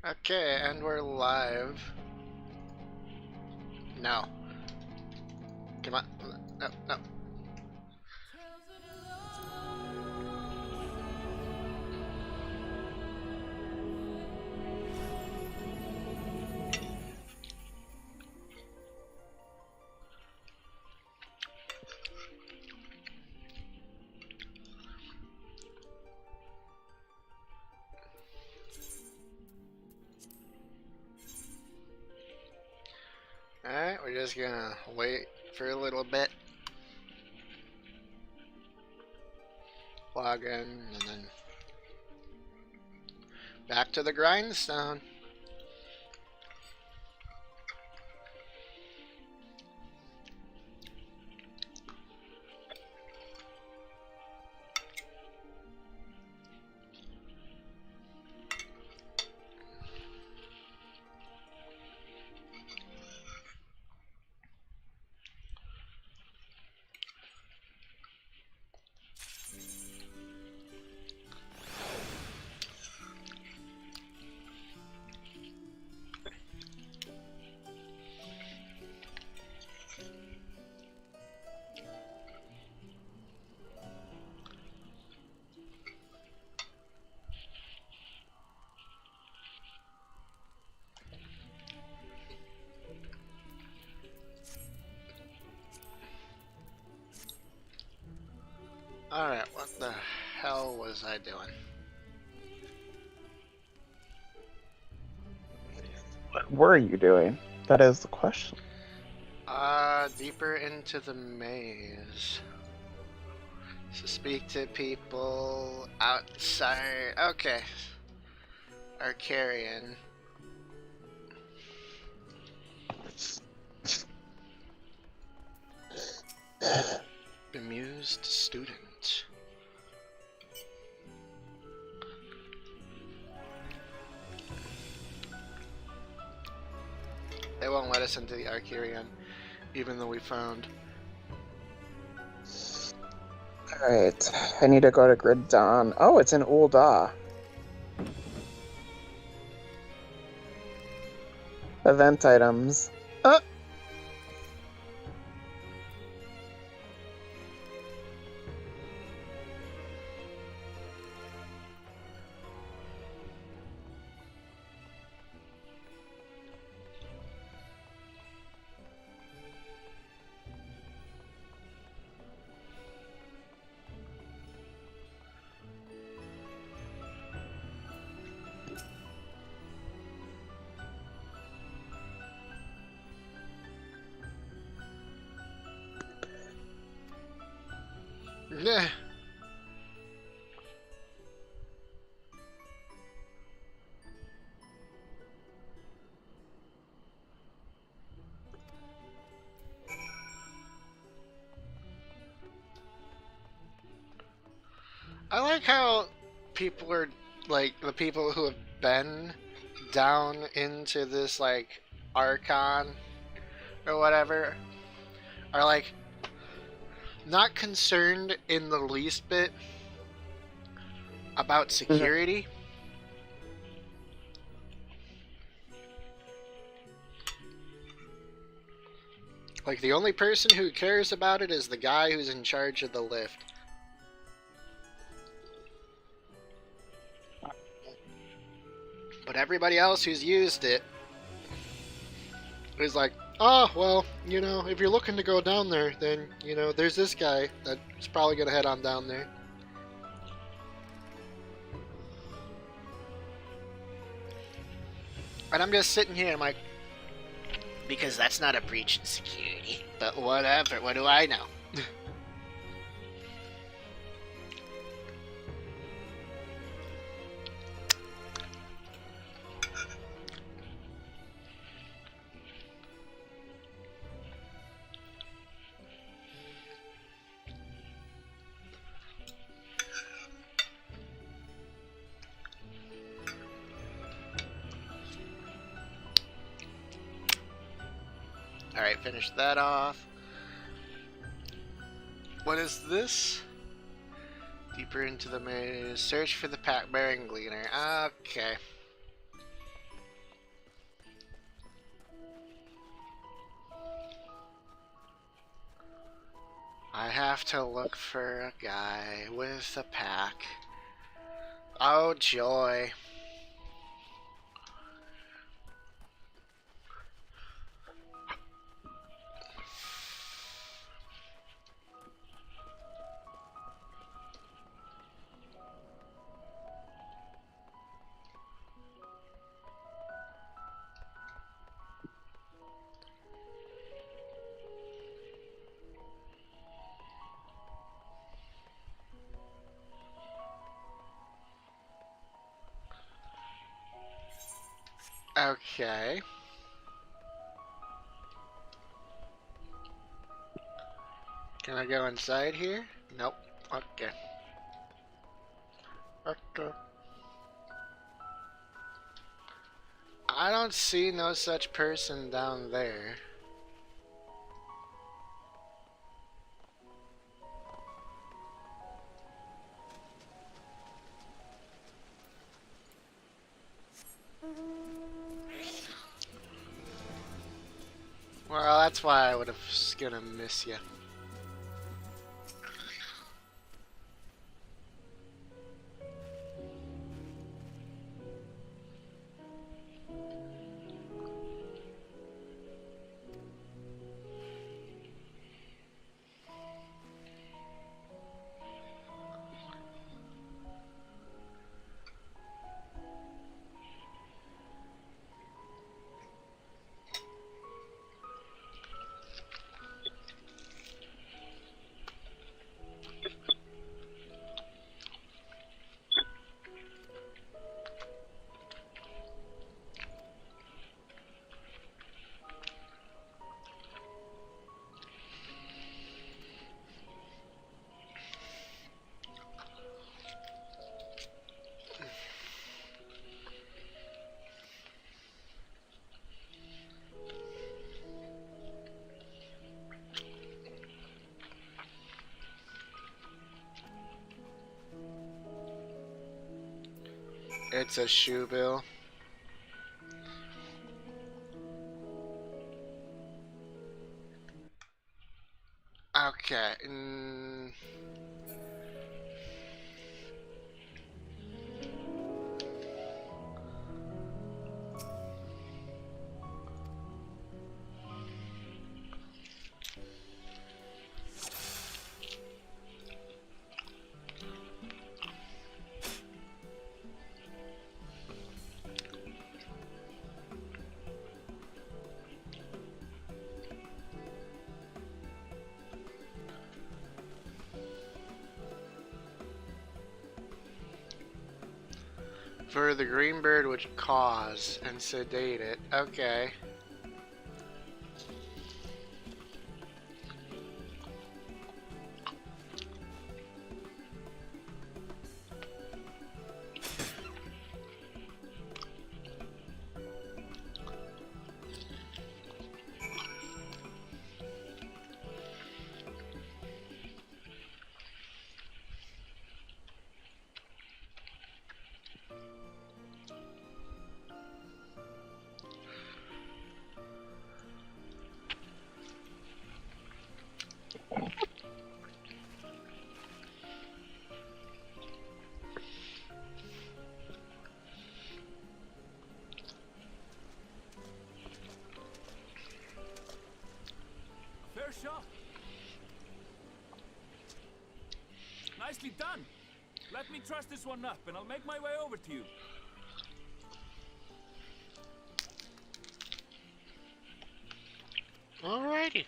Okay, and we're live. No. Come on. No, no. Alright, we're just gonna wait for a little bit. Log in, and then back to the grindstone. Alright, what the hell was I doing? What were you doing? That is the question. Deeper into the maze. So speak to people outside. Okay. Arcarian. Bemused student. They won't let us into the Arcarian, even though we found. Alright, I need to go to Grid Dawn. Oh, it's in Ul'dah. Event items. Nah. I like how people are, like, the people who have been down into this, like, Archon or whatever are, like, not concerned in the least bit about security. Like, the only person who cares about it is the guy who's in charge of the lift. But everybody else who's used it is like, oh, well, you know, if you're looking to go down there, then, you know, there's this guy that's probably going to head on down there. And I'm just sitting here, I'm like, because that's not a breach in security. But whatever, what do I know? Alright, finish that off. What is this? Deeper into the maze. Search for the pack bearing gleaner. Okay. I have to look for a guy with a pack. Oh joy. Okay. Can I go inside here? Nope. Okay. Okay. I don't see no such person down there. Well, that's why I would have gonna miss you. It's a shoe bill. Okay. For the green bird would cause and sedate it. Okay. Fair shot. Nicely done. Let me truss this one up and I'll make my way over to you. Alrighty.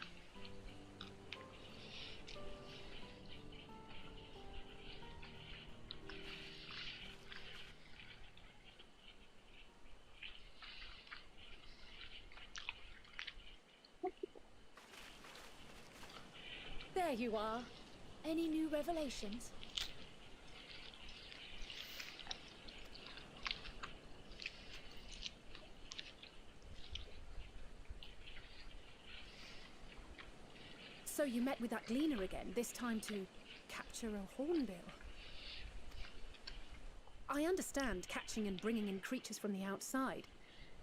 There you are. Any new revelations? So you met with that gleaner again, this time to capture a hornbill. I understand catching and bringing in creatures from the outside,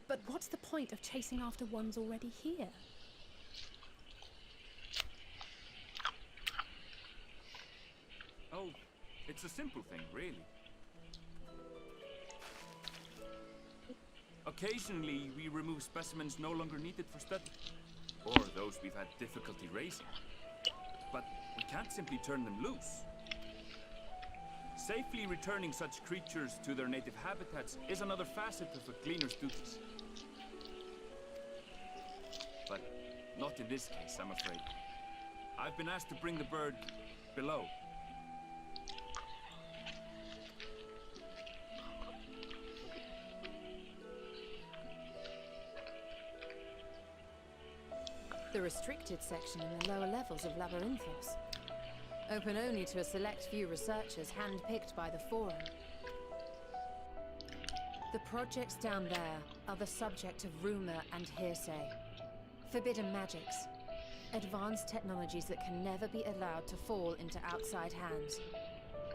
but what's the point of chasing after ones already here? Oh, it's a simple thing, really. Occasionally, we remove specimens no longer needed for study, or those we've had difficulty raising. But we can't simply turn them loose. Safely returning such creatures to their native habitats is another facet of a cleaner's duties. But not in this case, I'm afraid. I've been asked to bring the bird below. The restricted section in the lower levels of Labyrinthos. Open only to a select few researchers handpicked by the Forum. The projects down there are the subject of rumor and hearsay. Forbidden magics. Advanced technologies that can never be allowed to fall into outside hands.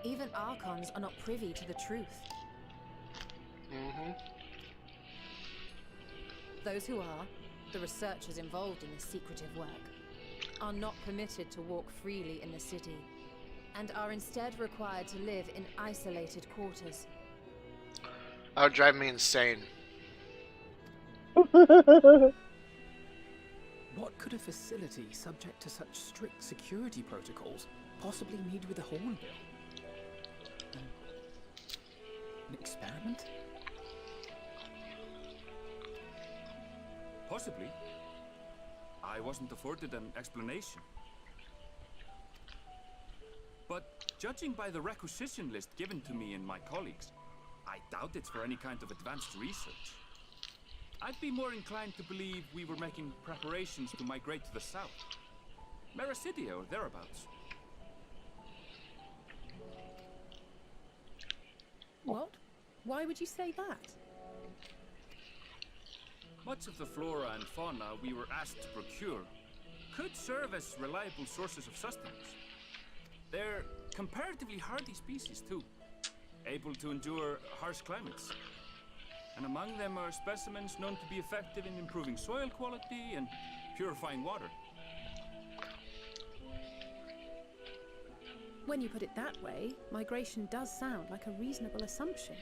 Even Archons are not privy to the truth. Those who are, the researchers involved in this secretive work, are not permitted to walk freely in the city, and are instead required to live in isolated quarters. That would drive me insane. What could a facility subject to such strict security protocols possibly need with a hornbill? An experiment? Possibly. I wasn't afforded an explanation. But judging by the requisition list given to me and my colleagues, I doubt it's for any kind of advanced research. I'd be more inclined to believe we were making preparations to migrate to the south. Mericidia or thereabouts. What? Why would you say that? Much of the flora and fauna we were asked to procure could serve as reliable sources of sustenance. They're comparatively hardy species too, able to endure harsh climates. And among them are specimens known to be effective in improving soil quality and purifying water. When you put it that way, migration does sound like a reasonable assumption.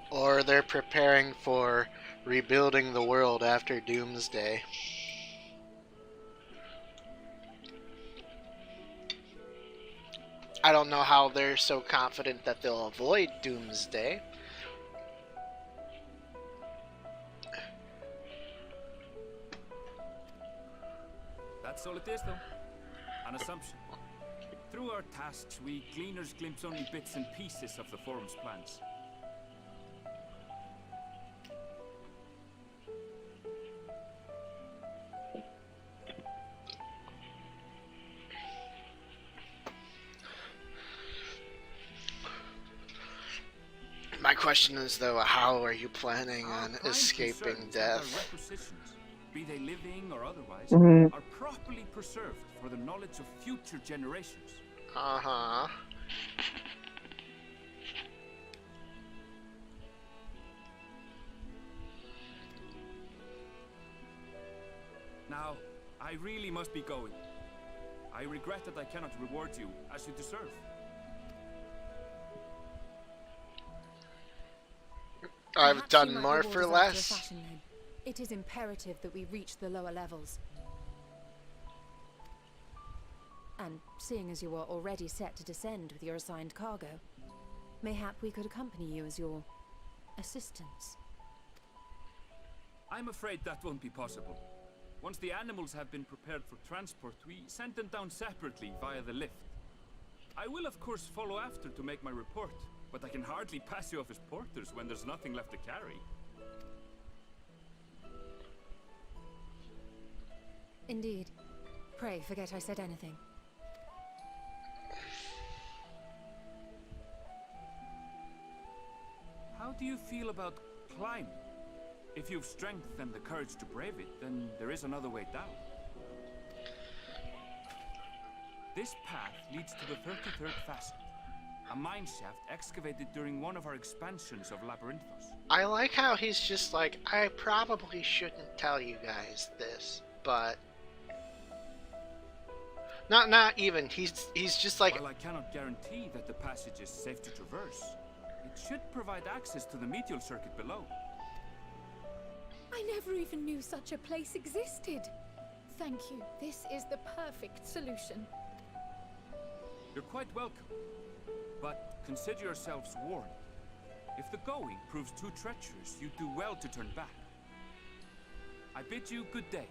Or they're preparing for rebuilding the world after Doomsday. I don't know how they're so confident that they'll avoid Doomsday. That's all it is, though. An assumption. Through our tasks, we gleaners glimpse only bits and pieces of the Forum's plans. My question is, though, how are you planning Our on prime escaping concerns that our death? requisitions, be they living or otherwise, Mhm. are properly preserved for the knowledge of future generations. Uh-huh. Now, I really must be going. I regret that I cannot reward you as you deserve. I've Perhaps done you might more reward for us after a less. fashion, then. It is imperative that we reach the lower levels. And seeing as you are already set to descend with your assigned cargo, mayhap we could accompany you as your assistants. I'm afraid that won't be possible. Once the animals have been prepared for transport, we send them down separately via the lift. I will of course follow after to make my report, but I can hardly pass you off as porters when there's nothing left to carry. Indeed. Pray forget I said anything. How do you feel about climbing? If you've strength and the courage to brave it, then there is another way down. This path leads to the 33rd facet, a mine shaft excavated during one of our expansions of Labyrinthos. I like how he's just like, I probably shouldn't tell you guys this, but Not even. He's just like. While I cannot guarantee that the passage is safe to traverse, it should provide access to the medial circuit below. I never even knew such a place existed. Thank you. This is the perfect solution. You're quite welcome. But consider yourselves warned. If the going proves too treacherous, you do well to turn back. I bid you good day.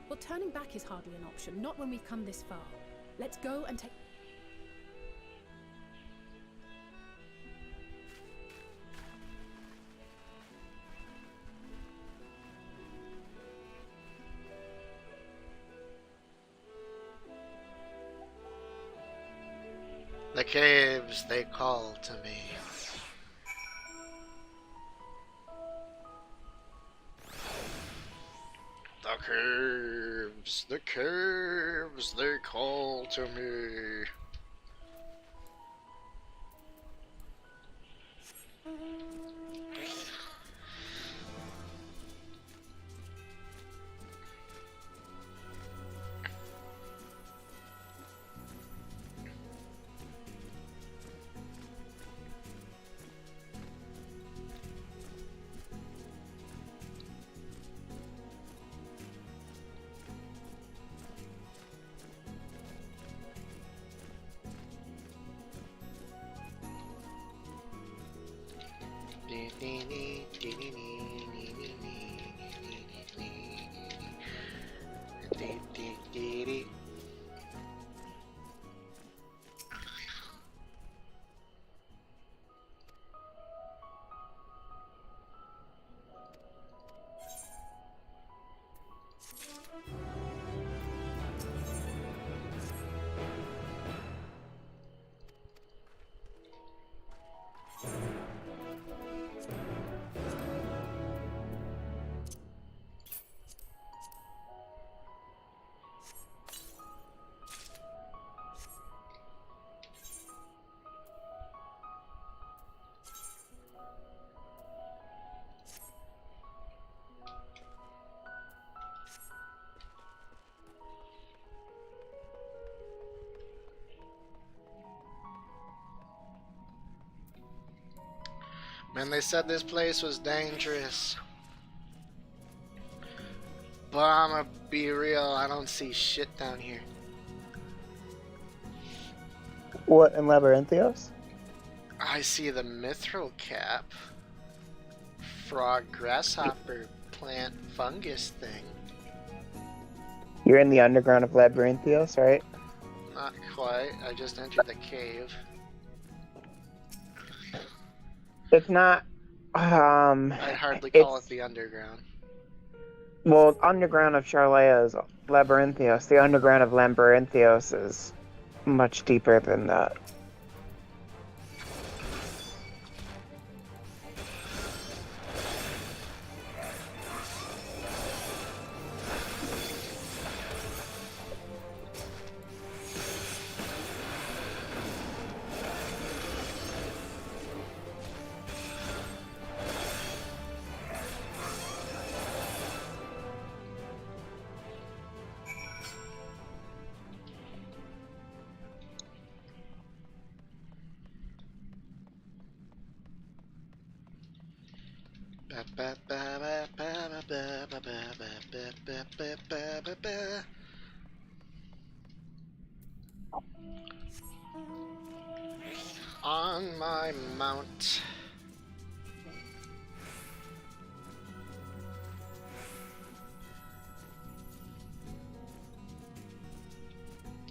Well, turning back is hardly an option, not when we've come this far. Let's go and take... The caves, they call to me. The caves, they call to me. Man, they said this place was dangerous. But I'ma be real, I don't see shit down here. What, in Labyrinthios? I see the mithril cap, frog, grasshopper, plant, fungus thing. You're in the underground of Labyrinthios, right? Not quite, I just entered the cave. It's not, I'd hardly call it the underground. Well, underground of Charlea is Labyrinthios. The underground of Labyrinthios is much deeper than that. On my mount.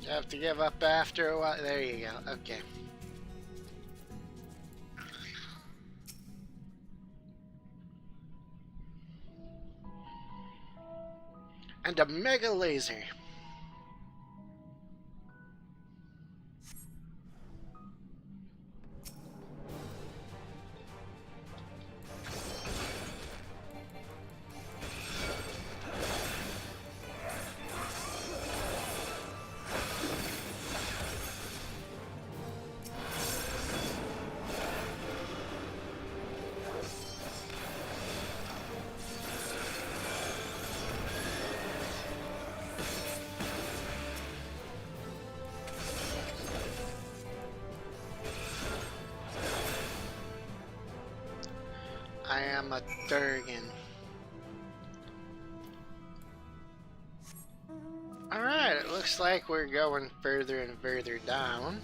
You have to give up after a while. There you go. Okay. And a mega laser. am a Durgan. Alright, it looks like we're going further and further down.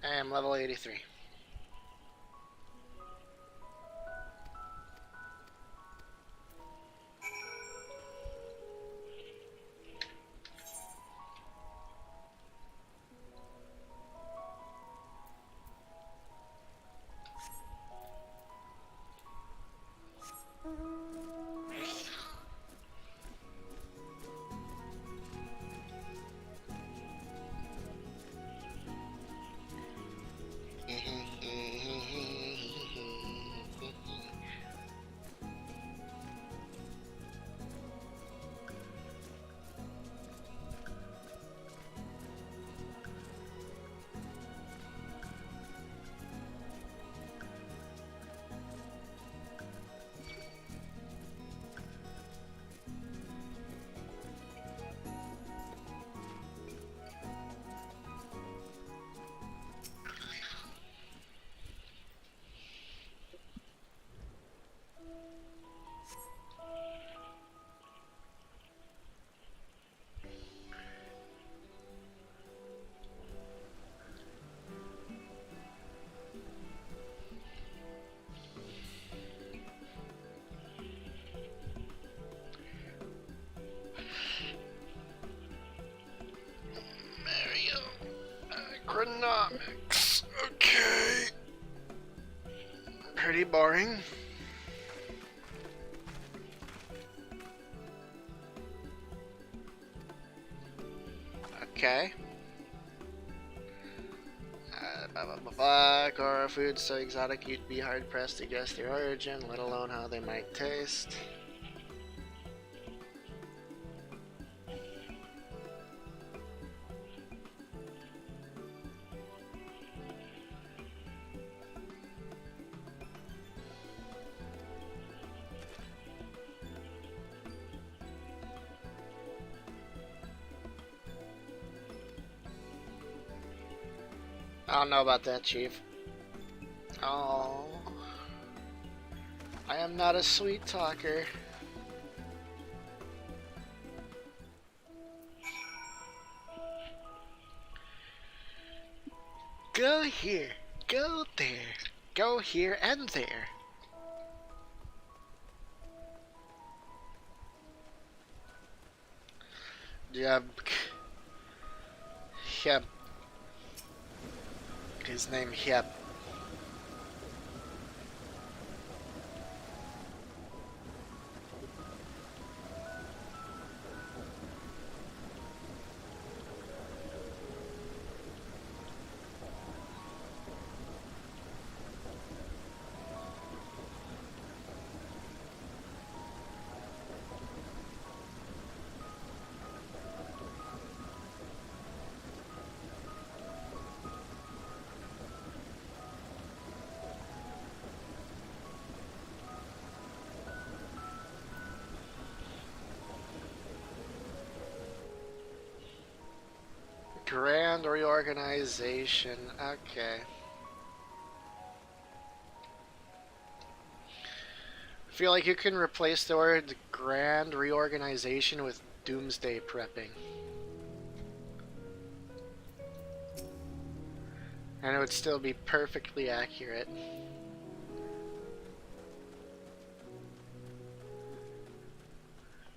I am level 83. Agronomics. Okay. Pretty boring. Okay. Blah, blah, blah, blah. Core foods so exotic you'd be hard pressed to guess their origin, let alone how they might taste. I don't know about that, Chief. Oh, I am not a sweet talker. Go here, go there, go here and there. Yep. Yep. His name, yep. Grand reorganization. Okay. I feel like you can replace the word grand reorganization with doomsday prepping. And it would still be perfectly accurate.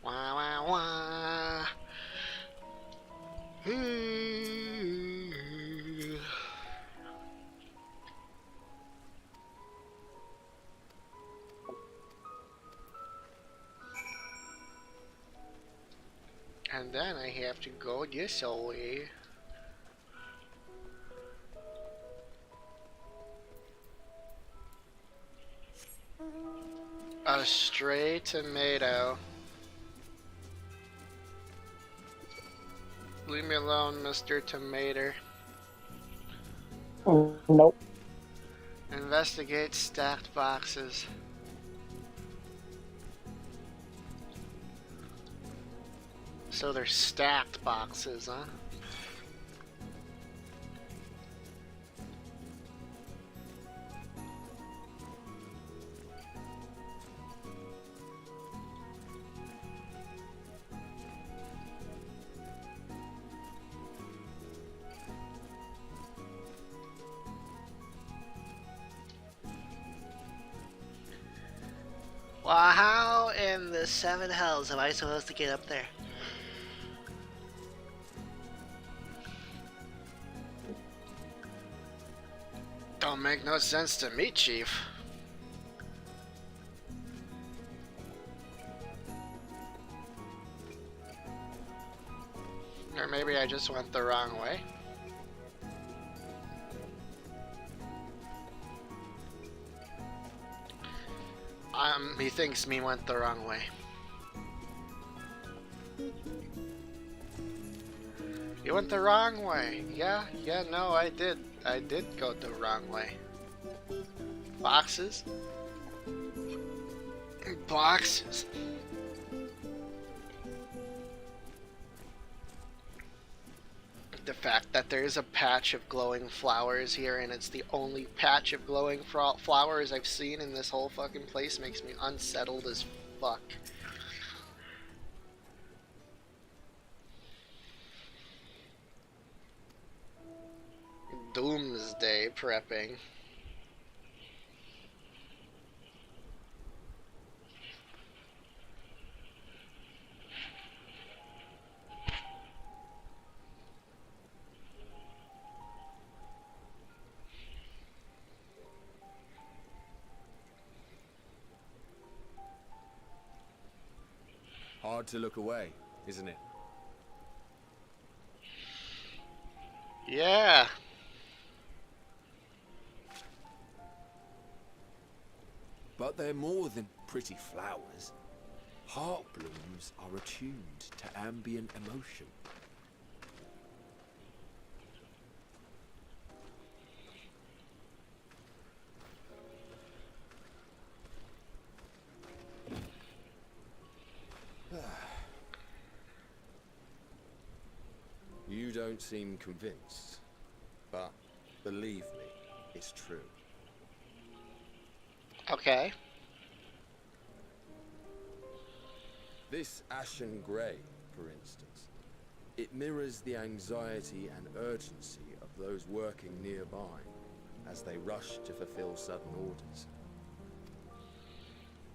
Wah wah wah. And then I have to go this way. A stray tomato. Leave me alone, Mr. Tomato. Nope. Investigate stacked boxes. So they're stacked boxes, huh? Well, how in the seven hells am I supposed to get up there? Don't make no sense to me, Chief. Or maybe I just went the wrong way. He thinks me went the wrong way. You went the wrong way. Yeah, no, I did. I did go the wrong way. Boxes? Boxes? The fact that there is a patch of glowing flowers here and it's the only patch of glowing flowers I've seen in this whole fucking place makes me unsettled as fuck. Doomsday prepping. Hard to look away, isn't it? Yeah. But they're more than pretty flowers. Heart blooms are attuned to ambient emotion. You don't seem convinced, but believe me, it's true. Okay. This ashen grey, for instance, it mirrors the anxiety and urgency of those working nearby as they rush to fulfill sudden orders.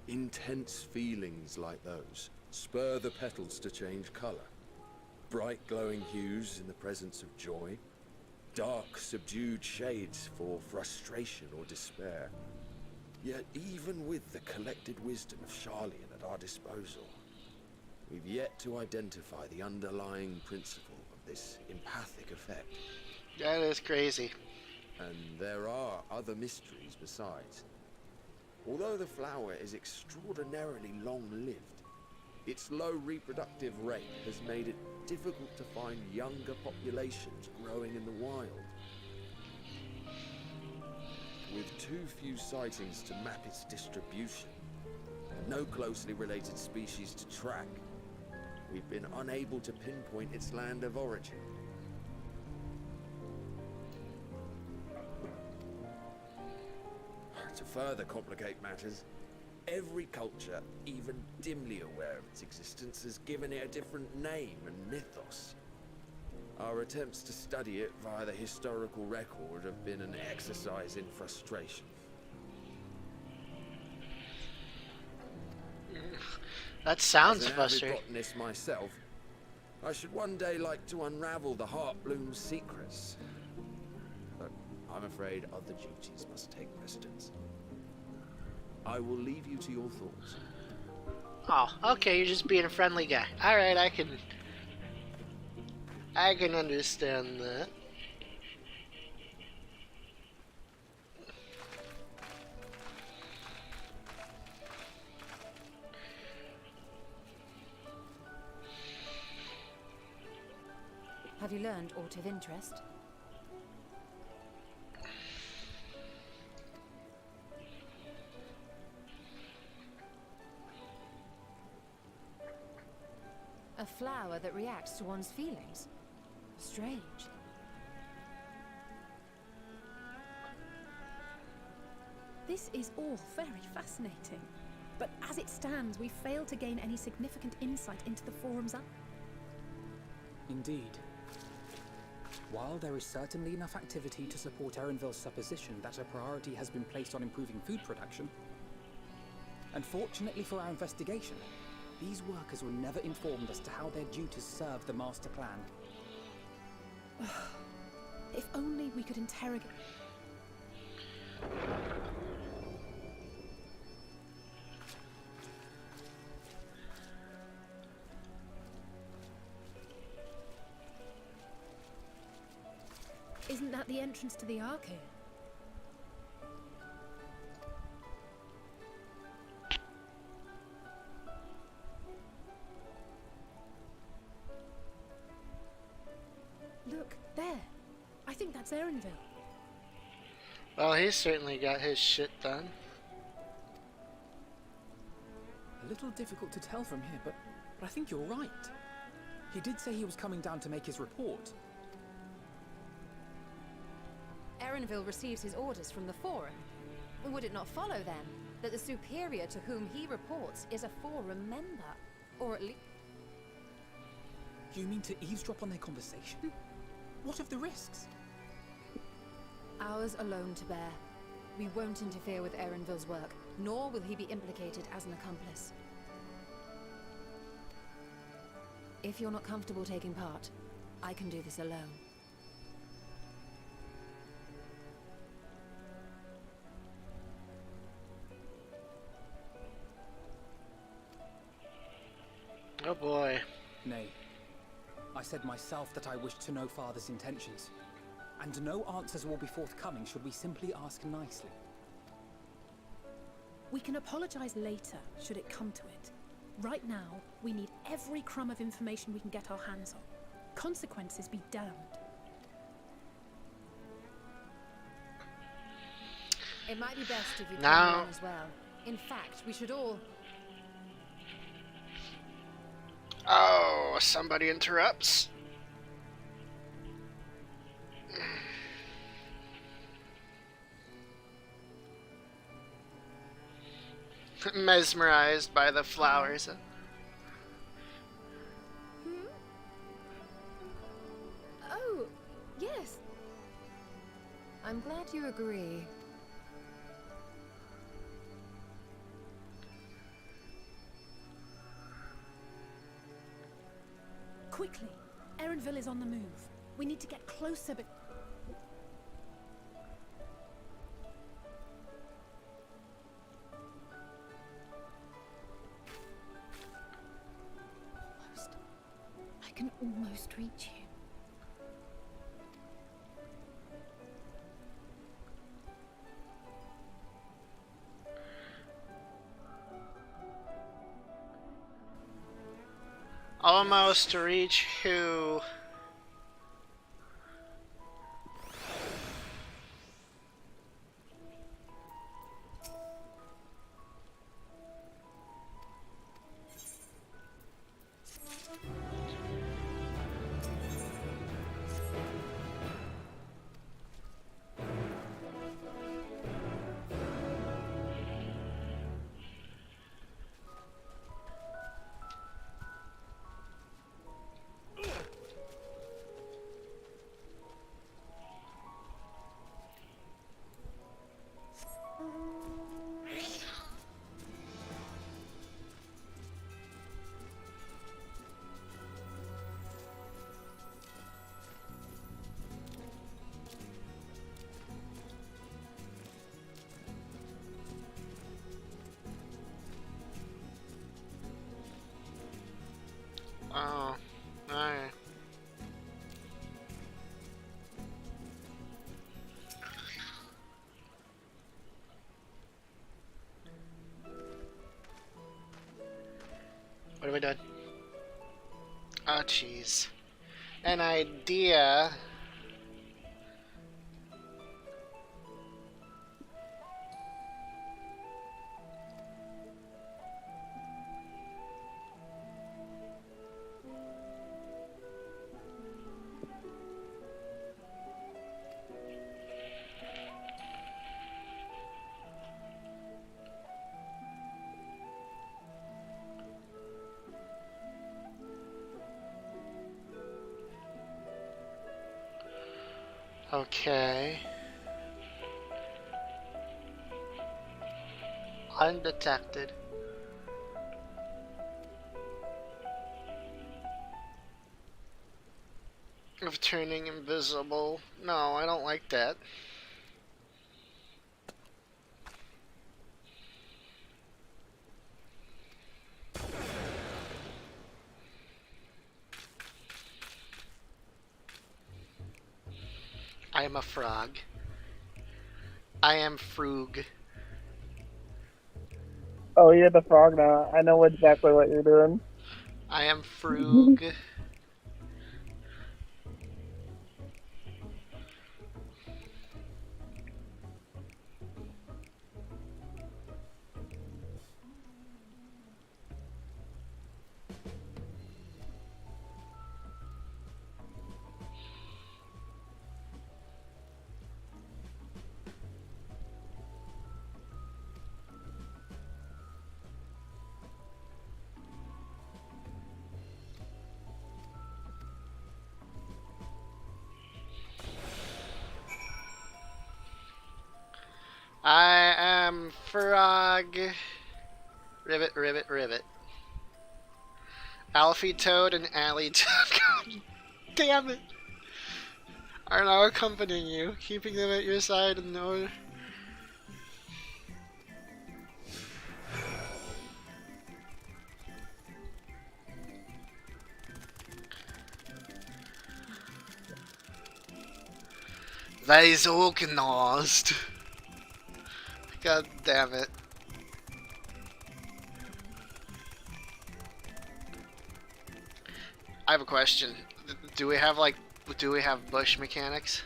Intense feelings like those spur the petals to change colour. Bright glowing hues in the presence of joy, dark subdued shades for frustration or despair. Yet even with the collected wisdom of Charlian at our disposal, we've yet to identify the underlying principle of this empathic effect. That is crazy. And there are other mysteries besides. Although the flower is extraordinarily long-lived, its low reproductive rate has made it difficult to find younger populations growing in the wild. With too few sightings to map its distribution, and no closely related species to track, we've been unable to pinpoint its land of origin. To further complicate matters, every culture, even dimly aware of its existence, has given it a different name and mythos. Our attempts to study it via the historical record have been an exercise in frustration. That sounds As an avid frustrating. botanist myself, I should one day like to unravel the Heartbloom's secrets. But I'm afraid other duties must take precedence. I will leave you to your thoughts. Oh, okay, you're just being a friendly guy. Alright, I can understand that. Have you learned aught of interest? A flower that reacts to one's feelings. Strange. This is all very fascinating. But as it stands, we fail to gain any significant insight into the forum's Indeed. While there is certainly enough activity to support Erenville's supposition that a priority has been placed on improving food production, unfortunately for our investigation, these workers were never informed as to how their duties serve the master plan. If only we could interrogate... Isn't that the entrance to the arcade? Look, there. I think that's Erenville. Well, he's certainly got his shit done. A little difficult to tell from here, but I think you're right. He did say he was coming down to make his report. Erenville receives his orders from the Forum. Would it not follow, then, that the superior to whom he reports is a Forum member? Or at least... You mean to eavesdrop on their conversation? What of the risks? Ours alone to bear. We won't interfere with Erenville's work, nor will he be implicated as an accomplice. If you're not comfortable taking part, I can do this alone. Oh boy. Nay. I said myself that I wished to know Father's intentions, and no answers will be forthcoming should we simply ask nicely. We can apologize later, should it come to it. Right now, we need every crumb of information we can get our hands on. Consequences be damned. It might be best if you come Now- along as well. In fact, we should all... Oh, somebody interrupts. Mesmerized by the flowers. Oh, yes. I'm glad you agree. Quickly. Erenville is on the move. We need to get closer, but... Almost. I can almost reach you. Almost to reach who? Oh, alright. What have we done? Oh, jeez. an idea. Okay. Undetected. Of turning invisible. No, I don't like that. I am a frog. I am Frug. Oh, you're the frog now. I know exactly what you're doing. I am Frug. I am Frog. Ribbit, ribbit, ribbit. Alfie Toad and Alley Toad, God damn it, are now accompanying you, keeping them at your side in order. That is organized. God damn it. I have a question. Do we have bush mechanics?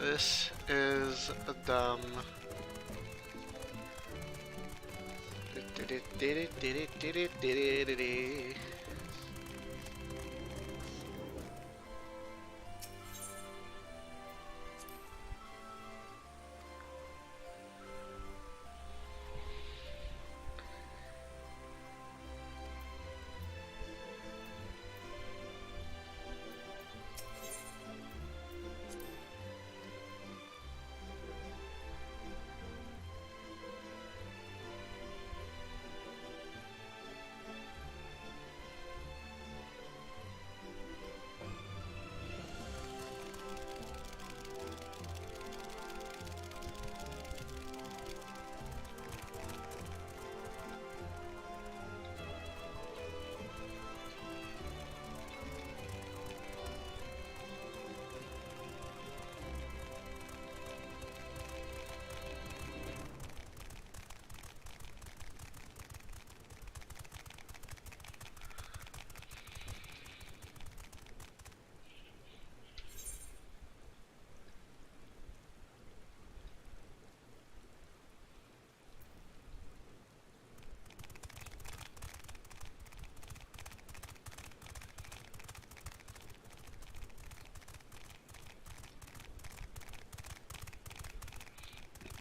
This is a dumb.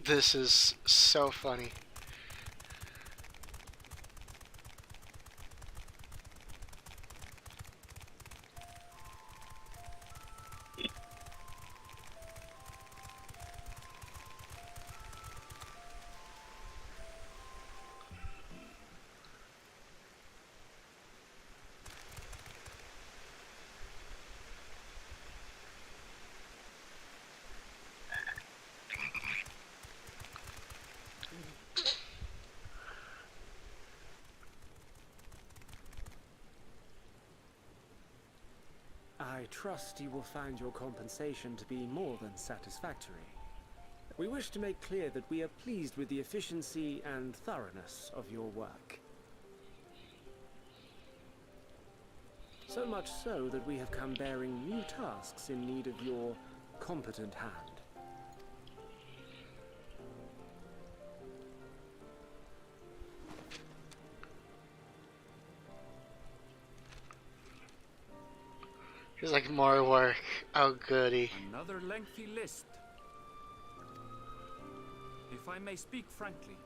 This is so funny. trust you will find your compensation to be more than satisfactory. We wish to make clear that we are pleased with the efficiency and thoroughness of your work. So much so that we have come bearing new tasks in need of your competent hand. There's like more work. Oh goody. Another lengthy list. If I may speak frankly,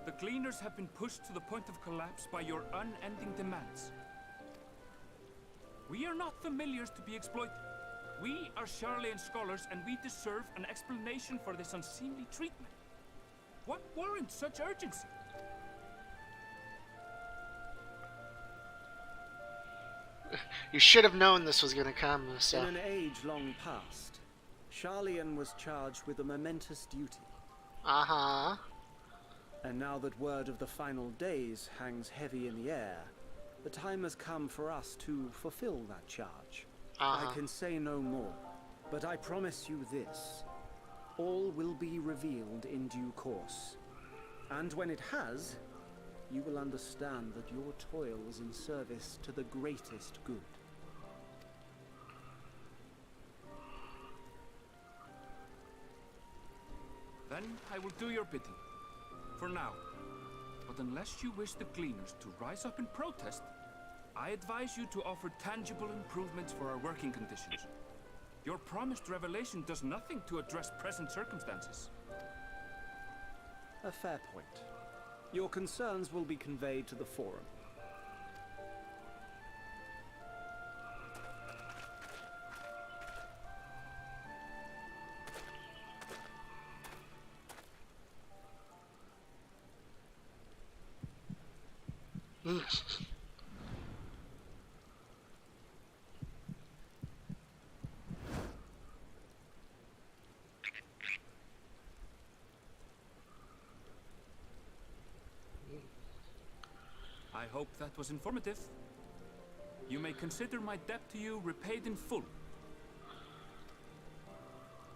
the Gleaners have been pushed to the point of collapse by your unending demands. We are not familiars to be exploited. We are Charlayan scholars, and we deserve an explanation for this unseemly treatment. What warrants such urgency? You should have known this was gonna come, so. In an age long past, Charlayan was charged with a momentous duty. Uh-huh. And now that word of the final days hangs heavy in the air, the time has come for us to fulfill that charge. I can say no more, but I promise you this. All will be revealed in due course. And when it has, you will understand that your toil was in service to the greatest good. Then I will do your bidding. For now. But unless you wish the Gleaners to rise up in protest, I advise you to offer tangible improvements for our working conditions. Your promised revelation does nothing to address present circumstances. A fair point. Your concerns will be conveyed to the Forum. I hope that was informative. You may consider my debt to you repaid in full.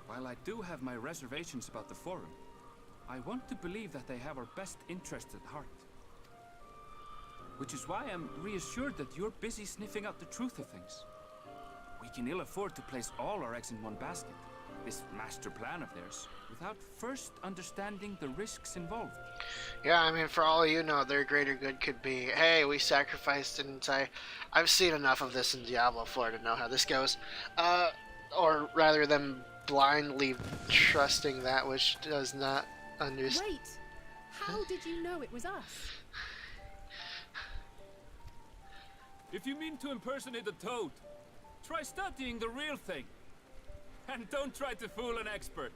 While I do have my reservations about the Forum, I want to believe that they have our best interests at heart. Which is why I'm reassured that you're busy sniffing out the truth of things. We can ill afford to place all our eggs in one basket, this master plan of theirs, without first understanding the risks involved. Yeah, I mean, for all you know, their greater good could be, hey, we sacrificed an entire... I've seen enough of this in Diablo 4 to know how this goes. Or rather than blindly trusting that which does not understand. Wait! How did you know it was us? If you mean to impersonate a toad, try studying the real thing. And don't try to fool an expert.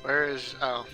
Where is... oh.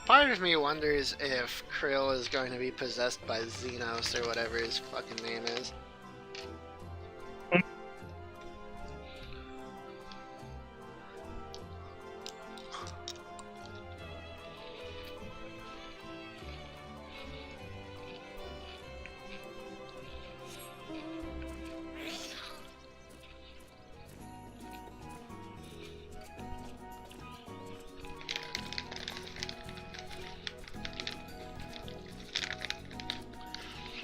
Part of me wonders if Krill is going to be possessed by Xenos or whatever his fucking name is.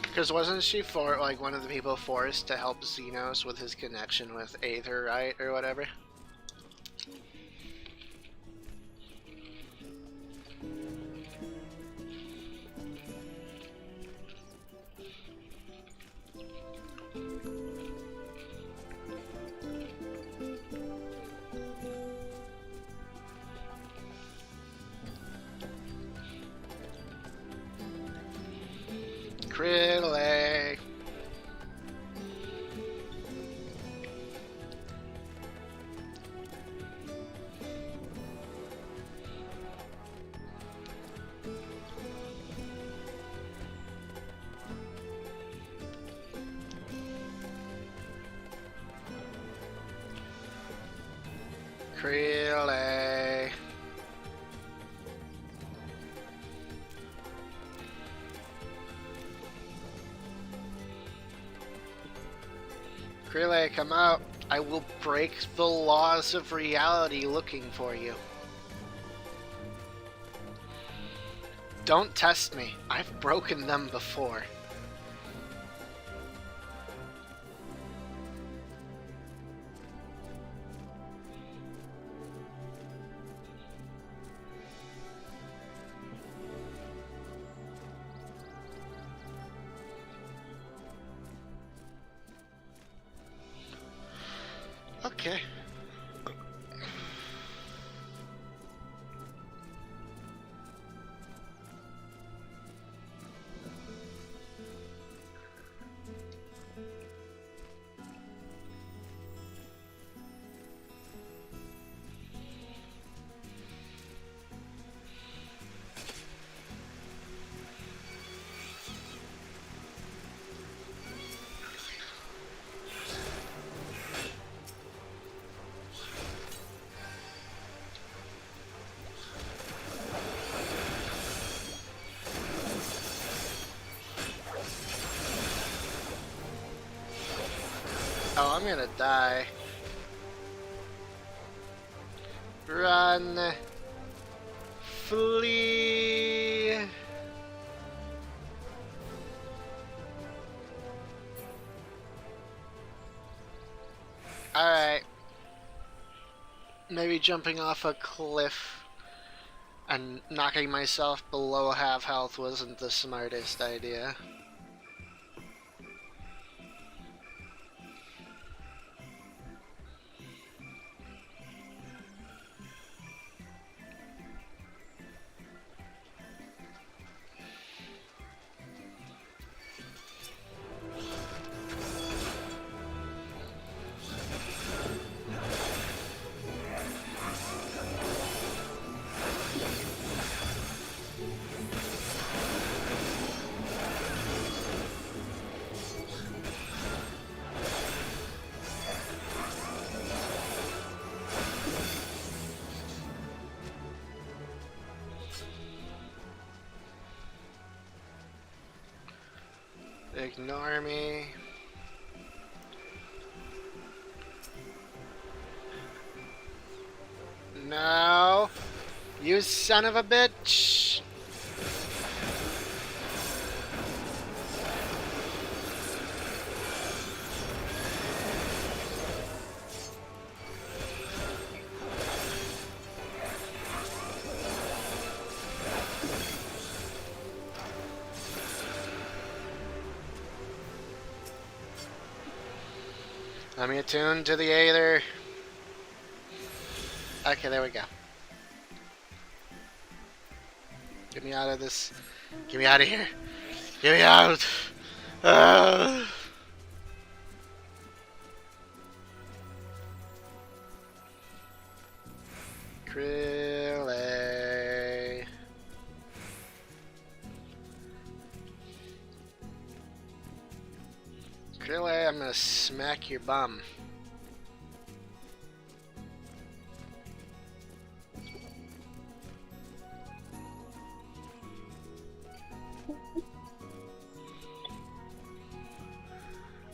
Because wasn't she like one of the people forced to help Xenos with his connection with Aether, right, or whatever? Krillay. Krillay. Krillay, come out. I will break the laws of reality looking for you. Don't test me. I've broken them before. Okay. Oh, I'm gonna die. Run. Flee. Alright. Maybe jumping off a cliff and knocking myself below half health wasn't the smartest idea. Ignore me. No. You son of a bitch. Let me attune to the Aether. Okay, there we go. Get me out of this. Get me out of here. Get me out. Krillay. I'm gonna smack your bum.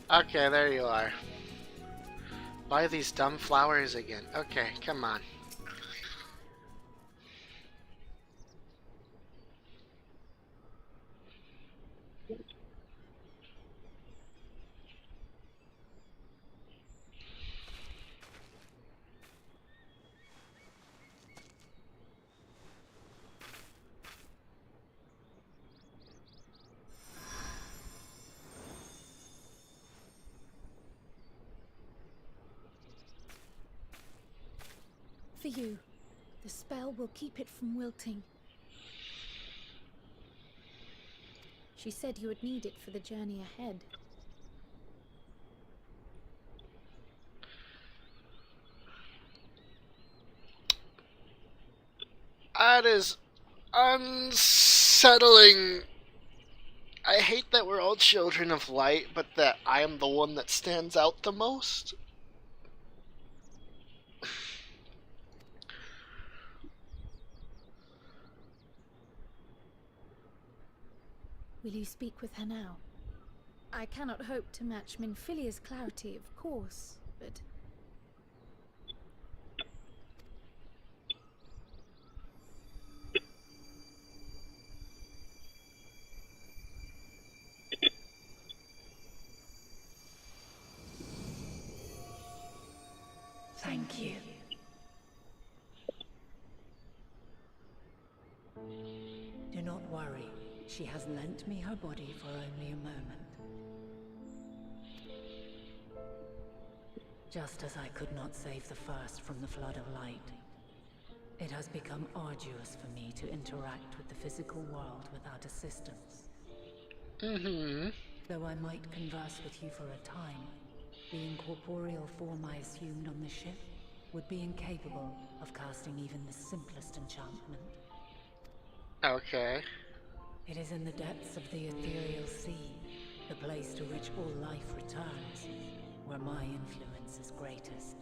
Okay, there you are. Buy these dumb flowers again. Okay, come on. For you. The spell will keep it from wilting. She said you would need it for the journey ahead. That is unsettling. I hate that we're all children of light, but that I am the one that stands out the most. Will you speak with her now? I cannot hope to match Minfilia's clarity, of course, but... Thank you. Do not worry. She has lent me her body for only a moment. Just as I could not save the first from the flood of light, it has become arduous for me to interact with the physical world without assistance. Though I might converse with you for a time, the incorporeal form I assumed on the ship would be incapable of casting even the simplest enchantment. Okay. It is in the depths of the ethereal sea, the place to which all life returns, where my influence is greatest.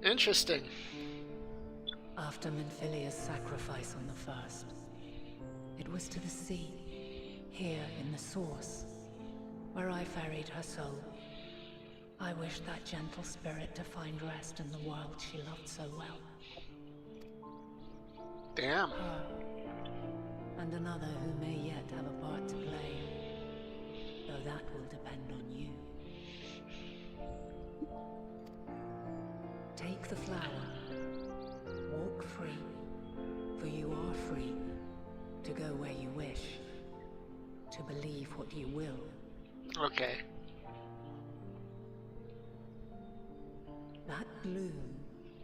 Interesting. After Minfilia's sacrifice on the first, it was to the sea, here in the source, where I ferried her soul. I wished that gentle spirit to find rest in the world she loved so well. Damn. Her, and another who may yet have a part to play, though that will depend on you. Take the flower, walk free, for you are free, to go where you wish, to believe what you will. Okay. That bloom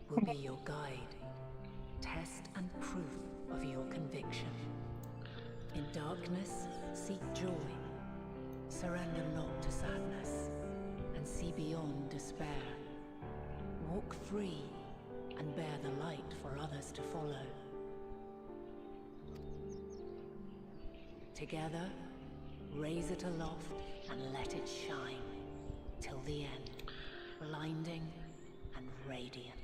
will be your guide, test and proof of your conviction. In darkness, seek joy. Surrender not to sadness, and see beyond despair. Walk free, and bear the light for others to follow. Together, raise it aloft and let it shine, till the end, blinding and radiant.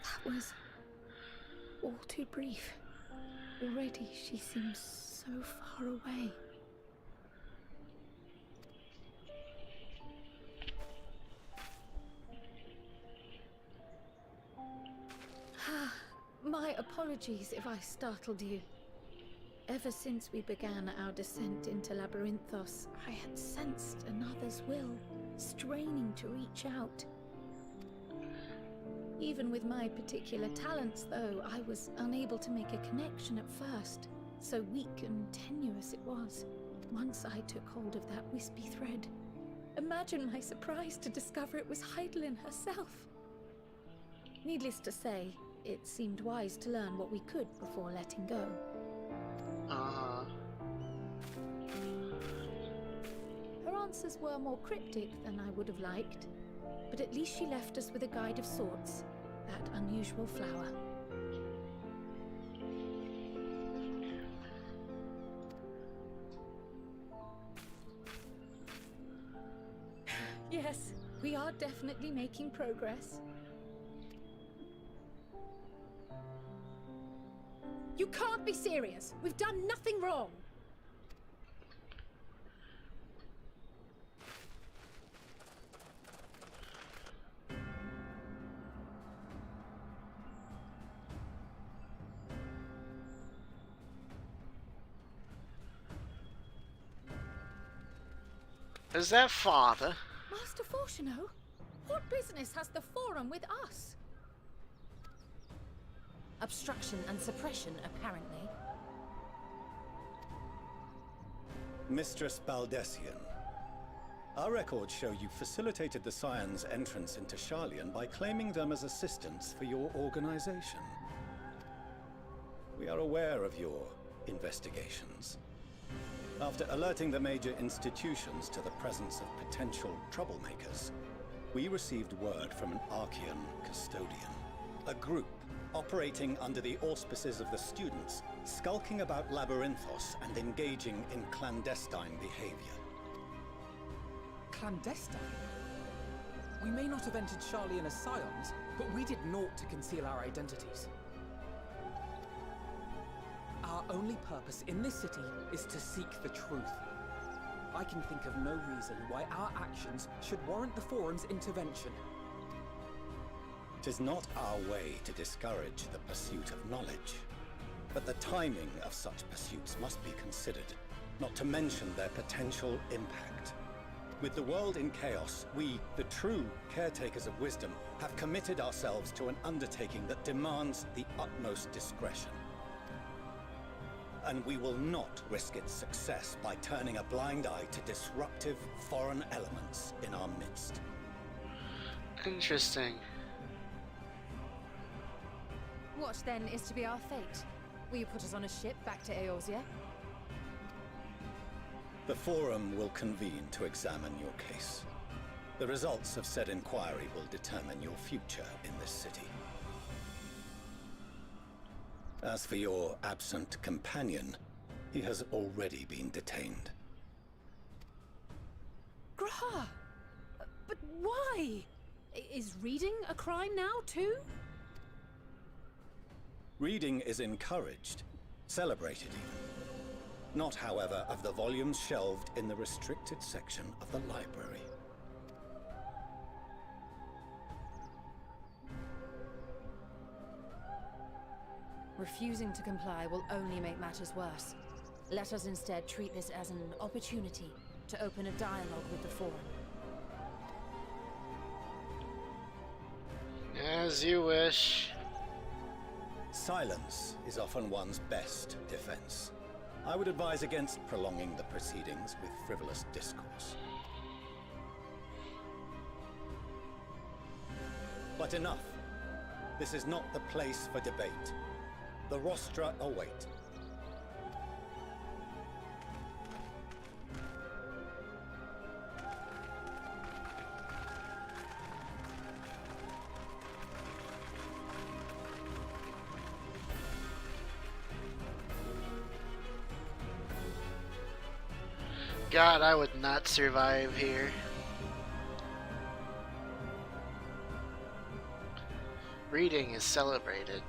That was all too brief. Already she seems so far away. My apologies if I startled you. Ever since we began our descent into Labyrinthos, I had sensed another's will, straining to reach out. Even with my particular talents, though, I was unable to make a connection at first, so weak and tenuous it was. Once I took hold of that wispy thread. Imagine my surprise to discover it was Heidelin herself. Needless to say, it seemed wise to learn what we could before letting go. Uh-huh. Her answers were more cryptic than I would have liked, but at least she left us with a guide of sorts, that unusual flower. Yes, we are definitely making progress. You can't be serious. We've done nothing wrong. Is that father? Master Fortuno, what business has the Forum with us? Obstruction and suppression, apparently. Mistress Baldessian, our records show you facilitated the Scions' entrance into Sharlayan by claiming them as assistants for your organization. We are aware of your investigations. After alerting the major institutions to the presence of potential troublemakers, we received word from an Archean custodian, a group operating under the auspices of the students, skulking about Labyrinthos and engaging in clandestine behavior. Clandestine? We may not have entered Sharlayan as Scions, but we did naught to conceal our identities. Our only purpose in this city is to seek the truth. I can think of no reason why our actions should warrant the Forum's intervention. 'Tis not our way to discourage the pursuit of knowledge, but the timing of such pursuits must be considered, not to mention their potential impact. With the world in chaos, we, the true caretakers of wisdom, have committed ourselves to an undertaking that demands the utmost discretion. And we will not risk its success by turning a blind eye to disruptive foreign elements in our midst. Interesting. What then is to be our fate? Will you put us on a ship back to Eorzea? The Forum will convene to examine your case. The results of said inquiry will determine your future in this city. As for your absent companion, he has already been detained. Graha! But why? Is reading a crime now, too? Reading is encouraged, celebrated even. Not, however, of the volumes shelved in the restricted section of the library. Refusing to comply will only make matters worse. Let us instead treat this as an opportunity to open a dialogue with the Forum. As you wish. Silence is often one's best defense. I would advise against prolonging the proceedings with frivolous discourse. But enough. This is not the place for debate. The rostra await. God, I would not survive here. Reading is celebrated.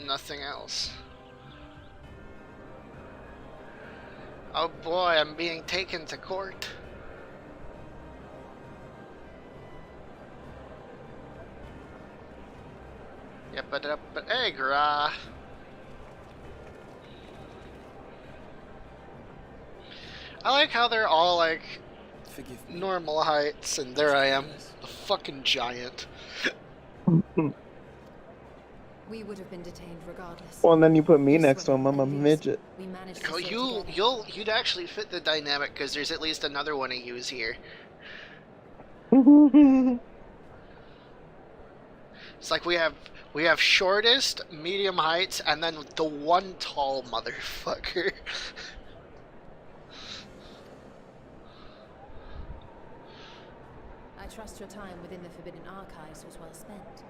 Nothing else. Oh boy, I'm being taken to court. Yep, but Agra. I like how they're all like normal heights, and there I am, a fucking giant. We would have been detained regardless. Well, and then you put me next to him. I'm a midget. We managed to Oh, stay together. you'd actually fit the dynamic because there's at least another one of yous here. It's like we have shortest, medium heights, and then the one tall motherfucker. trust your time within the Forbidden Archives was well spent.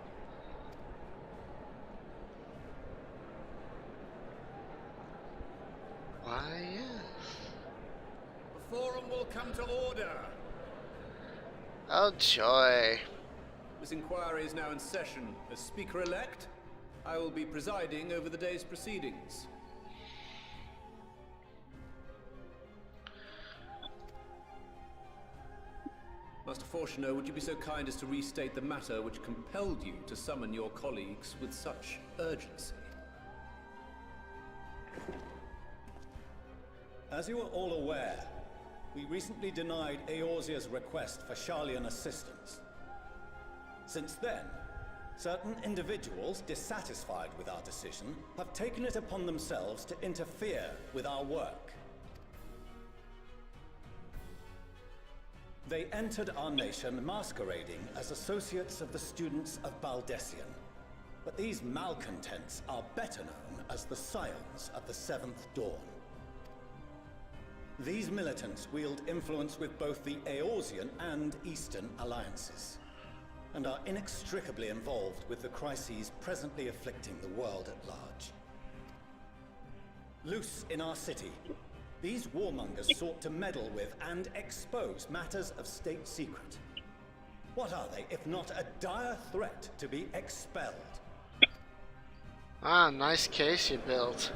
Why, yes. The forum will come to order. Oh, joy. This inquiry is now in session. As Speaker-elect, I will be presiding over the day's proceedings. Master Fortuner, would you be so kind as to restate the matter which compelled you to summon your colleagues with such urgency? As you are all aware, we recently denied Eorzea's request for Sharlayan assistance. Since then, certain individuals dissatisfied with our decision have taken it upon themselves to interfere with our work. They entered our nation masquerading as associates of the students of Baldessian. But these malcontents are better known as the Scions of the Seventh Dawn. These militants wield influence with both the Eorzean and Eastern alliances, and are inextricably involved with the crises presently afflicting the world at large. Loose in our city, these warmongers sought to meddle with and expose matters of state secret. What are they, if not a dire threat to be expelled? Ah, nice case you built.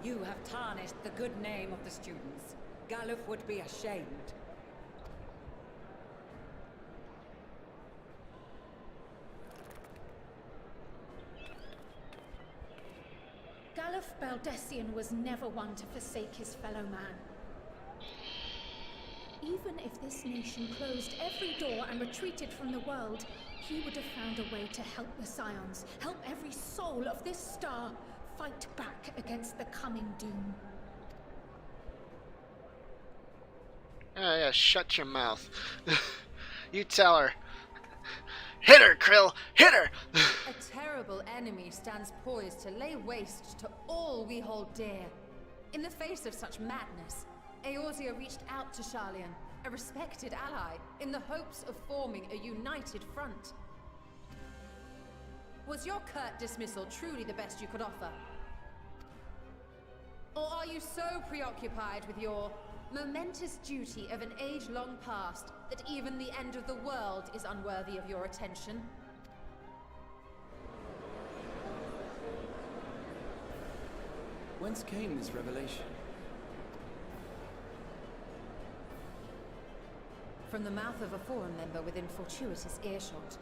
You have tarnished the good name of the students. Galuf would be ashamed. Galuf Baldessian was never one to forsake his fellow man. Even if this nation closed every door and retreated from the world, he would have found a way to help the Scions, help every soul of this star fight back against the coming doom. Oh yeah, shut your mouth. You tell her. Hit her, Krill! Hit her! A terrible enemy stands poised to lay waste to all we hold dear. In the face of such madness, Eorzea reached out to Sharlayan, a respected ally, in the hopes of forming a united front. Was your curt dismissal truly the best you could offer? Or are you so preoccupied with your momentous duty of an age-long past that even the end of the world is unworthy of your attention? Whence came this revelation? From the mouth of a forum member within fortuitous earshot.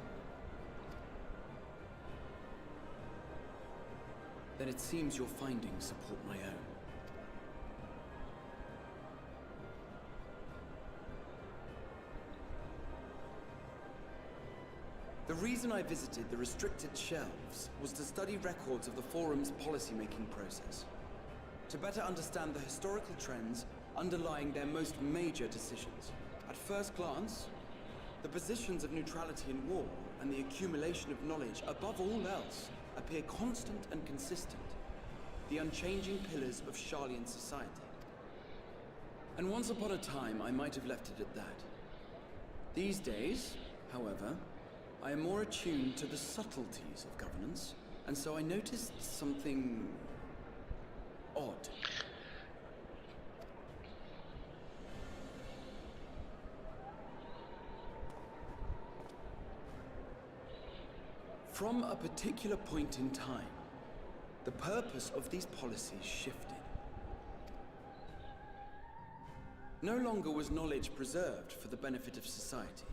Then it seems your findings support my own. The reason I visited the restricted shelves was to study records of the Forum's policy-making process, to better understand the historical trends underlying their most major decisions. At first glance, the positions of neutrality in war and the accumulation of knowledge above all else appear constant and consistent, the unchanging pillars of Sharlayan society. And once upon a time, I might have left it at that. These days, however, I am more attuned to the subtleties of governance, and so I noticed something odd. From a particular point in time, the purpose of these policies shifted. No longer was knowledge preserved for the benefit of society.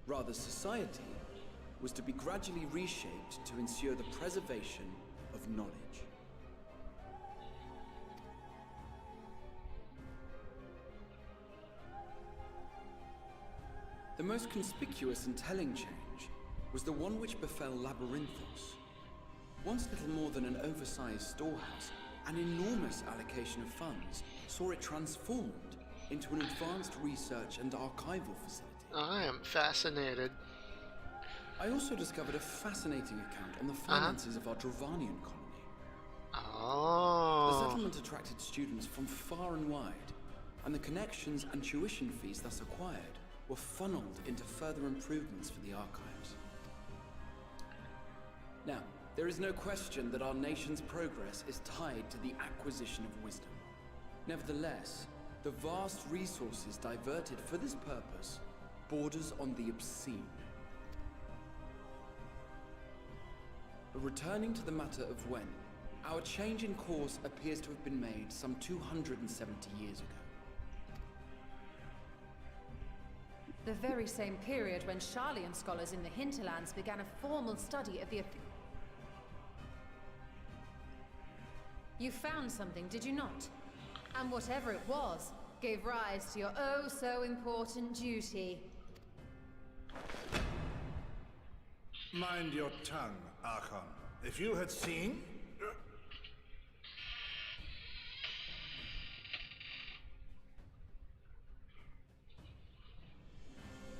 Rather, society was to be gradually reshaped to ensure the preservation of knowledge. The most conspicuous and telling change was the one which befell Labyrinthos. Once little more than an oversized storehouse, an enormous allocation of funds saw it transformed into an advanced research and archival facility. I am fascinated. I also discovered a fascinating account on the finances of our Dravanian colony. Oh. The settlement attracted students from far and wide, and the connections and tuition fees thus acquired were funneled into further improvements for the archives. Now, there is no question that our nation's progress is tied to the acquisition of wisdom. Nevertheless, the vast resources diverted for this purpose borders on the obscene. But returning to the matter of when, our change in course appears to have been made some 270 years ago. The very same period when Sharlayan scholars in the hinterlands began a formal study of the... You found something, did you not? And whatever it was, gave rise to your oh-so-important duty. Mind your tongue, Archon. If you had seen...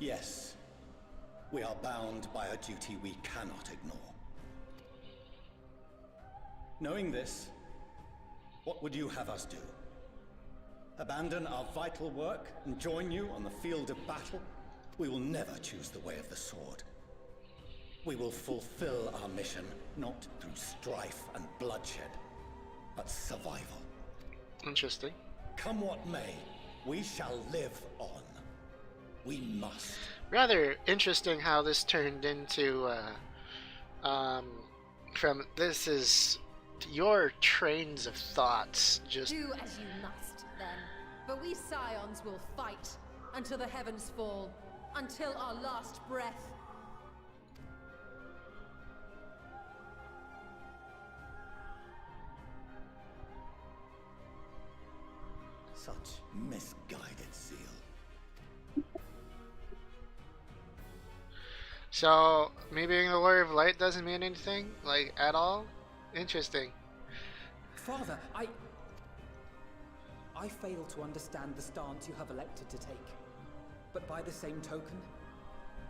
Yes. We are bound by a duty we cannot ignore. Knowing this, what would you have us do? Abandon our vital work and join you on the field of battle? We will never choose the way of the sword. We will fulfill our mission, not through strife and bloodshed, but survival. Interesting. Come what may, we shall live on. We must. Rather interesting how this turned into, from this is your trains of thoughts just... Do as you must, then. But we Scions will fight until the heavens fall, until our last breath. Such misguided zeal. So, me being the Warrior of Light doesn't mean anything? Like, at all? Interesting. Father, I fail to understand the stance you have elected to take. But by the same token,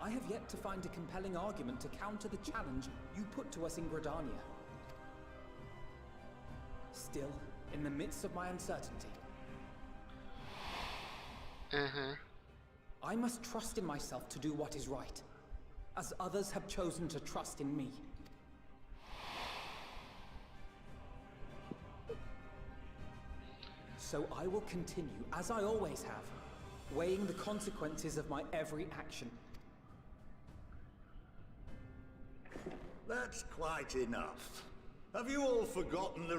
I have yet to find a compelling argument to counter the challenge you put to us in Gridania. Still, in the midst of my uncertainty, I must trust in myself to do what is right, as others have chosen to trust in me. So I will continue, as I always have, weighing the consequences of my every action. That's quite enough. Have you all forgotten the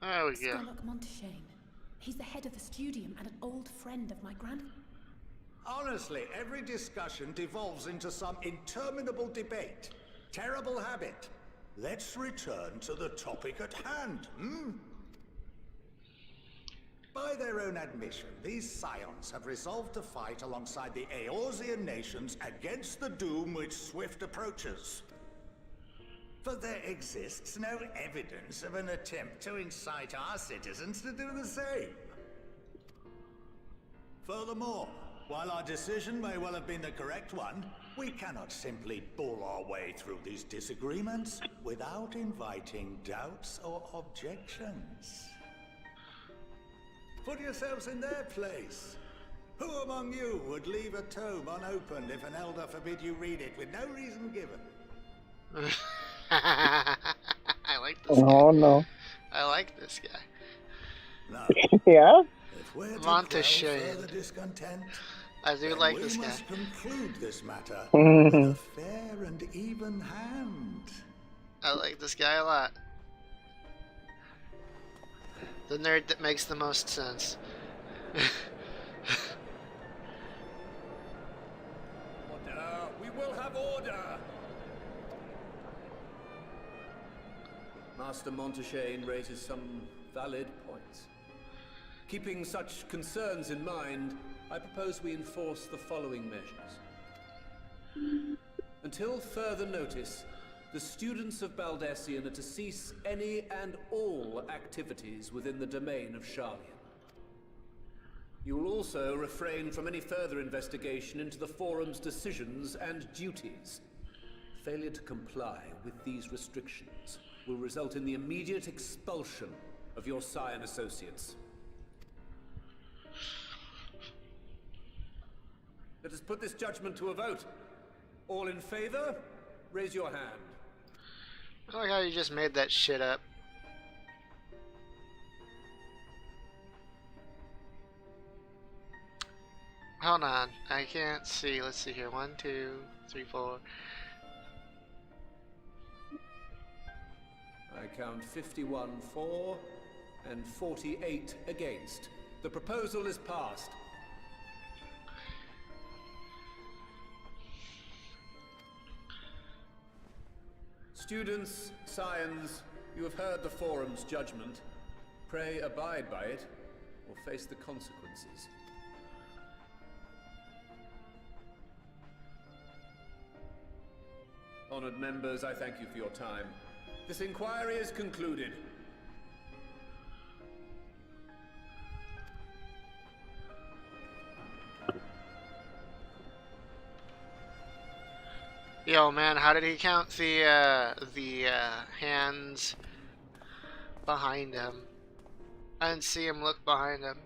Oh, yeah. Scarlock Monteshane. He's the head of the Studium and an old friend of my grand... Honestly, every discussion devolves into some interminable debate. Terrible habit. Let's return to the topic at hand, By their own admission, these Scions have resolved to fight alongside the Eorzean nations against the doom which swift approaches. But there exists no evidence of an attempt to incite our citizens to do the same. Furthermore, while our decision may well have been the correct one, we cannot simply bull our way through these disagreements without inviting doubts or objections. Put yourselves in their place. Who among you would leave a tome unopened if an elder forbid you read it with no reason given? I like this guy. Oh no. I like this guy. No. Yeah? If we're to Monteshane. quell further discontent, I do like we this guy. must conclude this matter with a fair and even hand. I like this guy a lot. The nerd that makes the most sense. Order! We will have order! Master Monteshane raises some valid points. Keeping such concerns in mind, I propose we enforce the following measures. Until further notice, the students of Baldesion are to cease any and all activities within the domain of Sharlayan. You will also refrain from any further investigation into the Forum's decisions and duties. Failure to comply with these restrictions will result in the immediate expulsion of your Scion associates. Let us put this judgment to a vote. All in favor, raise your hand. I like how you just made that shit up. Hold on, I can't see. Let's see here. 1, 2, 3, 4. I count 51 for and 48 against. The proposal is passed. Students, Scions, you have heard the Forum's judgment. Pray abide by it, or face the consequences. Honored members, I thank you for your time. This inquiry is concluded. Yo, man, how did he count the hands behind him? I didn't see him look behind him.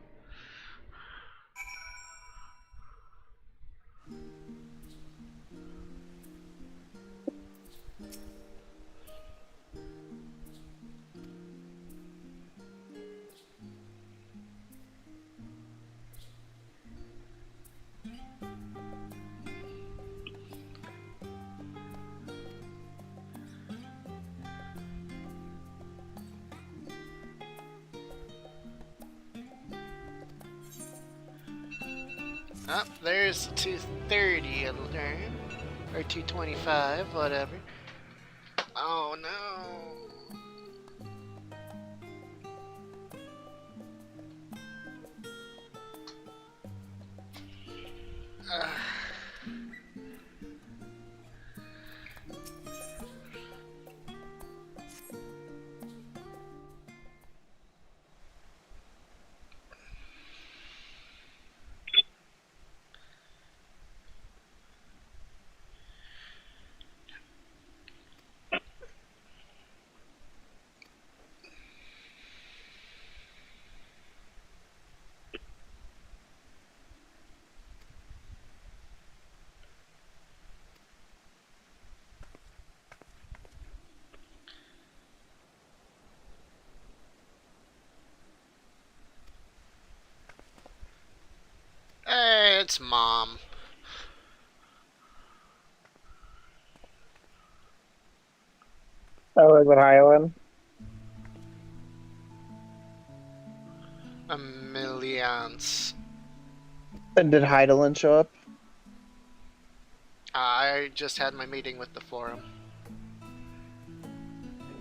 Oh, there's 230 alert. Or 225, whatever. Oh no. Hey, it's Mom. Oh, is it Highland? A millions. And did Heidelin show up? I just had my meeting with the forum.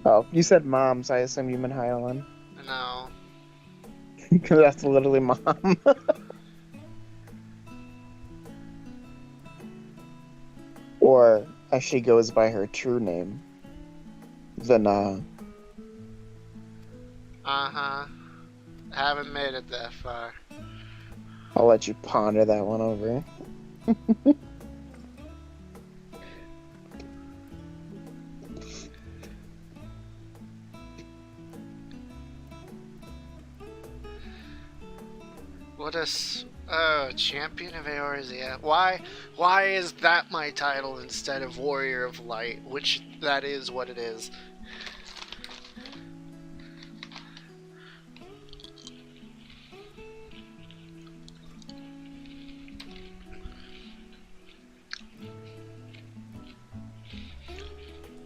Oh, you said Mom, so I assume you meant Highland. No. Because that's literally Mom. Or, as she goes by her true name, Vana. Uh-huh. Haven't made it that far. I'll let you ponder that one over. What is... Oh, Champion of Eorzea. Why is that my title instead of Warrior of Light? Which, that is what it is.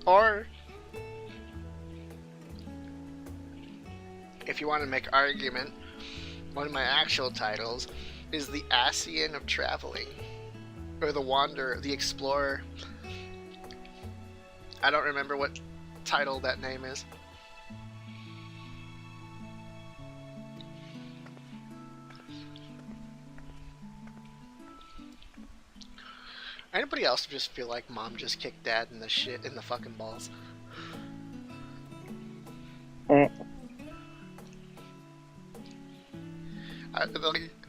Or, if you want to make argument, one of my actual titles is the Asian of Traveling, or the Wanderer, the Explorer. I don't remember what title that name is. Anybody else just feel like Mom just kicked Dad in the shit in the fucking balls?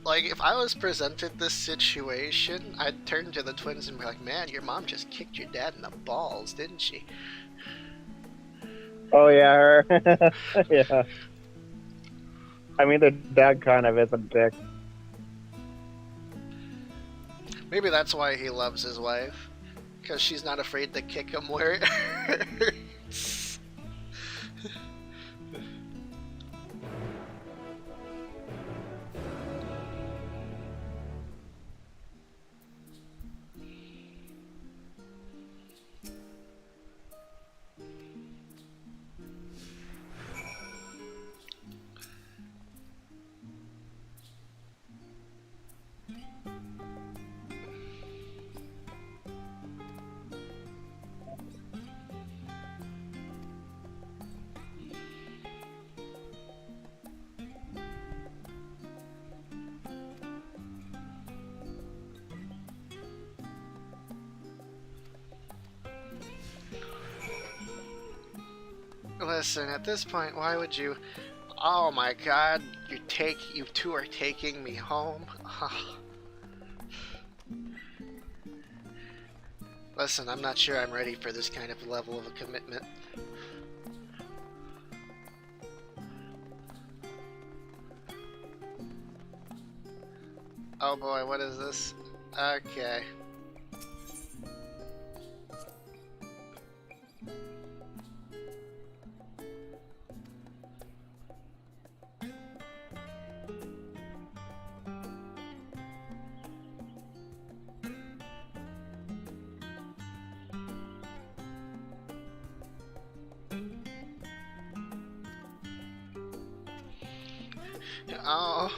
Like, if I was presented this situation, I'd turn to the twins and be like, man, your mom just kicked your dad in the balls, didn't she? Oh, yeah, her. Yeah. I mean, their dad kind of is a dick. Maybe that's why he loves his wife. Because she's not afraid to kick him where it hurts. Listen, at this point, why would you... Oh my god, you two are taking me home? Listen, I'm not sure I'm ready for this kind of level of a commitment. Oh boy, what is this? Okay. Oh.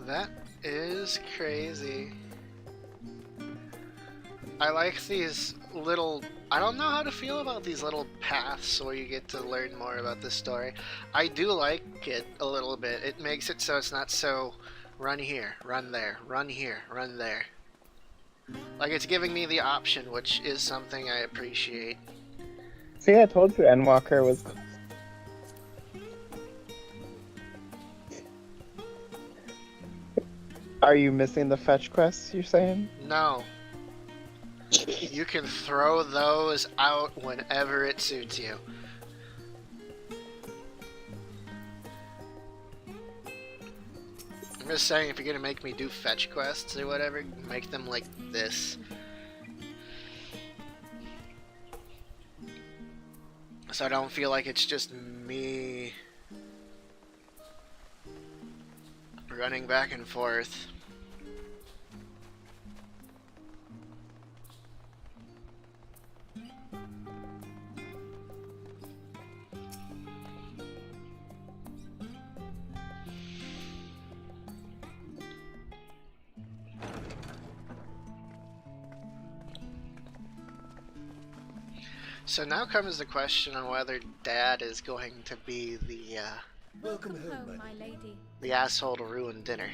That is crazy. I like these little... I don't know how to feel about these little paths where you get to learn more about the story. I do like it a little bit. It makes it so it's not so run here, run there, run here, run there. Like, it's giving me the option, which is something I appreciate. See, I told you Endwalker was... Are you missing the fetch quests, you're saying? No. You can throw those out whenever it suits you. I'm just saying, if you're gonna make me do fetch quests or whatever, make them like this. So I don't feel like it's just me running back and forth. So now comes the question on whether Dad is going to be the Welcome home, my lady. the asshole to ruin dinner.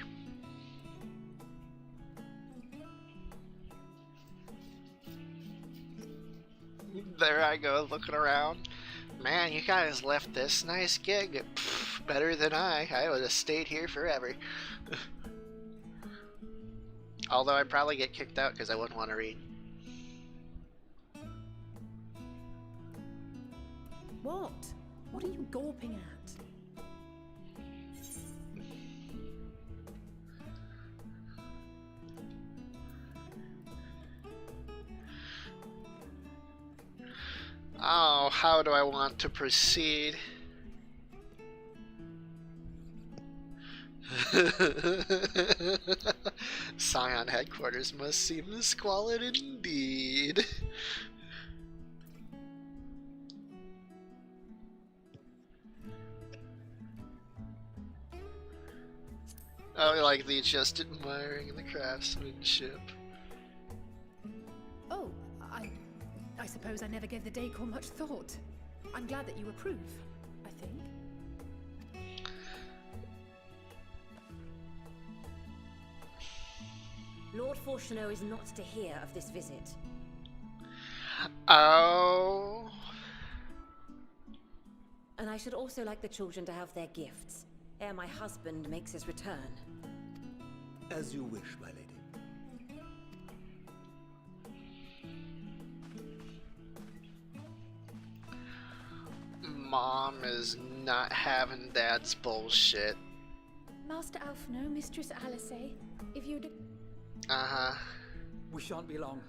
There I go, looking around. Man, you guys left this nice gig. Pff, better than I would have stayed here forever. Although I'd probably get kicked out because I wouldn't want to read. What? What are you gawping at? Oh, how do I want to proceed? Scion headquarters must seem squalid indeed. I like the just admiring the craftsmanship. Oh, I suppose I never gave the decor much thought. I'm glad that you approve, I think. Lord Fortuneau is not to hear of this visit. Oh. And I should also like the children to have their gifts, ere my husband makes his return. As you wish, my lady. Mom is not having Dad's bullshit. Master Alphino, Mistress Alice, if you'd... Uh-huh. We shan't be long.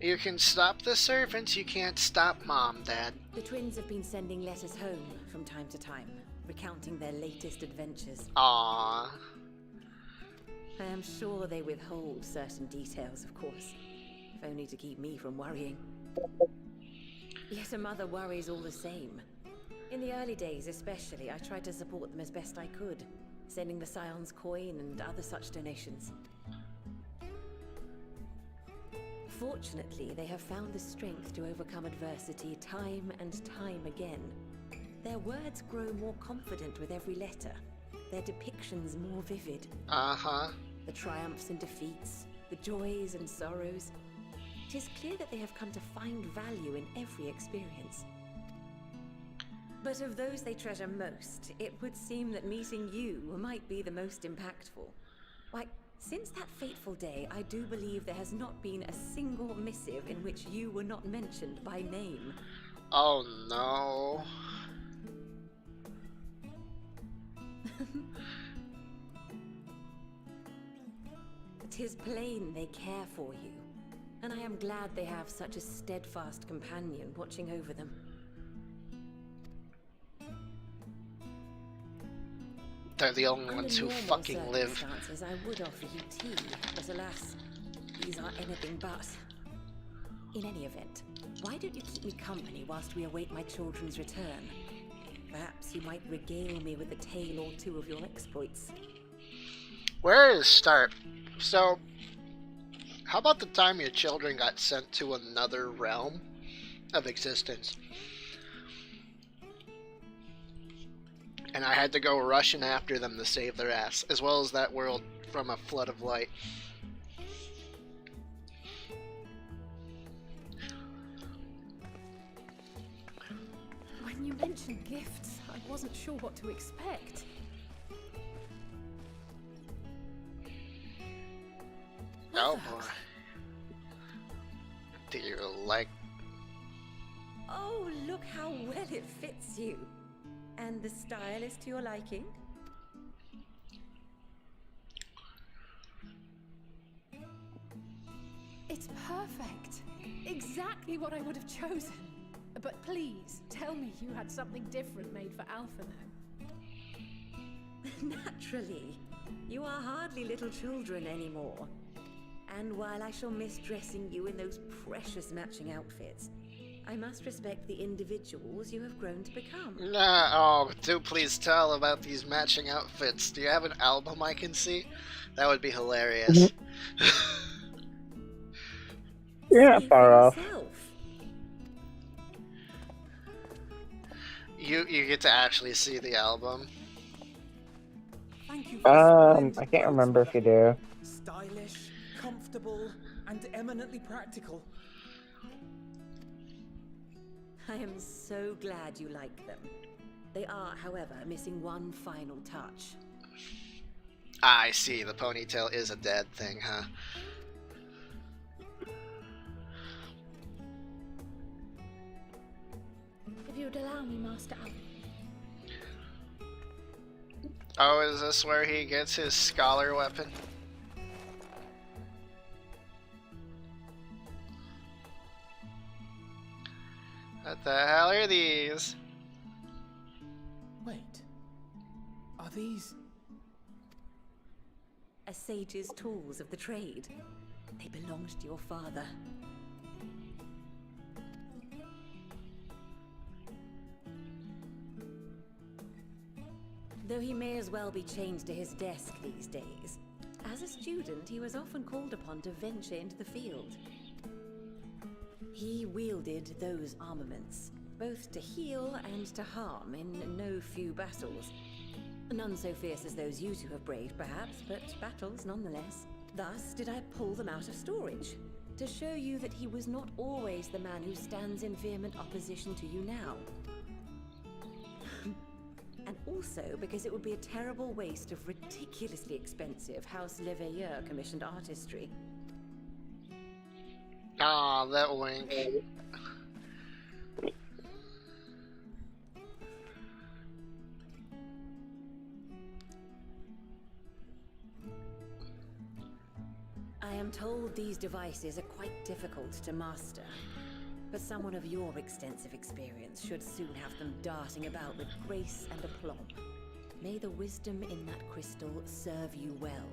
You can stop the servants, you can't stop Mom, Dad. The twins have been sending letters home from time to time, recounting their latest adventures. Aww. I am sure they withhold certain details, of course, if only to keep me from worrying. Yet a mother worries all the same. In the early days especially, I tried to support them as best I could, sending the Scion's coin and other such donations. Fortunately, they have found the strength to overcome adversity time and time again. Their words grow more confident with every letter, their depictions more vivid. Uh-huh. The triumphs and defeats, the joys and sorrows. It is clear that they have come to find value in every experience. But of those they treasure most, it would seem that meeting you might be the most impactful. Why, since that fateful day, I do believe there has not been a single missive in which you were not mentioned by name. Oh no. "'Tis plain they care for you, and I am glad they have such a steadfast companion watching over them." They're the only ones who Under normal fucking live. circumstances, I would offer you tea, but alas, these are anything but. In any event, why don't you keep me company whilst we await my children's return? Perhaps you might regale me with a tale or two of your exploits. Where is start? So, how about the time your children got sent to another realm of existence? And I had to go rushing after them to save their ass, as well as that world from a flood of light. When you mentioned gifts, I wasn't sure what to expect. Oh boy. Do you like... Oh, look how well it fits you. And the style is to your liking? It's perfect. Exactly what I would have chosen. But please, tell me you had something different made for Alphino. Naturally. You are hardly little children anymore. And while I shall miss dressing you in those precious matching outfits, I must respect the individuals you have grown to become. Nah, oh, do please tell about these matching outfits. Do you have an album I can see? That would be hilarious. You're not far off. You get to actually see the album. Thank you I can't remember if you do. Stylish, comfortable, and eminently practical. I am so glad you like them. They are, however, missing one final touch. I see, the ponytail is a dad thing, huh? If you'd allow me, Master Alphino. Oh, is this where he gets his scholar weapon? What the hell are these? Wait. Are these... A sage's tools of the trade. They belonged to your father. Though he may as well be chained to his desk these days, as a student he was often called upon to venture into the field. He wielded those armaments, both to heal and to harm in no few battles. None so fierce as those you two have braved, perhaps, but battles nonetheless. Thus did I pull them out of storage, to show you that he was not always the man who stands in vehement opposition to you now. And also because it would be a terrible waste of ridiculously expensive House Leveilleur commissioned artistry. Ah, that wink. I am told these devices are quite difficult to master, but someone of your extensive experience should soon have them darting about with grace and aplomb. May the wisdom in that crystal serve you well.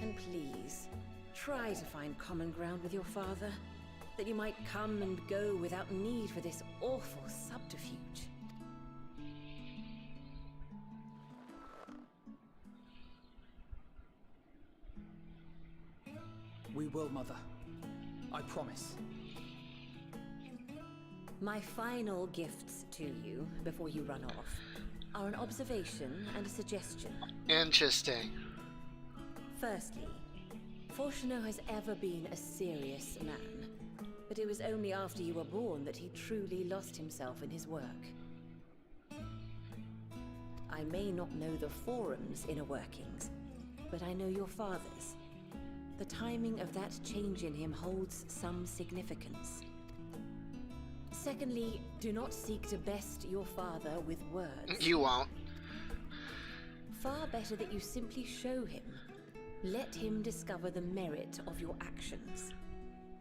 And please, try to find common ground with your father, that you might come and go without need for this awful subterfuge. We will, Mother. I promise. My final gifts to you, before you run off, are an observation and a suggestion. Interesting. Firstly, Fortuneau has ever been a serious man, but it was only after you were born that he truly lost himself in his work. I may not know the Forum's inner workings, but I know your father's. The timing of that change in him holds some significance. Secondly, do not seek to best your father with words. You won't. Far better that you simply show him. Let him discover the merit of your actions,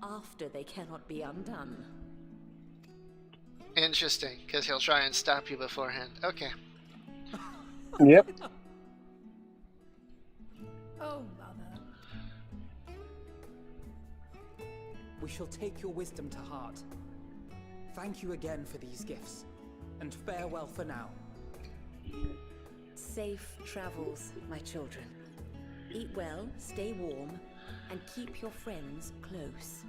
after they cannot be undone. Interesting, because he'll try and stop you beforehand. Okay. Yep. Oh, Mother. We shall take your wisdom to heart. Thank you again for these gifts, and farewell for now. Safe travels, my children. Eat well, stay warm, and keep your friends close.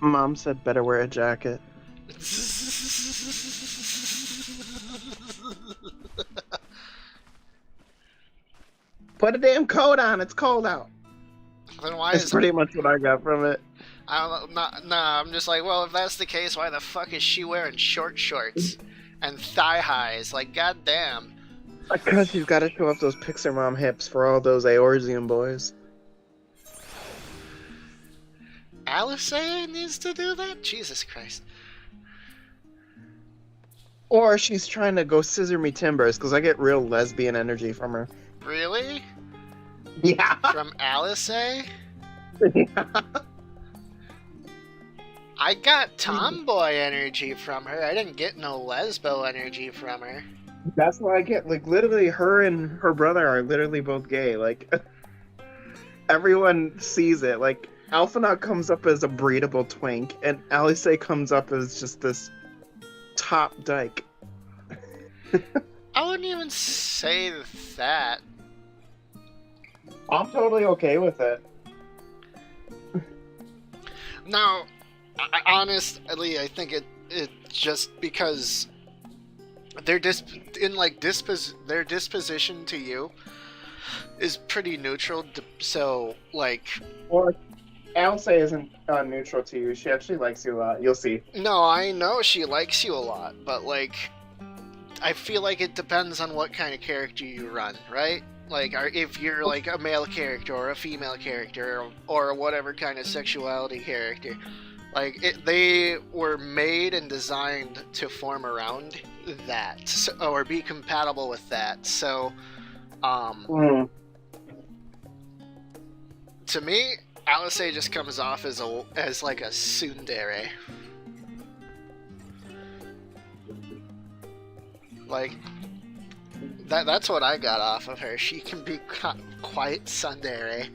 Mom said better wear a jacket. Put a damn coat on, it's cold out. Then why That's is pretty much what I got from it. I'm just like, well, if that's the case, why the fuck is she wearing short shorts and thigh highs? Like, goddamn. Because she's got to show off those Pixar Mom hips for all those Eorzean boys. Alice needs to do that? Jesus Christ. Or she's trying to go scissor me timbers, because I get real lesbian energy from her. Really? Yeah. From Alice? Yeah. I got tomboy energy from her. I didn't get no lesbo energy from her. That's what I get. Like, literally, her and her brother are literally both gay. Like, everyone sees it. Like, Alphanaut comes up as a breedable twink, and Alice comes up as just this top dyke. I wouldn't even say that. I'm totally okay with it. Now, honestly, I think it just because their disposition to you is pretty neutral. So, like, Or Alice isn't neutral to you. She actually likes you a lot. You'll see. No, I know she likes you a lot, but like, I feel like it depends on what kind of character you run, right? Like, if you're like a male character or a female character or whatever kind of sexuality character, like they were made and designed to form around that or be compatible with that. So, to me, Alice just comes off as like a tsundere. Like, that's what I got off of her. She can be quite tsundere.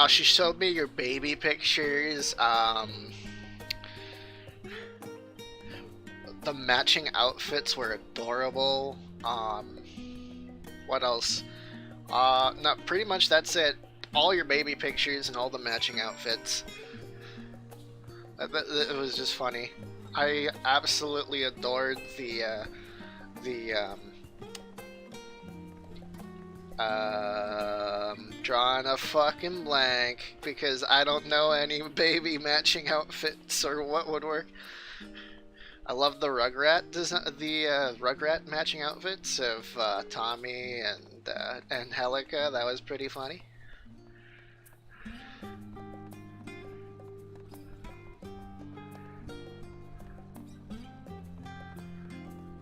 She showed me your baby pictures. the matching outfits were adorable. What else? No, pretty much that's it. All your baby pictures and all the matching outfits. It was just funny. I absolutely adored drawing a fucking blank because I don't know any baby matching outfits or what would work. I love the Rugrat Rugrat matching outfits of Tommy and Helica. That was pretty funny.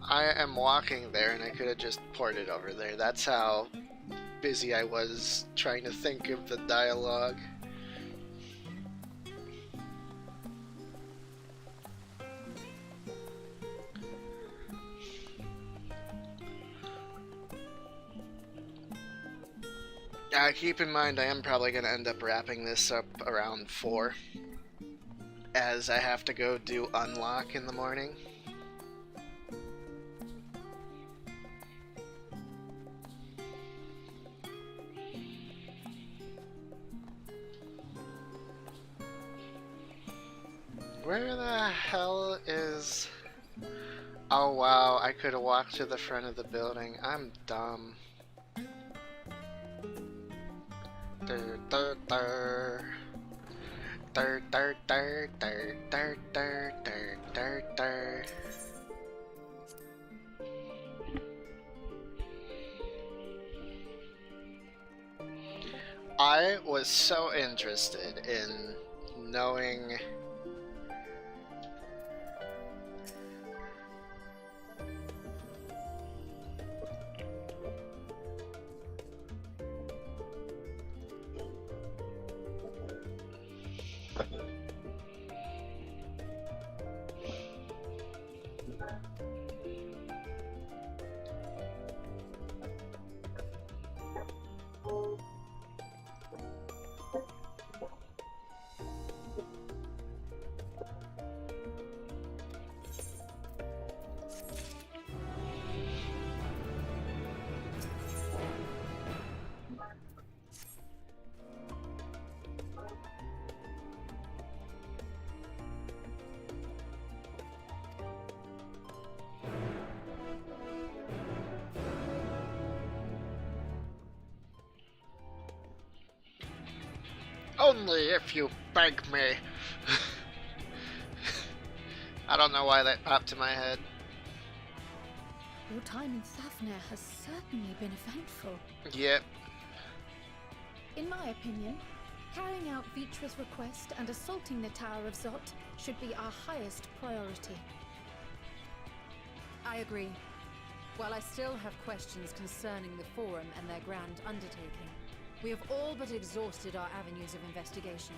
I am walking there and I could have just ported over there. That's how busy I was trying to think of the dialogue. Keep in mind I am probably going to end up wrapping this up around 4, as I have to go do unlock in the morning. Where the hell is... Oh wow, I could have walked to the front of the building. I'm dumb. Dur, dur, dur. Dur, dur, dur, dur, dur, dur, dur, dur, dur. I was so interested in knowing only if you beg me. I don't know why that popped to my head. Your time in Safnir has certainly been eventful. Yep. In my opinion, carrying out Vitra's request and assaulting the Tower of Zot should be our highest priority. I agree. While I still have questions concerning the Forum and their grand undertaking, we have all but exhausted our avenues of investigation.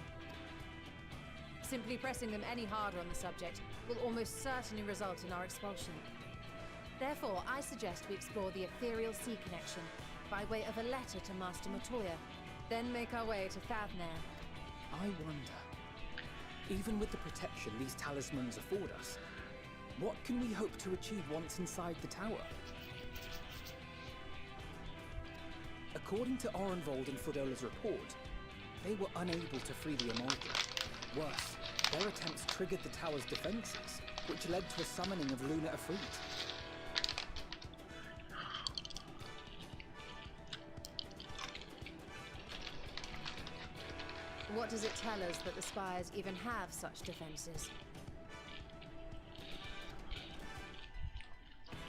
Simply pressing them any harder on the subject will almost certainly result in our expulsion. Therefore, I suggest we explore the ethereal sea connection by way of a letter to Master Matoya, then make our way to Thavnair. I wonder, even with the protection these talismans afford us, what can we hope to achieve once inside the tower? According to Orenvold and Fodola's report, they were unable to free the Amalgam. Worse, their attempts triggered the tower's defenses, which led to a summoning of Luna Ifrit. What does it tell us that the Spires even have such defenses?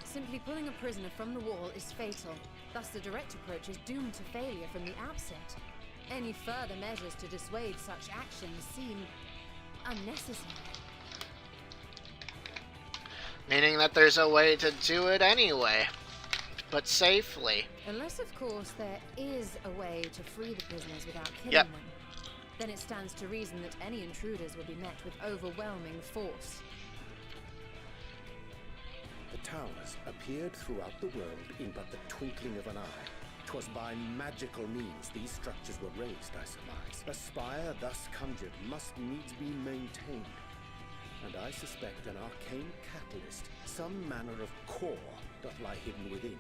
Simply pulling a prisoner from the wall is fatal. Thus, the direct approach is doomed to failure from the outset. Any further measures to dissuade such actions seem unnecessary. Meaning that there's a way to do it anyway, but safely. Unless, of course, there is a way to free the prisoners without killing them. Then it stands to reason that any intruders will be met with overwhelming force. The towers appeared throughout the world in but the twinkling of an eye. 'Twas by magical means these structures were raised, I surmise. A spire thus conjured must needs be maintained. and I suspect an arcane catalyst, some manner of core, doth lie hidden within.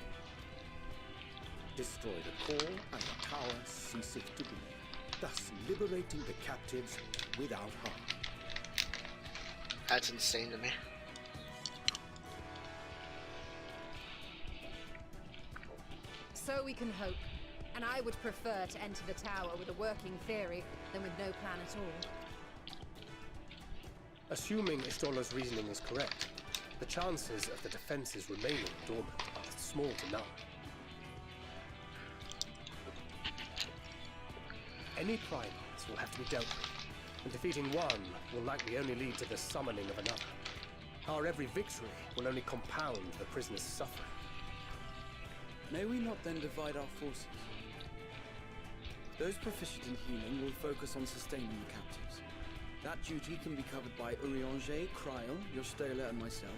Destroy the core, and the tower ceaseth to be, thus liberating the captives without harm. That's insane to me. So we can hope. And I would prefer to enter the tower with a working theory than with no plan at all. Assuming Ishtola's reasoning is correct, the chances of the defenses remaining dormant are small to none. Any primals will have to be dealt with, and defeating one will likely only lead to the summoning of another. Our every victory will only compound the prisoner's suffering. May we not then divide our forces? Those proficient in healing will focus on sustaining the captives. That duty can be covered by Urianger, Kryl, Yostela, and myself.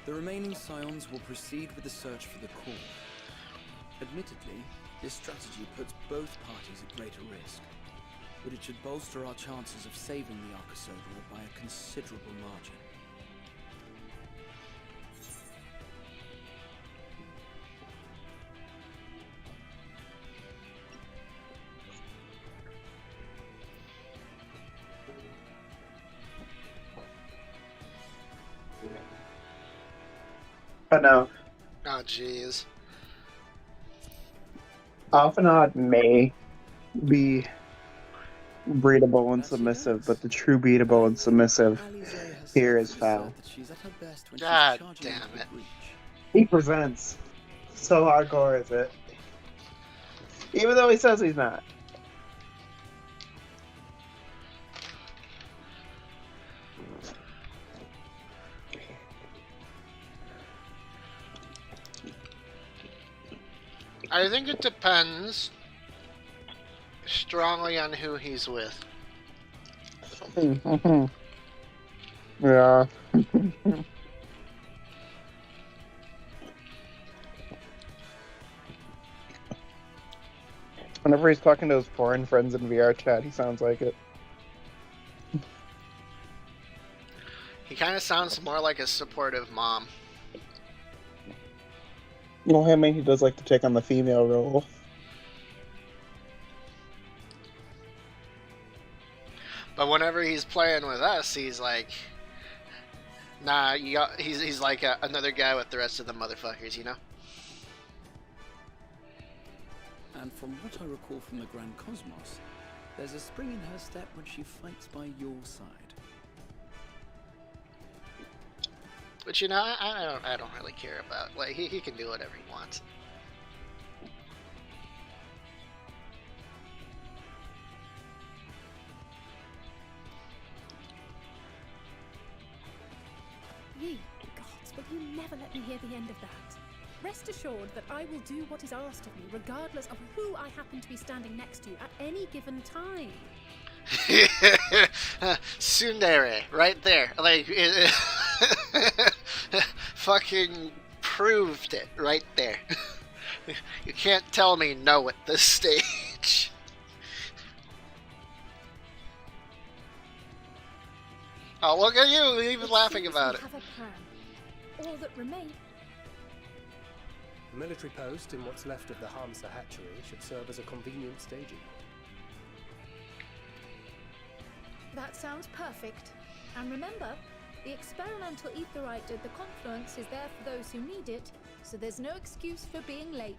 The remaining scions will proceed with the search for the core. Admittedly, this strategy puts both parties at greater risk, but it should bolster our chances of saving the Arcosodra by a considerable margin. But no. Oh, jeez. Alphanod may be breedable and submissive, but the true beatable and submissive here is Foul. God damn it. He presents. So hardcore is it. Even though he says he's not. I think it depends strongly on who he's with. Yeah. Whenever he's talking to his foreign friends in VR chat, he sounds like it. He kind of sounds more like a supportive mom. Well, I mean, he does like to take on the female role. But whenever he's playing with us, he's like, nah, he's like another guy with the rest of the motherfuckers, you know? And from what I recall from the Grand Cosmos, there's a spring in her step when she fights by your side. But you know, I don't really care about, like, he can do whatever he wants. Ye gods, will you never let me hear the end of that? Rest assured that I will do what is asked of me, regardless of who I happen to be standing next to at any given time. Tsundere, right there. Like, fucking proved it right there. You can't tell me no at this stage. Oh, look at you, even laughing about it. Have a plan. All that remains. The military post in what's left of the Hamsa hatchery should serve as a convenient staging. That sounds perfect. And remember, the experimental aetherite at the confluence is there for those who need it, so there's no excuse for being late.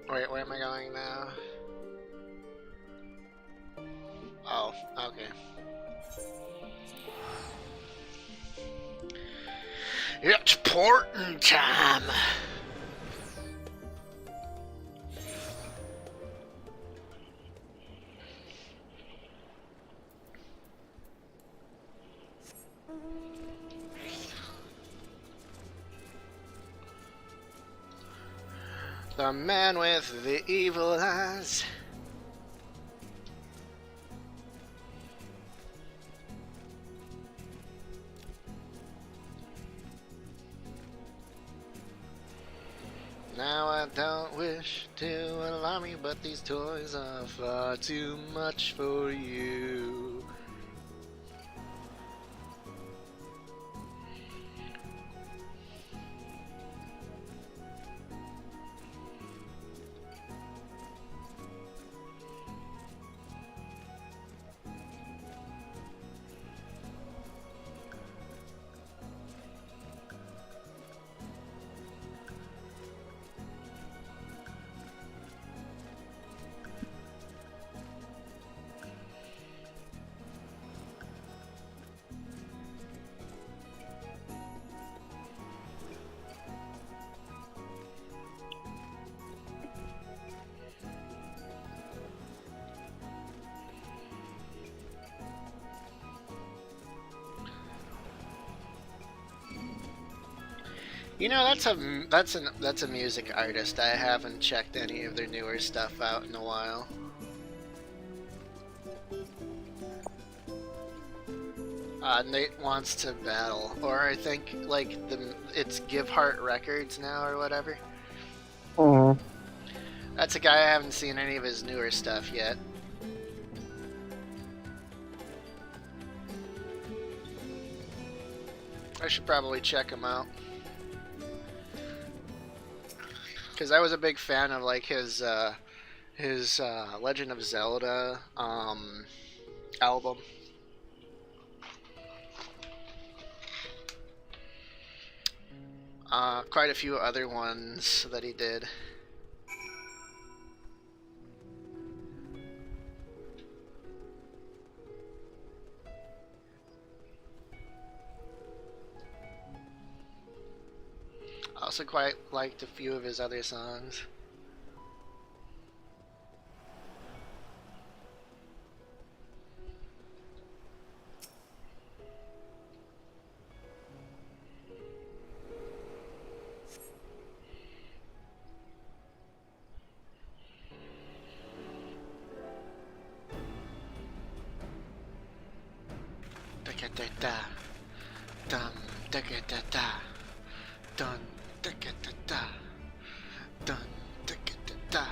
Wait, where am I going now? Oh, okay. It's porting time! The man with the evil eyes. Now I don't wish to alarm you, but these toys are far too much for you. You know, that's a music artist. I haven't checked any of their newer stuff out in a while. Nate Wants to Battle, or I think like it's Give Heart Records now or whatever. Oh. That's a guy I haven't seen any of his newer stuff yet. I should probably check him out. Because I was a big fan of like his Legend of Zelda album. Quite a few other ones that he did. I also quite liked a few of his other songs. Da-da-da-da. Dum da-da-da-da. Dun da-da-da-da. Dun da-da-da-da.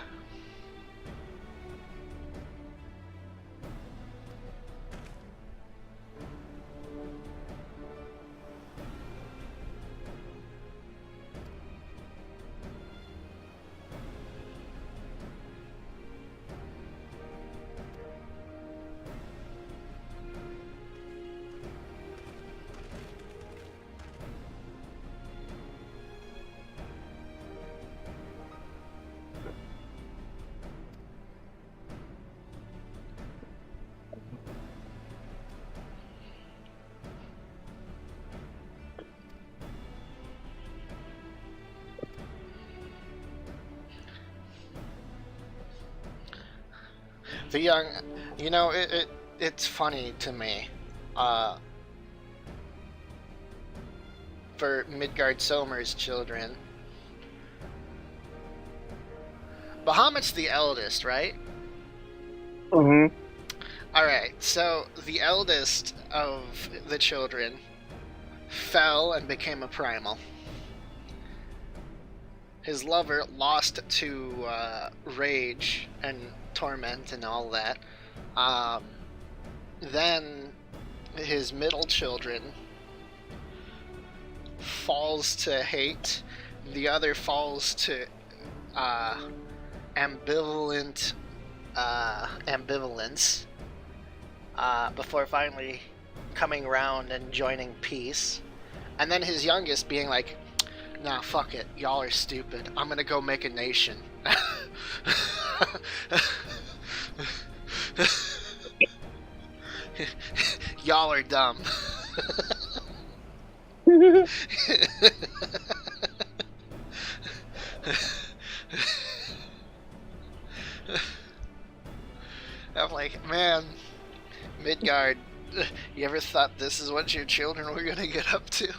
The young, you know, it's funny to me. For Midgard Somer's children, Bahamut's the eldest, right? Mm-hmm. Alright, so the eldest of the children fell and became a primal. His lover lost to rage and torment and all that. Then his middle children falls to hate. The other falls to ambivalence before finally coming around and joining peace. And then his youngest being like, nah, fuck it, y'all are stupid, I'm gonna go make a nation. Y'all are dumb. I'm like, man, Midgard, you ever thought this is what your children were gonna get up to?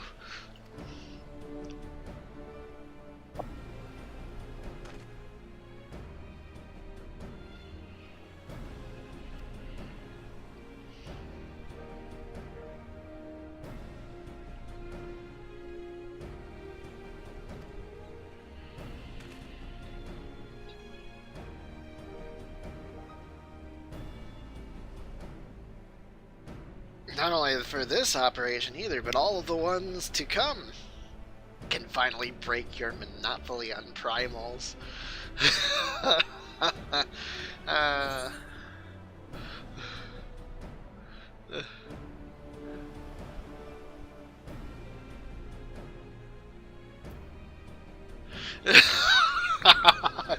Not only for this operation either, but all of the ones to come can finally break your monopoly on primals. I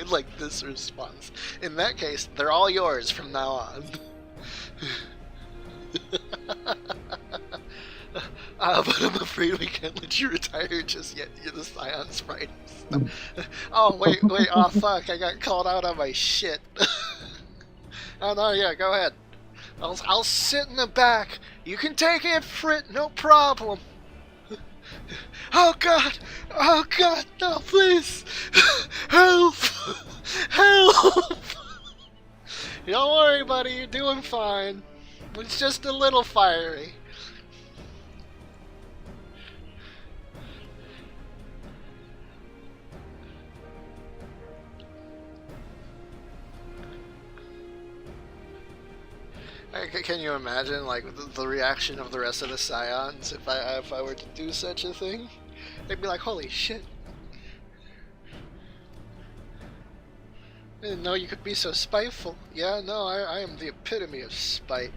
like this response. In that case, they're all yours from now on. But I'm afraid we can't let you retire just yet. You're the Scion Sprite. Oh, wait, oh fuck, I got called out on my shit. Oh no, yeah, go ahead. I'll sit in the back. You can take it, Frit, no problem. Oh god, no, please. Help, help. Don't worry, buddy, you're doing fine. It's just a little fiery. Can you imagine, like, the reaction of the rest of the Scions if I were to do such a thing? They'd be like, holy shit. I didn't know you could be so spiteful. Yeah, no, I am the epitome of spite.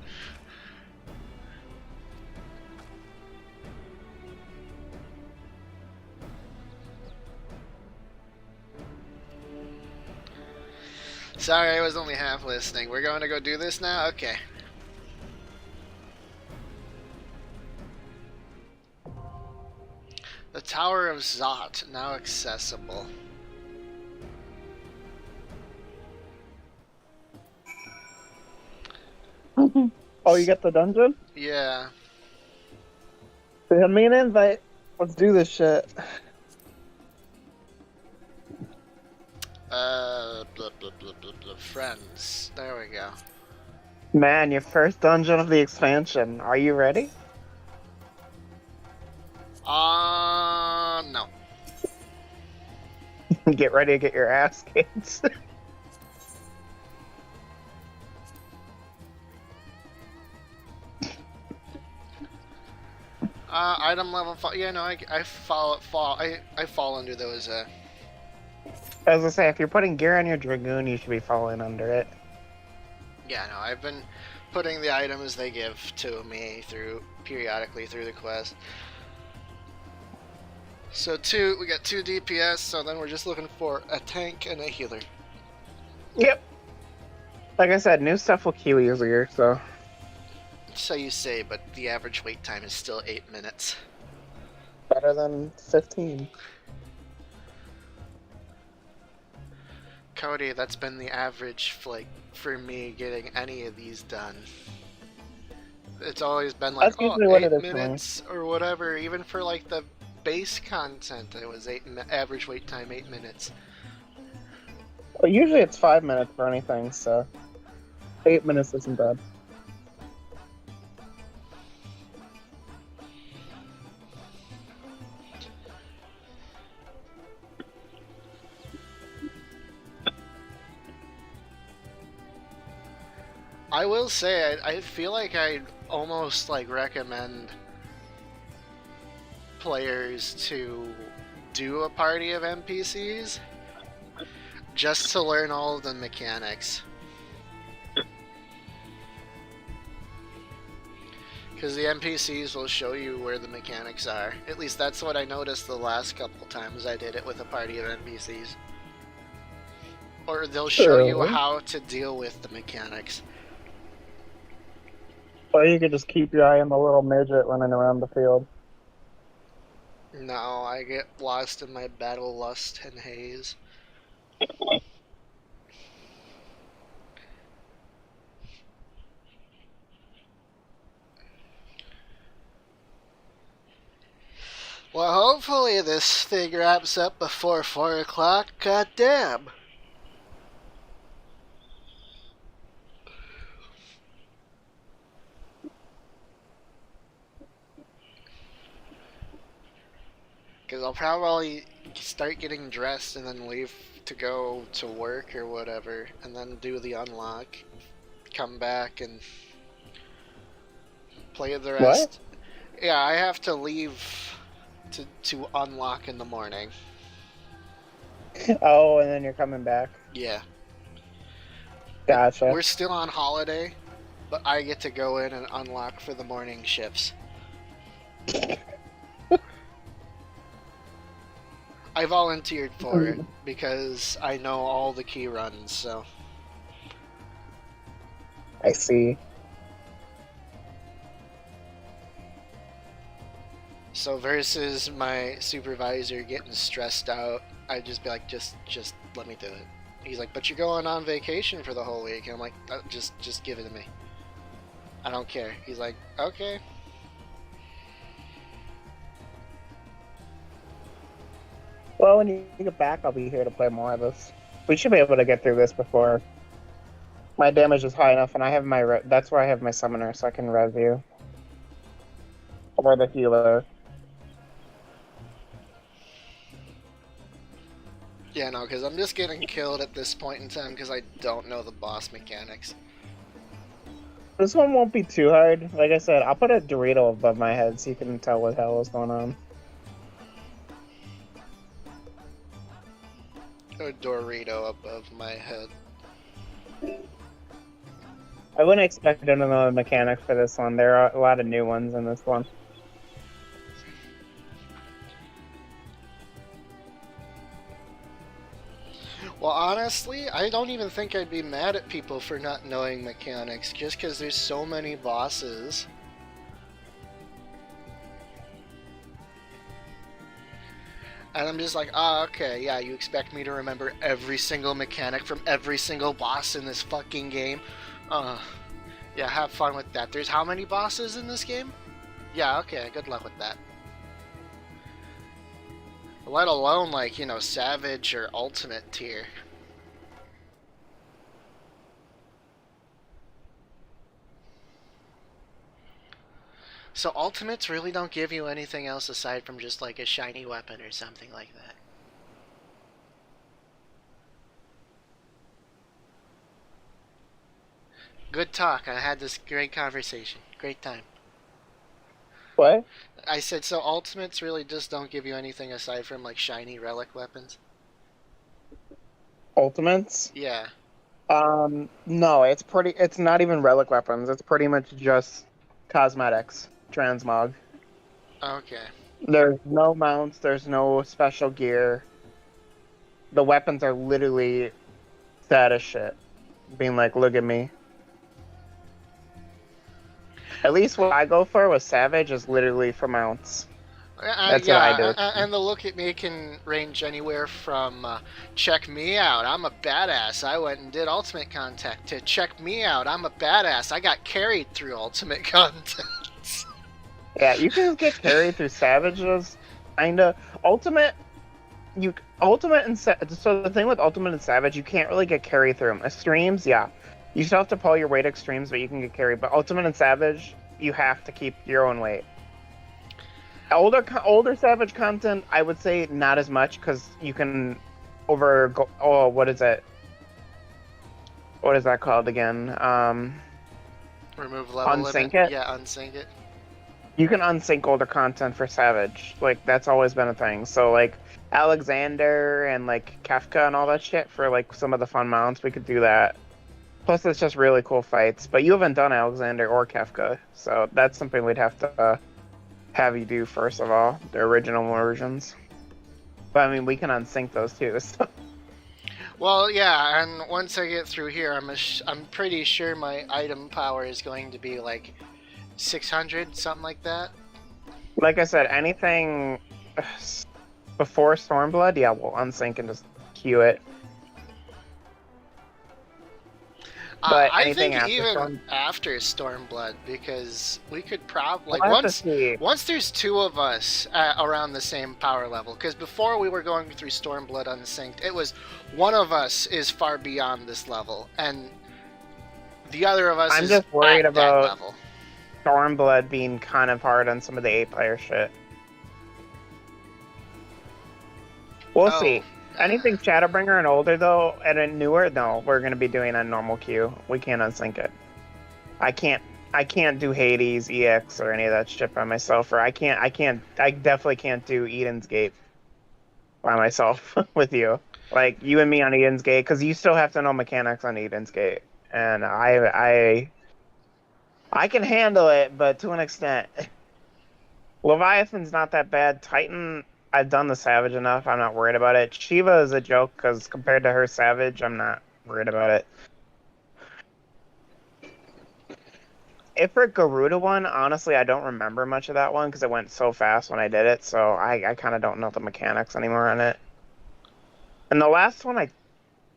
Sorry, I was only half listening. We're going to go do this now? Okay. The Tower of Zot, now accessible. Oh, you got the dungeon? Yeah. Send me an invite. Let's do this shit. Friends. There we go. Man, your first dungeon of the expansion. Are you ready? No. Get ready to get your ass kicked. Item level 5. Yeah, no, I fall under those. As I say, if you're putting gear on your Dragoon, you should be falling under it. Yeah, no, I've been putting the items they give to me periodically through the quest. So we got 2 DPS, so then we're just looking for a tank and a healer. Yep. Like I said, new stuff will queue easier, so... So you say, but the average wait time is still 8 minutes. Better than 15. Cody, that's been the average, for me getting any of these done. It's always been like, 8 minutes or whatever, even for like the base content, it was average wait time 8 minutes. Well, usually it's 5 minutes for anything, so 8 minutes isn't bad. I will say, I feel like I'd almost recommend players to do a party of NPCs just to learn all of the mechanics. Because the NPCs will show you where the mechanics are. At least that's what I noticed the last couple times I did it with a party of NPCs. Or they'll show you how to deal with the mechanics. Or you could just keep your eye on the little midget running around the field. No, I get lost in my battle lust and haze. Well, hopefully this thing wraps up before 4 o'clock. God damn. Because I'll probably start getting dressed and then leave to go to work or whatever, and then do the unlock, come back and play the What? rest. Yeah, I have to leave to unlock in the morning. Oh, and then you're coming back. Yeah. Gotcha. We're still on holiday, but I get to go in and unlock for the morning shifts. I volunteered for it because I know all the key runs, so. I see. So versus my supervisor getting stressed out, I'd just be like, just let me do it. He's like, but you're going on vacation for the whole week. And I'm like, just give it to me. I don't care. He's like, okay. Well, when you get back, I'll be here to play more of this. We should be able to get through this before my damage is high enough, and I have my that's where I have my summoner, so I can res you. Or the healer. Yeah, no, because I'm just getting killed at this point in time because I don't know the boss mechanics. This one won't be too hard. Like I said, I'll put a Dorito above my head so you can tell what the hell is going on. A Dorito above my head. I wouldn't expect another mechanic for this one. There are a lot of new ones in this one. Well, honestly, I don't even think I'd be mad at people for not knowing mechanics, just because there's so many bosses. And I'm just like, oh, okay, yeah, you expect me to remember every single mechanic from every single boss in this fucking game? Yeah, have fun with that. There's how many bosses in this game? Yeah, okay, good luck with that. Let alone, like, you know, Savage or Ultimate tier. So Ultimates really don't give you anything else aside from just, like, a shiny weapon or something like that. Good talk. I had this great conversation. Great time. What? I said, so Ultimates really just don't give you anything aside from, like, shiny relic weapons? Ultimates? Yeah. No, it's not even relic weapons. It's pretty much just cosmetics. Transmog. Okay. There's no mounts, there's no special gear. The weapons are literally sad as shit. Being like, look at me. At least what I go for with Savage is literally for mounts. That's yeah, what I do. And the look at me can range anywhere from check me out, I'm a badass, I went and did ultimate content, to check me out, I'm a badass, I got carried through ultimate content. Yeah, you can get carried through Savages, kinda. Ultimate and so the thing with Ultimate and Savage, you can't really get carried through them. Extremes, yeah. You still have to pull your weight extremes, but you can get carried. But Ultimate and Savage, you have to keep your own weight. Older Savage content, I would say not as much, because you can what is it? What is that called again? Remove level unsync limit? it? Yeah, unsync it. You can unsync older content for Savage. Like, that's always been a thing. So, like, Alexander and, like, Kefka and all that shit for, like, some of the fun mounts, we could do that. Plus, it's just really cool fights. But you haven't done Alexander or Kefka, so that's something we'd have to have you do first of all, the original versions. But, I mean, we can unsync those too, so... Well, yeah, and once I get through here, I'm pretty sure my item power is going to be, like, 600, something like that. Like I said, anything before Stormblood, yeah, we'll unsync and just queue it. But I anything think after even after Stormblood, because we could probably We'll once there's two of us around the same power level. Because before we were going through Stormblood unsynced, it was one of us is far beyond this level, and the other of us I'm is just worried at about that level. Stormblood being kind of hard on some of the 8-player shit. We'll see. Anything Shadowbringer and older, though, and newer, no, we're going to be doing a normal queue. We can't unsync it. I can't I can't do Hades, EX, or any of that shit by myself, or I definitely can't do Eden's Gate by myself with you. Like, you and me on Eden's Gate, because you still have to know mechanics on Eden's Gate. And I can handle it, but to an extent. Leviathan's not that bad. Titan, I've done the Savage enough. I'm not worried about it. Shiva is a joke, because compared to her Savage, I'm not worried about it. If for Garuda one, honestly, I don't remember much of that one, because it went so fast when I did it, so I kind of don't know the mechanics anymore on it. And the last one, I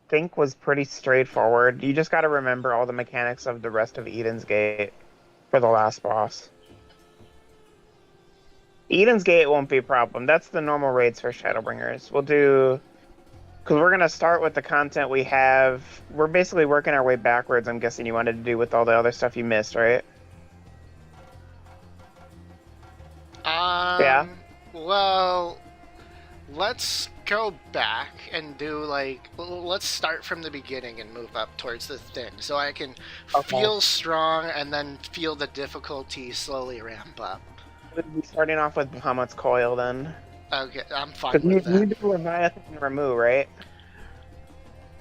think, was pretty straightforward. You just got to remember all the mechanics of the rest of Eden's Gate for the last boss. Eden's Gate won't be a problem. That's the normal raids for Shadowbringers. We'll do... Because we're going to start with the content we have. We're basically working our way backwards, I'm guessing you wanted to do with all the other stuff you missed, right? Yeah? Well, let's go back and do, like... Let's start from the beginning and move up towards the thing, so I can feel strong and then feel the difficulty slowly ramp up. We'll be starting off with Bahamut's Coil, then. Okay, I'm fine with that. You do Leviathan and Remove, right?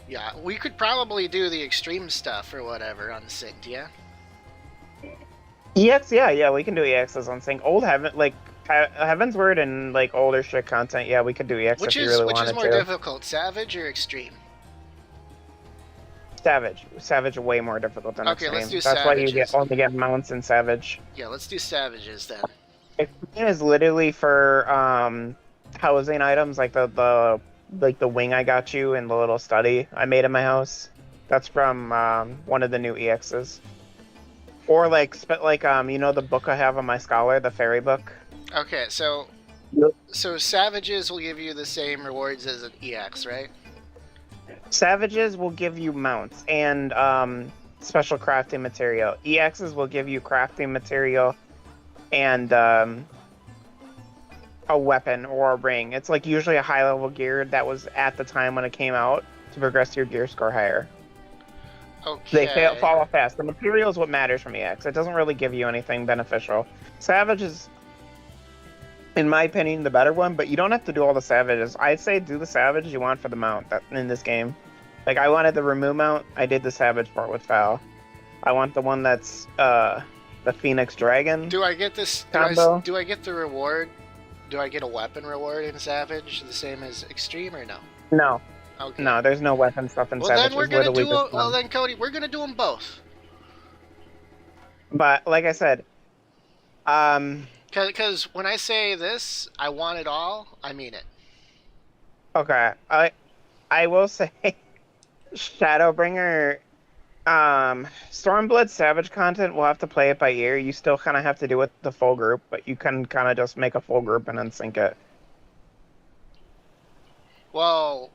Yeah, we could probably do the extreme stuff or whatever on Synced, yeah? EX, yeah, we can do EXs on Sync. Old Heaven, like, Heaven's Word and, like, older shit content, yeah, we could do EX if you really wanted to. Which is more difficult, Savage or Extreme? Savage. Savage way more difficult than Extreme. Okay, let's do That's Savages. Why you only get mounts in Savage. Yeah, let's do Savages then. Extreme is literally for housing items, like the wing I got you and the little study I made in my house. That's from one of the new EXs. Or like you know the book I have on my Scholar, the fairy book. Okay, so Savages will give you the same rewards as an EX, right? Savages will give you mounts and special crafting material. EXs will give you crafting material and a weapon or a ring. It's like usually a high level gear that was at the time when it came out to progress your gear score higher. Okay. They fall off fast. The material is what matters from EX. It doesn't really give you anything beneficial. Savage is, in my opinion, the better one, but you don't have to do all the Savages. I'd say do the Savage you want for the mount in this game. Like, I wanted the Remove mount, I did the Savage part with Foul. I want the one that's the Phoenix Dragon. Do I get this combo. Do I get the reward? Do I get a weapon reward in Savage the same as Extreme or no? No. Okay. No, there's no weapon stuff in Savage. Then we're gonna do. Well then, Cody, we're gonna do them both. But like I said, because when I say this, I want it all. I mean it. Okay, I will say, Shadowbringer, Stormblood Savage content. We'll have to play it by ear. You still kind of have to do it with the full group, but you can kind of just make a full group and then sync it. Well,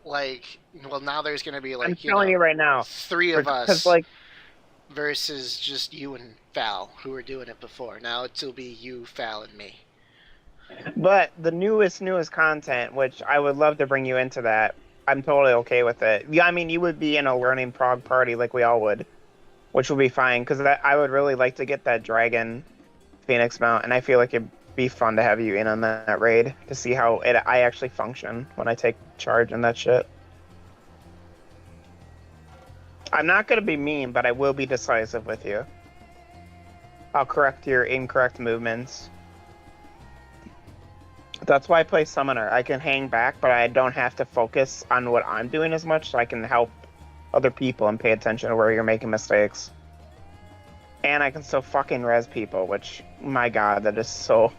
now there's gonna be I'm telling you right now, 3 of us, like, versus just you and Fal, who were doing it before. Now it'll be you, Fal, and me. But the newest content, which I would love to bring you into that, I'm totally okay with it. Yeah, I mean, you would be in a learning prog party like we all would, which would be fine, because I would really like to get that Dragon Phoenix mount, and I feel like it'd be fun to have you in on that raid to see how I actually function when I take charge and that shit. I'm not going to be mean, but I will be decisive with you. I'll correct your incorrect movements. That's why I play Summoner. I can hang back, but I don't have to focus on what I'm doing as much, so I can help other people and pay attention to where you're making mistakes. And I can still fucking res people, which, my god, that is so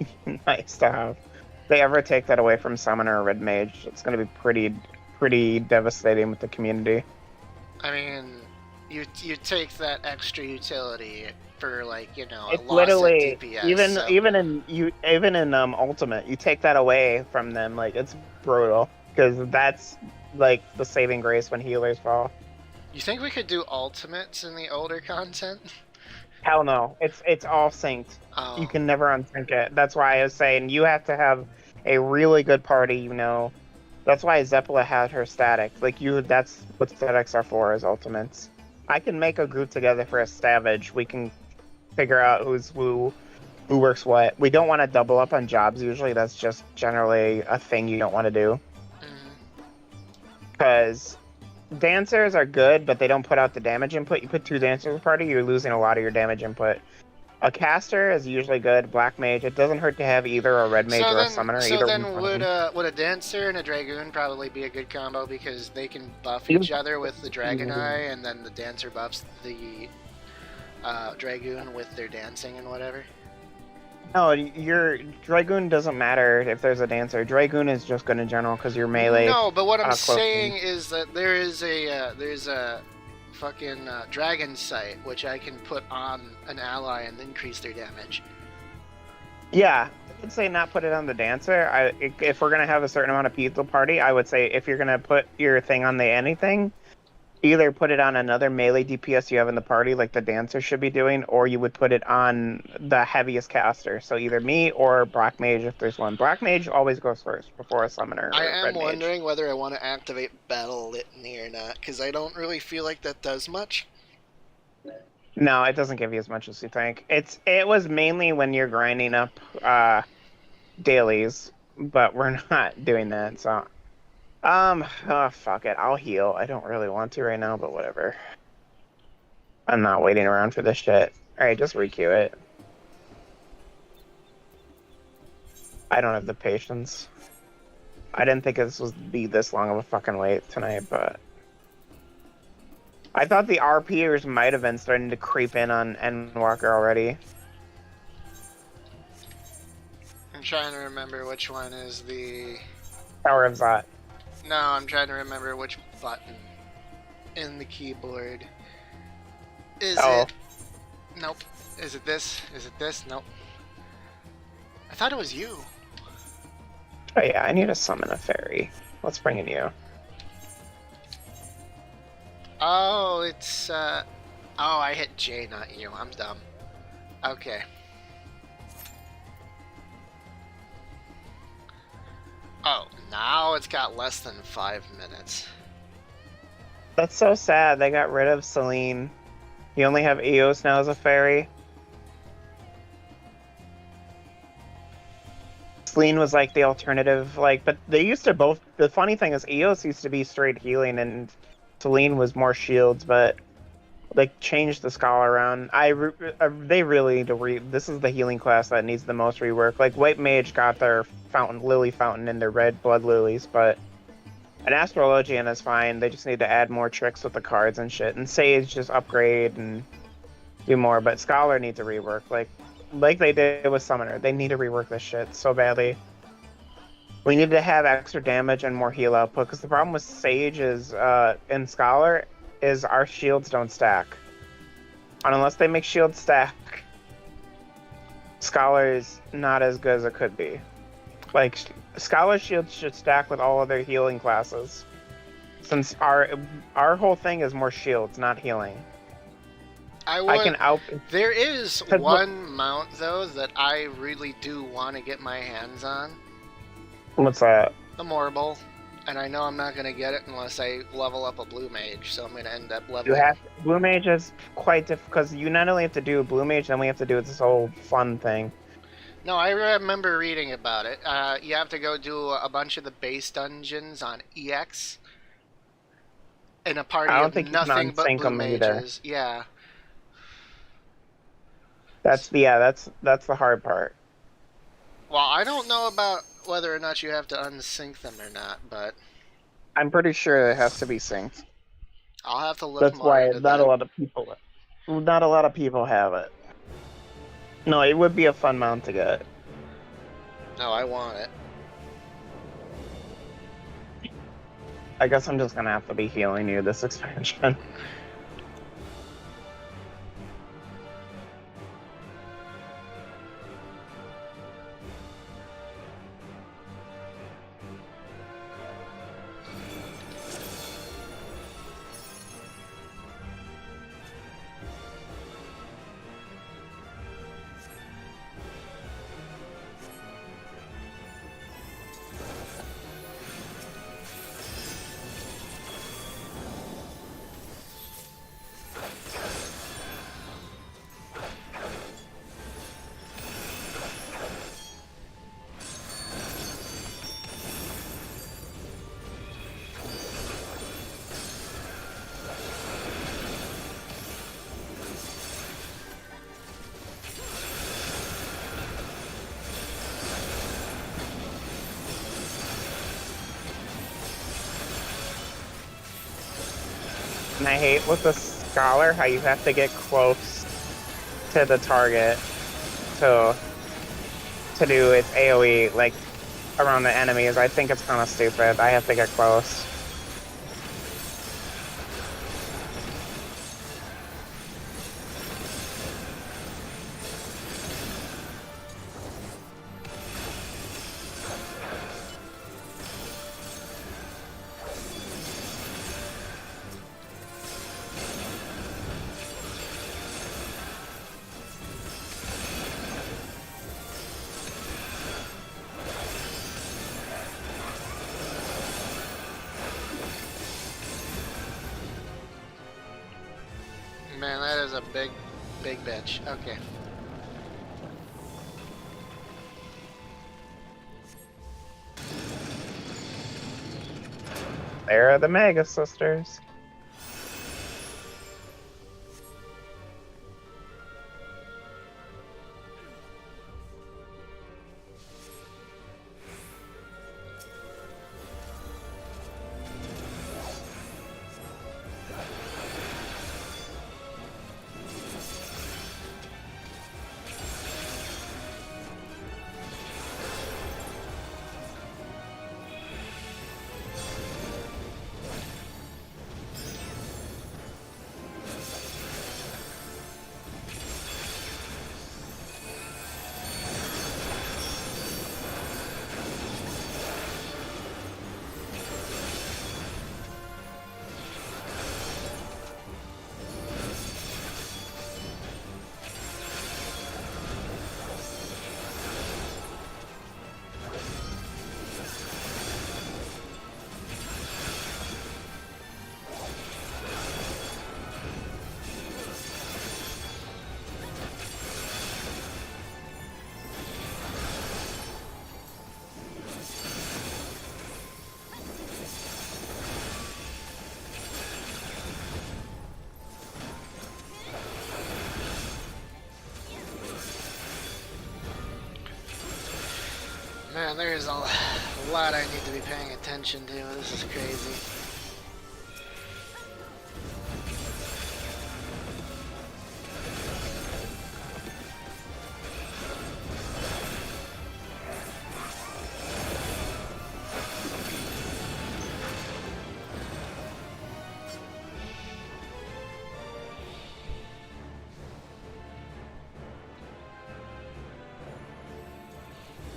nice to have. If they ever take that away from Summoner or Red Mage, it's going to be pretty devastating with the community. I mean, you take that extra utility for, like, you know, it's a loss literally at DPS. Even in Ultimate, you take that away from them, like, it's brutal, because that's like the saving grace when healers fall. You think we could do ultimates in the older content? Hell no, it's all synced. Oh. You can never unsync it. That's why I was saying you have to have a really good party, you know. That's why Zepla had her static. Like, that's what statics are for, is ultimates. I can make a group together for a Savage. We can figure out who works what. We don't want to double up on jobs usually. That's just generally a thing you don't want to do. Because dancers are good, but they don't put out the damage input. You put 2 dancers in a party, you're losing a lot of your damage input. A caster is usually good. Black mage, it doesn't hurt to have either a red mage or a summoner. So then would a dancer and a dragoon probably be a good combo because they can buff each other with the dragon eye, and then the dancer buffs the dragoon with their dancing and whatever? No, your dragoon doesn't matter if there's a dancer. Dragoon is just good in general because you're melee. No, but what I'm saying is that there's a fucking dragon sight which I can put on an ally and increase their damage. Yeah, I would say not put it on the dancer. If we're gonna have a certain amount of people party, I would say if you're gonna put your thing on the anything, either put it on another melee DPS you have in the party, like the dancer should be doing, or you would put it on the heaviest caster. So either me or Black Mage if there's one. Black Mage always goes first before a summoner. I am wondering whether I want to activate Battle Litany or not, because I don't really feel like that does much. No, it doesn't give you as much as you think. It was mainly when you're grinding up dailies, but we're not doing that, so... oh, fuck it. I'll heal. I don't really want to right now, but whatever. I'm not waiting around for this shit. Alright, just re-queue it. I don't have the patience. I didn't think this would be this long of a fucking wait tonight, but... I thought the RPers might have been starting to creep in on Endwalker already. I'm trying to remember which one is the... Tower of Zot. No, I'm trying to remember which button in the keyboard. Is it? Nope. Is it this? Is it this? Nope. I thought it was you. Oh yeah, I need to summon a fairy. Let's bring in you. Oh, it's, oh, I hit J, not you. I'm dumb. Okay. Oh, now it's got less than 5 minutes. That's so sad. They got rid of Celine. You only have Eos now as a fairy. Celine was like the alternative, like, but they used to both. The funny thing is, Eos used to be straight healing, and Celine was more shields, but they changed the Scholar around. They really need to this is the healing class that needs the most rework. Like, White Mage got their Lily Fountain and their red blood lilies, but an Astrologian is fine. They just need to add more tricks with the cards and shit. And Sage just upgrade and do more, but Scholar needs a rework. Like they did with Summoner. They need to rework this shit so badly. We need to have extra damage and more heal output, because the problem with Sage is, in Scholar, is our shields don't stack. And unless they make shields stack, Scholar is not as good as it could be. Like, Scholar shields should stack with all other healing classes. Since our whole thing is more shields, not healing. There is one mount, though, that I really do want to get my hands on. What's that? The Morble. And I know I'm not going to get it unless I level up a Blue Mage, so I'm going to end up leveling... Blue Mage is quite difficult, because you not only have to do a Blue Mage, then we have to do this whole fun thing. No, I remember reading about it. You have to go do a bunch of the base dungeons on EX. In a party of nothing but Blue Mages. Yeah. That's the hard part. Well, I don't know about whether or not you have to unsync them or not, but... I'm pretty sure it has to be synced. I'll have to look That's more why into not that. a lot of people have it. No, it would be a fun mount to get. No, I want it. I guess I'm just gonna have to be healing you this expansion. And I hate with the Scholar how you have to get close to the target to do its AoE, like, around the enemies. I think it's kind of stupid. I have to get close. Man, that is a big bitch. Okay. There are the Mega Sisters. Man, there's a lot I need to be paying attention to. This is crazy.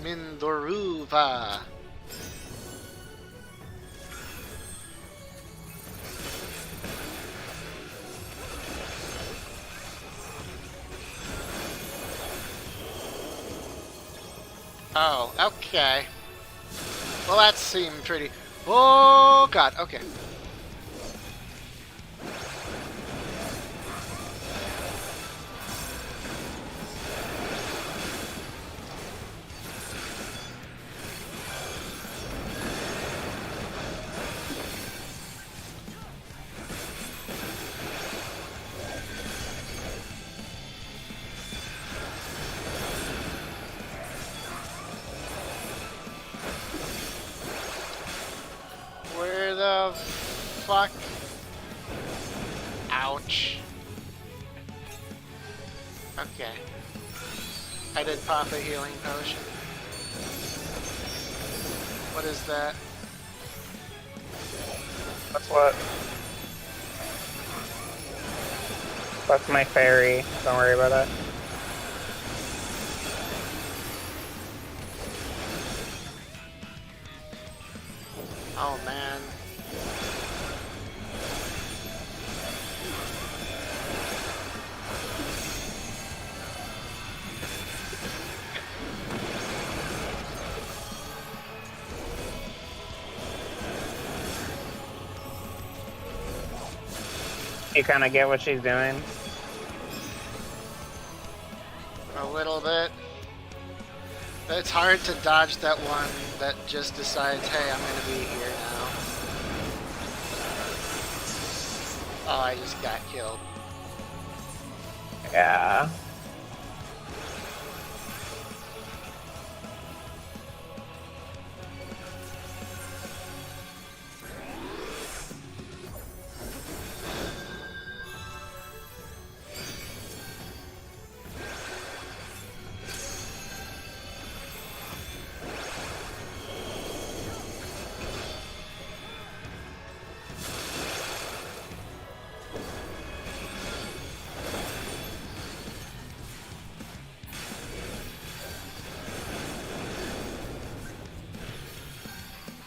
Mindoruva. Oh, okay. Well, that seemed pretty... Oh, God, okay. Where the fuck? Ouch. Okay. I did pop a healing potion. What is that? That's what? That's my fairy. Don't worry about it. Oh man. You kind of get what she's doing? A little bit. It's hard to dodge that one that just decides, hey, I'm gonna be here now. Oh, I just got killed. Yeah.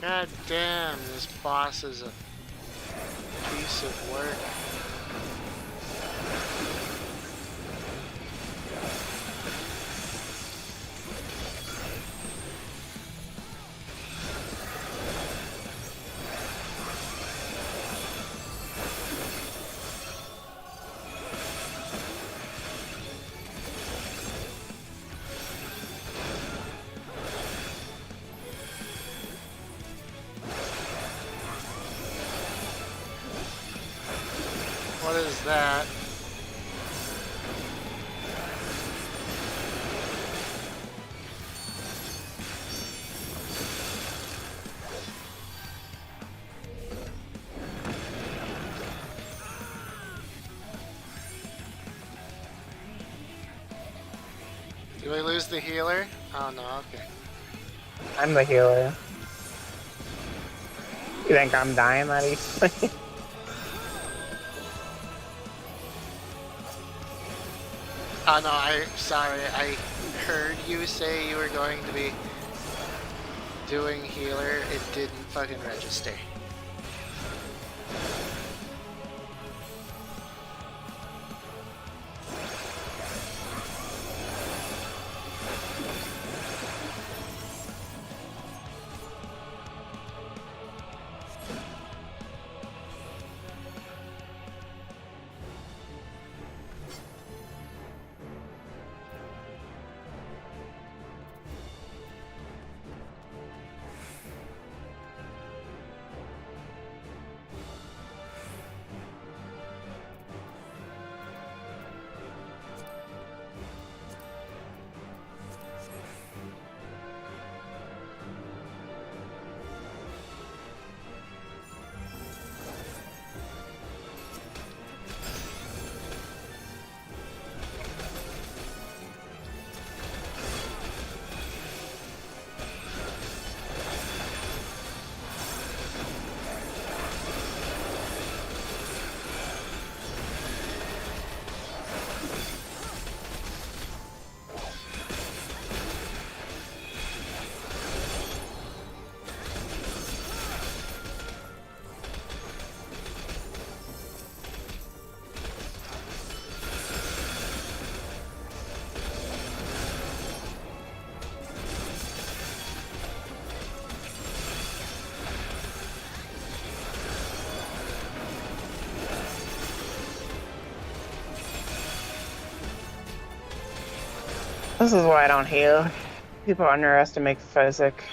God damn, this boss is a piece of work. What is that? Did we lose the healer? Oh no, okay. I'm the healer. You think I'm dying that easily? Oh no, sorry, I heard you say you were going to be doing healer. It didn't fucking register. This is why I don't heal. People underestimate physic.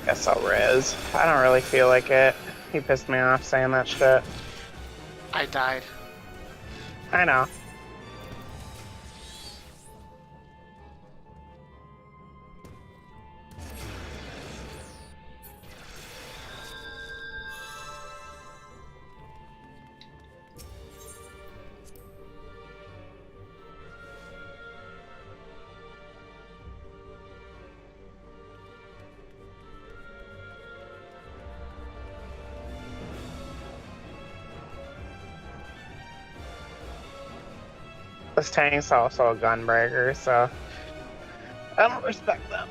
Guess I'll res. I don't really feel like it. He pissed me off saying that shit. I died. I know. This tank's also a gunbreaker, so I don't respect them.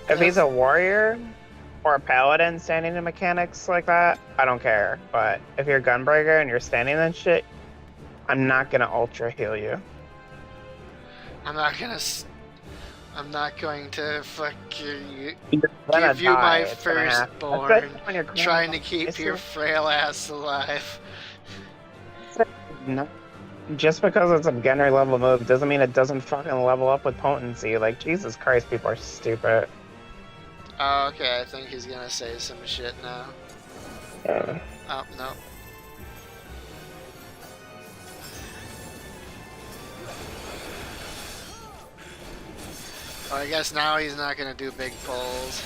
If he's a warrior or a paladin standing in mechanics like that, I don't care. But if you're a gunbreaker and you're standing in shit, I'm not gonna ultra heal you. I'm not going to fucking give you my firstborn, trying to keep your frail ass alive. No. Just because it's a beginner level move doesn't mean it doesn't fucking level up with potency. Like, Jesus Christ, people are stupid. Oh, okay, I think he's gonna say some shit now. Oh, no. Well, I guess now he's not gonna do big pulls.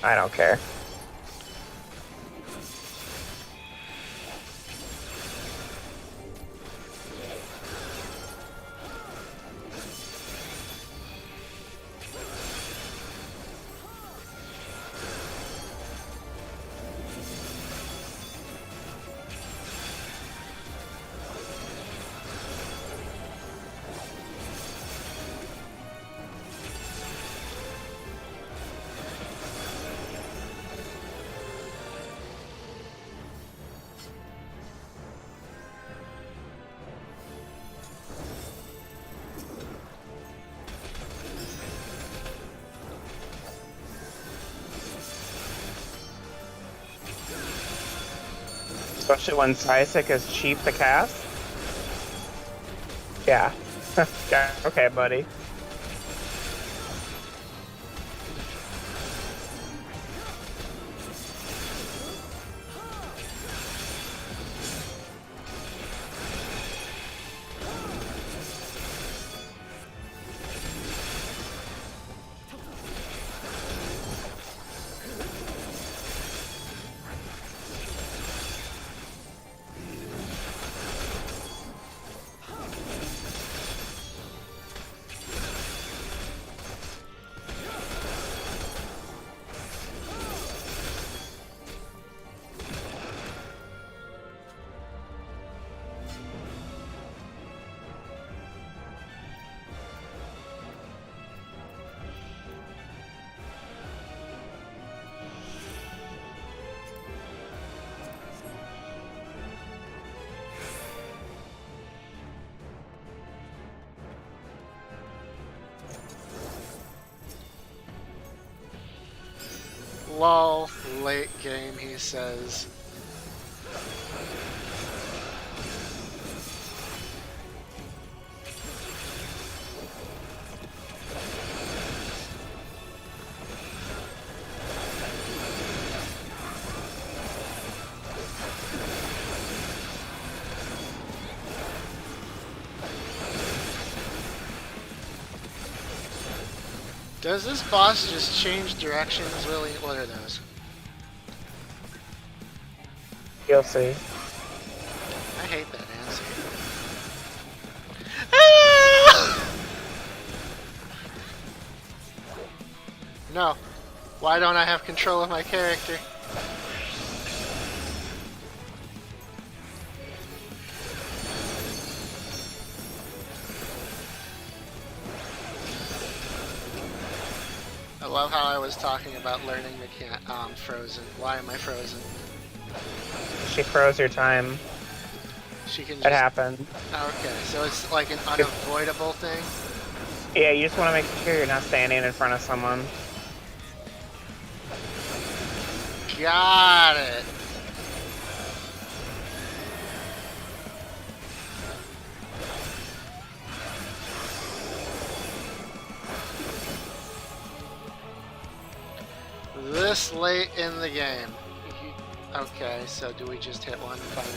I don't care. Especially when Psysic is cheap to cast. Yeah. Yeah. Okay, buddy. Lol, late game, he says. Does this boss just change directions, Willie? What are those? You'll see. I hate that answer. Ah! No. Why don't I have control of my character? I love how I was talking about learning Frozen. Why am I frozen? She froze your time. She can just... It happened. Okay, so it's like an unavoidable thing? Yeah, you just want to make sure you're not standing in front of someone. Got it! This late in the game. Okay, so do we just hit one and find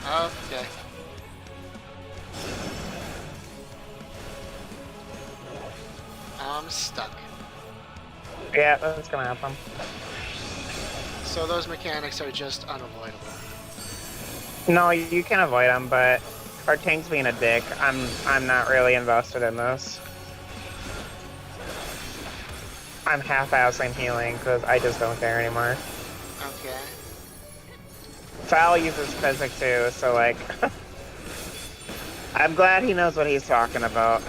out? Okay. I'm stuck. Yeah, that's gonna happen. So those mechanics are just unavoidable. No, you can avoid them, but our tank's being a dick. I'm not really invested in this. I'm half-assing healing because I just don't care anymore. Okay. Foul uses physic too, so like, I'm glad he knows what he's talking about.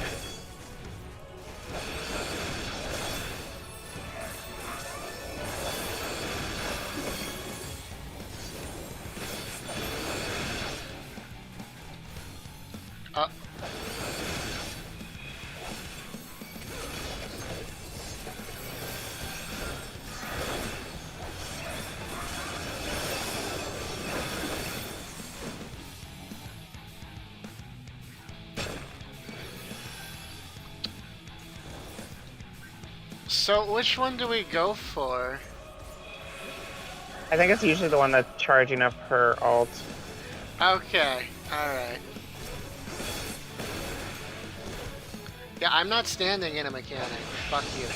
So which one do we go for? I think it's usually the one that's charging up her ult. Okay, alright. Yeah, I'm not standing in a mechanic. Fuck you.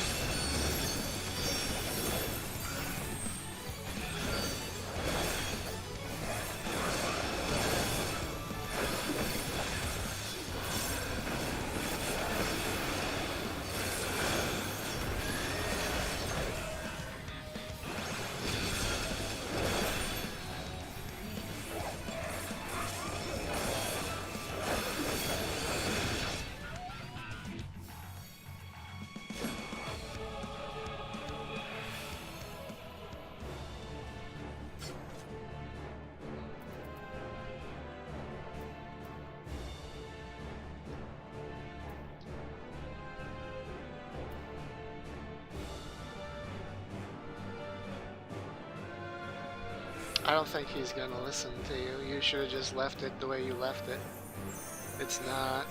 I don't think he's gonna listen to you. You should have just left it the way you left it. It's not.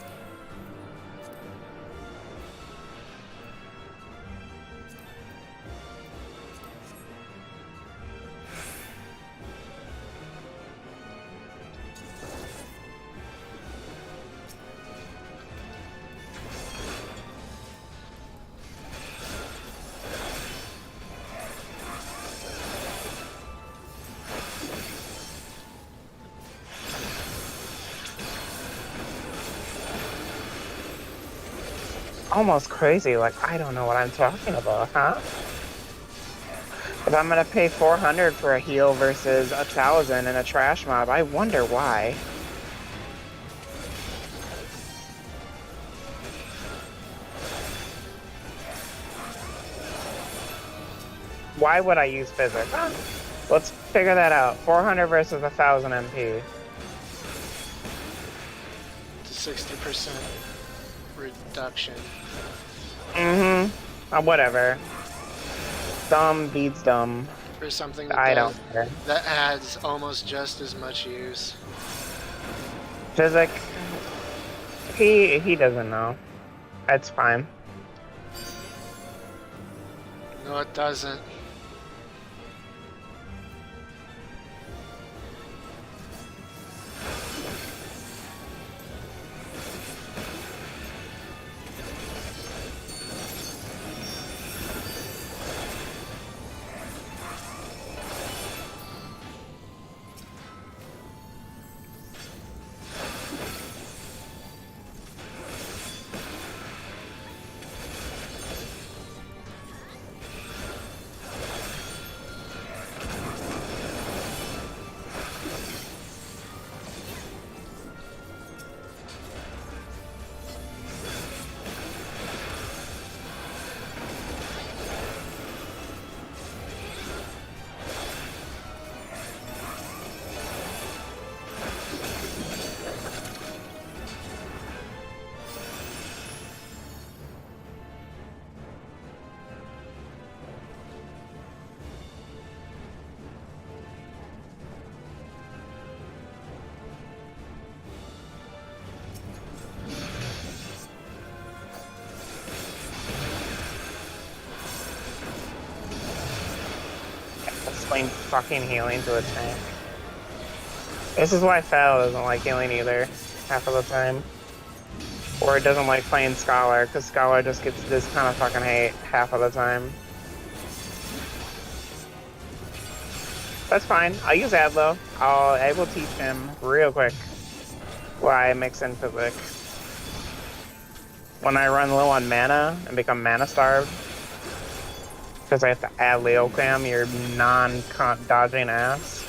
Almost crazy, like, I don't know what I'm talking about, huh? If I'm gonna pay 400 for a heal versus 1,000 in a trash mob, I wonder why. Why would I use physics? Let's figure that out. 400 versus 1,000 MP. It's a 60% reduction. Whatever. Dumb beats dumb. For something that I don't care. That adds almost just as much use. Physic. He doesn't know. That's fine. No, it doesn't. Explain fucking healing to a tank. This is why Foul doesn't like healing either, half of the time. Or it doesn't like playing Scholar, because Scholar just gets this kind of fucking hate half of the time. That's fine. I'll use Adlo. I will teach him real quick why I mix in physic. When I run low on mana and become mana starved, because I have to add Leocam, your non-dodging ass.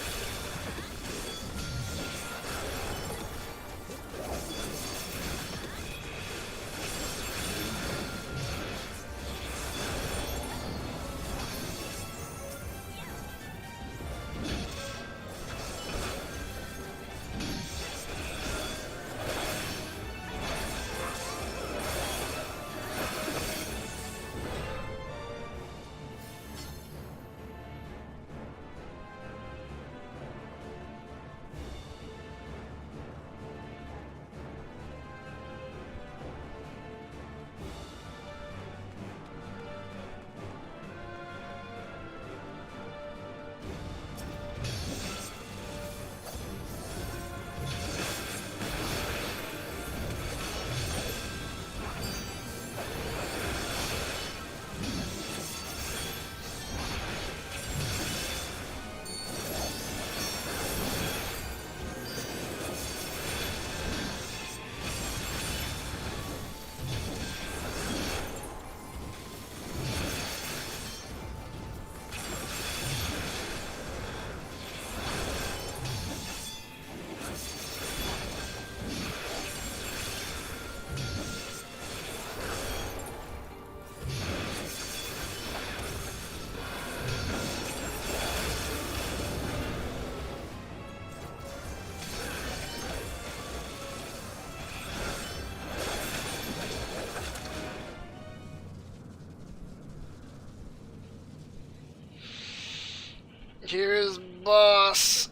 Here's boss.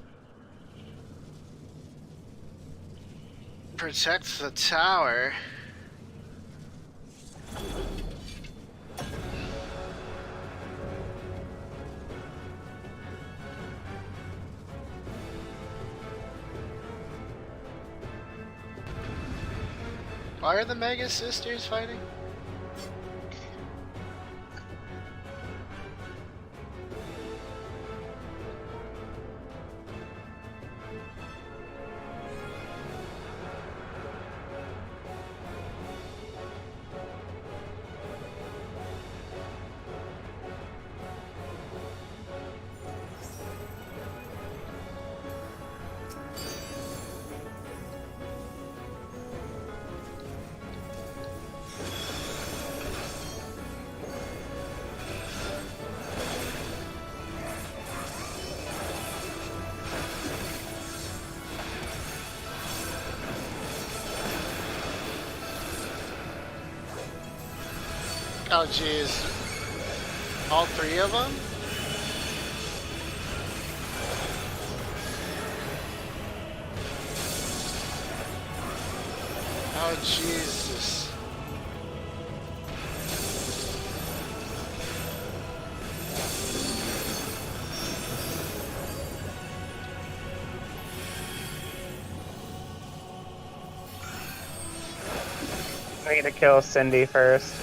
Protect the tower. Why are the Mega Sisters fighting? Oh jeez. All three of them? Oh Jesus. I need to kill Cindy first.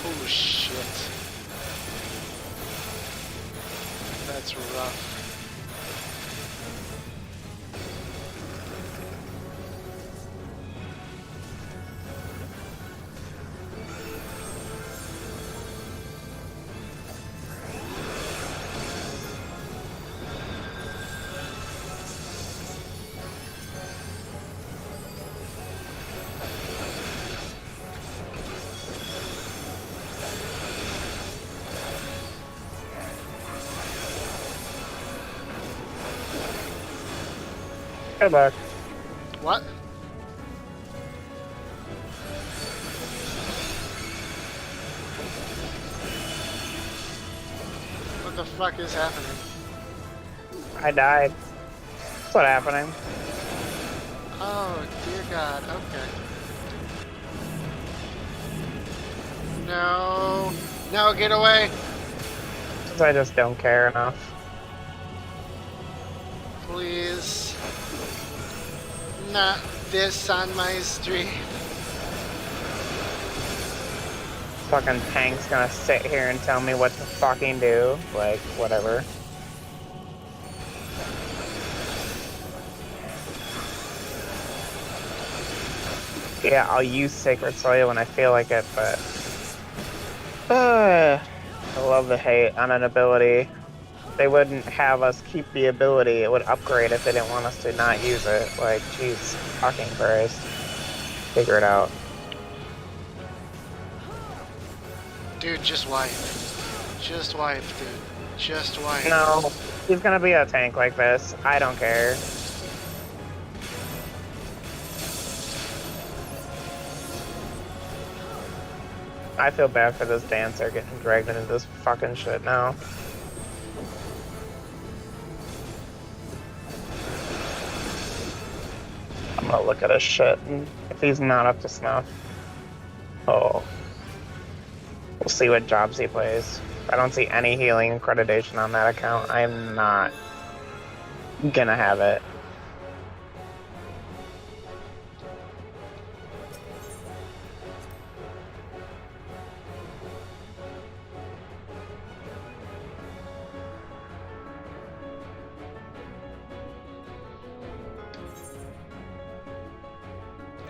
Oh shit. That's rough. Good luck. What? What the fuck is happening? I died. That's what's happening. Oh, dear God. Okay. No. No, get away. Because I just don't care enough. Please. Not this on my stream. Fucking tank's gonna sit here and tell me what to fucking do. Like, whatever. Yeah, I'll use Sacred Soil when I feel like it, but... I love the hate on an ability. They wouldn't have us keep the ability, it would upgrade if they didn't want us to not use it. Like, jeez, fucking Christ. Figure it out. Dude, just wipe. Just wipe, dude. Just wipe. No, he's gonna be a tank like this. I don't care. I feel bad for this dancer getting dragged into this fucking shit now. I'm gonna look at his shit, and if he's not up to snuff, oh, we'll see what jobs he plays. If I don't see any healing accreditation on that account, I'm not gonna have it.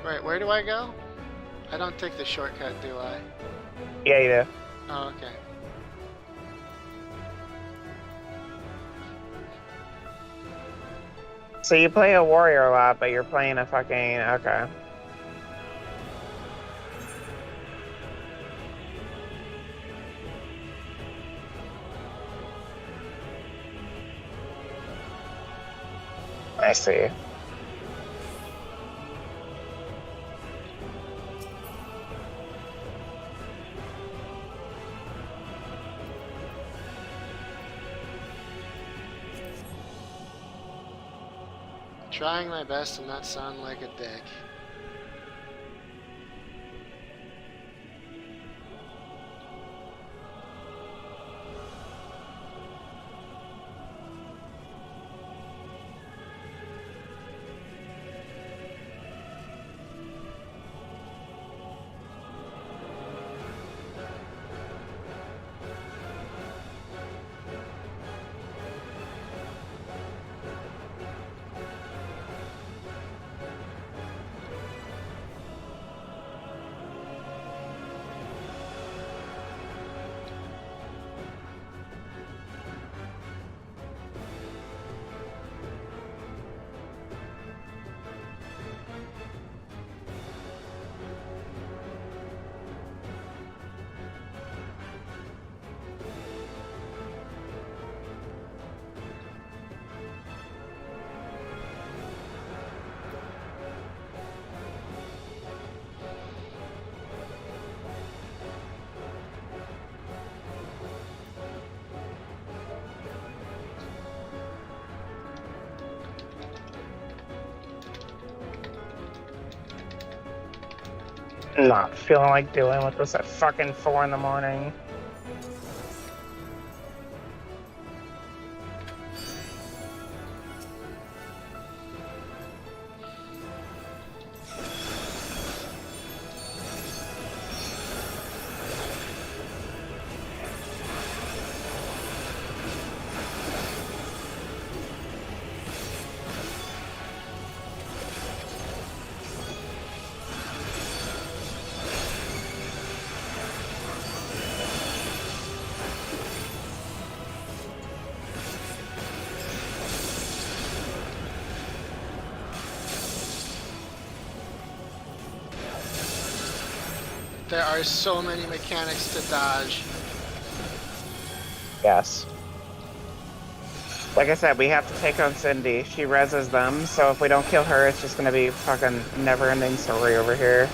Wait, where do I go? I don't take the shortcut, do I? Yeah, you do. Oh, okay. So you play a warrior a lot, but you're playing a fucking... okay. I see. Trying my best to not sound like a dick. Not feeling like dealing with this at fucking 4 in the morning. There are so many mechanics to dodge. Yes. Like I said, we have to take on Cindy. She reses them, so if we don't kill her, it's just gonna be fucking never-ending story over here.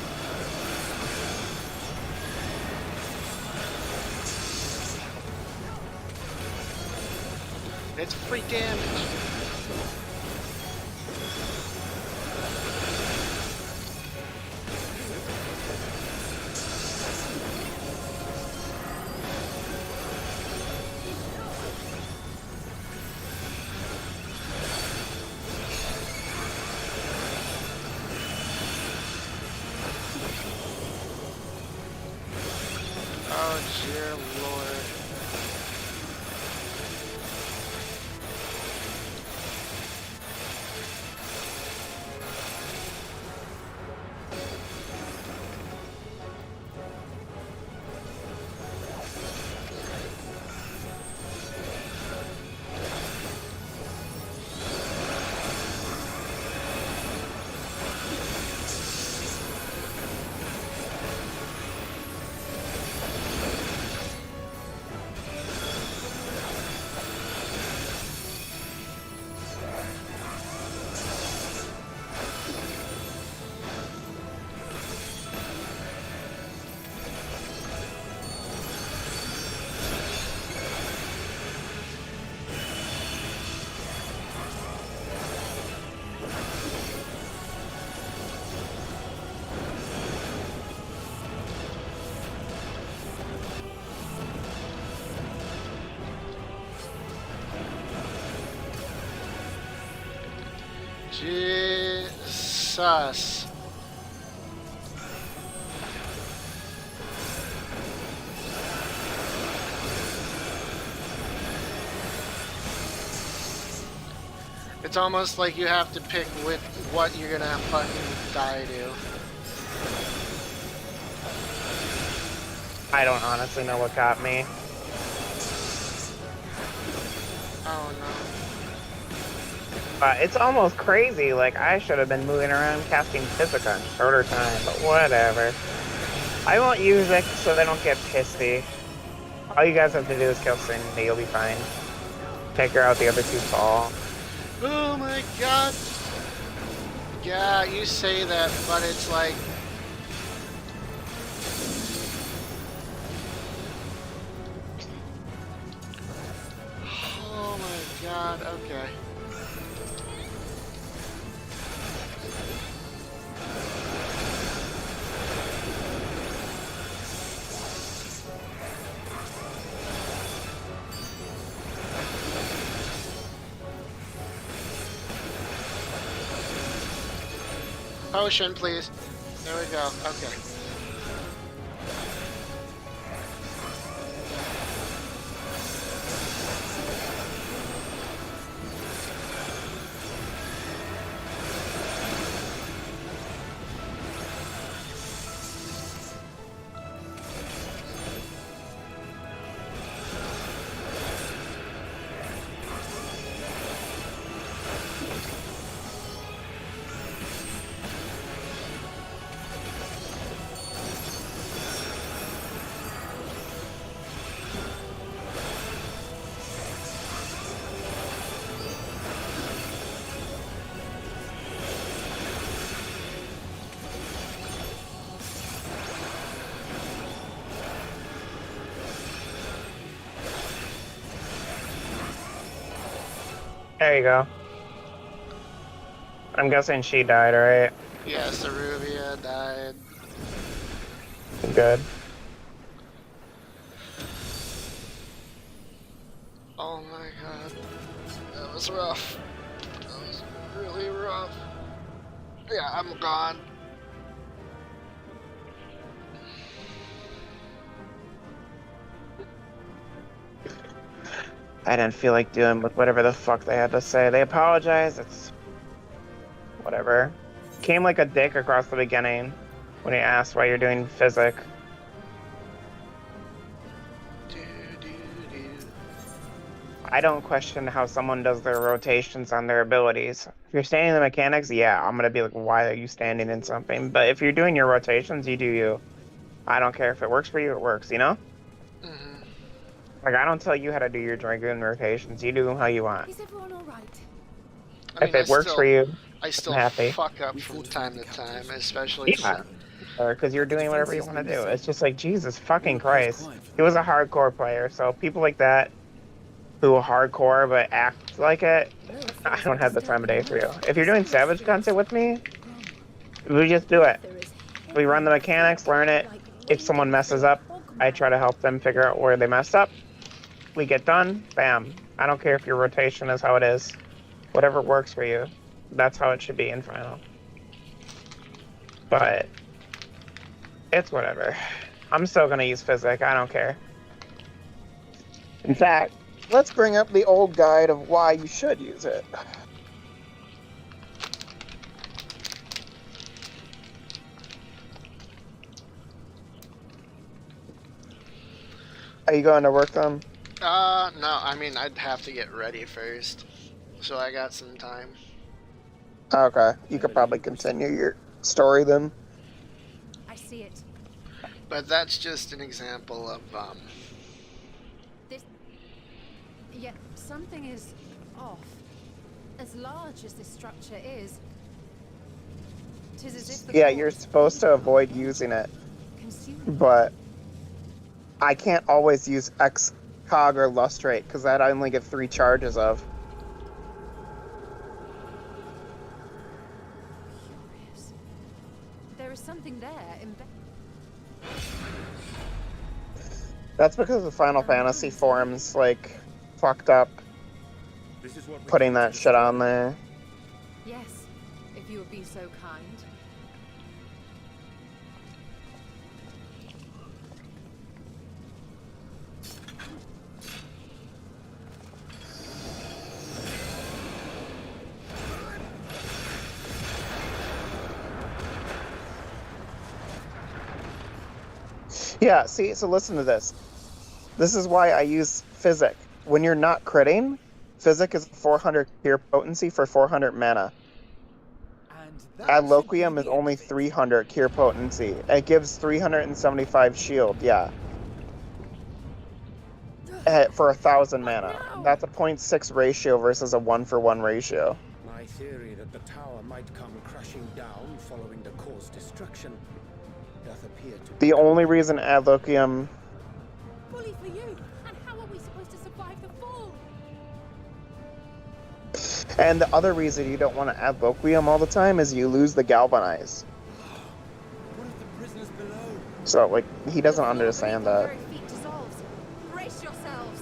It's free damage. dear lord. Jesus. It's almost like you have to pick what you're gonna fucking die to. I don't honestly know what got me. Oh no. It's almost crazy. Like, I should have been moving around casting Physica in shorter time, but whatever. I won't use it so they don't get pissy. All you guys have to do is kill Cindy, you'll be fine. Take her out, the other two fall. Oh my god. Yeah, you say that, but it's like... Oh my god, okay. Potion, please. There we go. Okay. There you go. I'm guessing she died, right? Yes, Aruvia died. Good. Oh my god. That was rough. That was really rough. Yeah, I'm gone. I didn't feel like doing with whatever the fuck they had to say. They apologized, it's... whatever. Came like a dick across the beginning when he asked why you're doing physic. I don't question how someone does their rotations on their abilities. If you're standing in the mechanics, yeah, I'm gonna be like, why are you standing in something? But if you're doing your rotations, you do you. I don't care if it works for you, it works, you know? Mm-hmm. Like, I don't tell you how to do your Dragoon rotations. You do them how you want. Is everyone all right? If it works for you, I still I'm happy. fuck up from time to time, especially Yeah, because you're doing whatever you want to do. It's just like, Jesus fucking Christ. He was a hardcore player, so people like that who are hardcore but act like it, I don't have the time of day for you. If you're doing Savage content with me, we just do it. We run the mechanics, learn it. If someone messes up, I try to help them figure out where they messed up. We get done, bam. I don't care if your rotation is how it is. Whatever works for you, that's how it should be in Final. But it's whatever. I'm still gonna use Physic, I don't care. In fact, let's bring up the old guide of why you should use it. Are you going to work them? No, I mean, I'd have to get ready first. So I got some time. Okay, you could probably continue your story then. I see it. But that's just an example of, This... Yet something is off. As large as this structure is, 'tis as if the Yeah, core you're is supposed to avoid using it, consuming. but I can't always use Excog or Lustrate because that I only get 3 charges of. Curious. There is something there That's because the Final Fantasy forums, like, fucked up putting that shit on there. Yes, if you would be so kind. Yeah, see, so listen to this. This is why I use Physic. When you're not critting, Physic is 400 cure potency for 400 mana. Adloquium is only 300 cure potency. It gives 375 shield, yeah. For 1,000 mana. That's a 0.6 ratio versus a 1-for-1 ratio. My theory that the tower might come crashing down following the core's destruction doth appear to be... The only reason Adloquium... Bully for you! And how are we supposed to survive the fall? And the other reason you don't want to Adloquium all the time is you lose the Galvanize. What of the prisoners below? So, like, he doesn't understand that. Feet dissolves. Brace yourselves.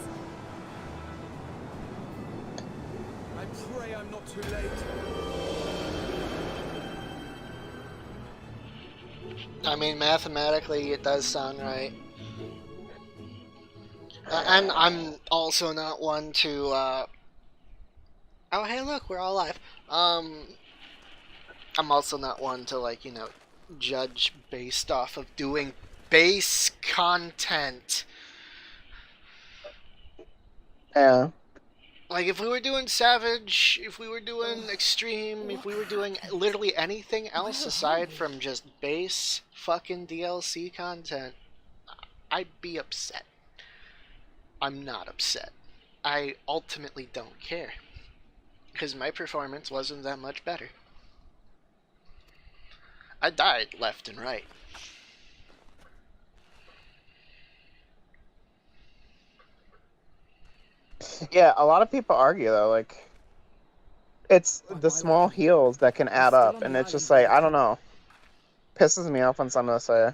I pray I'm not too late. I mean, mathematically, it does sound right. And I'm also not one to, Oh, hey, look, we're all live. I'm also not one to, like, you know, judge based off of doing base content. Yeah. Like, if we were doing Savage, if we were doing Extreme, if we were doing literally anything else aside from just base fucking DLC content, I'd be upset. I'm not upset. I ultimately don't care. Because my performance wasn't that much better. I died left and right. Yeah, a lot of people argue, though, like, it's the small heals that can add up, and it's just like, I don't know. Pisses me off when someone say.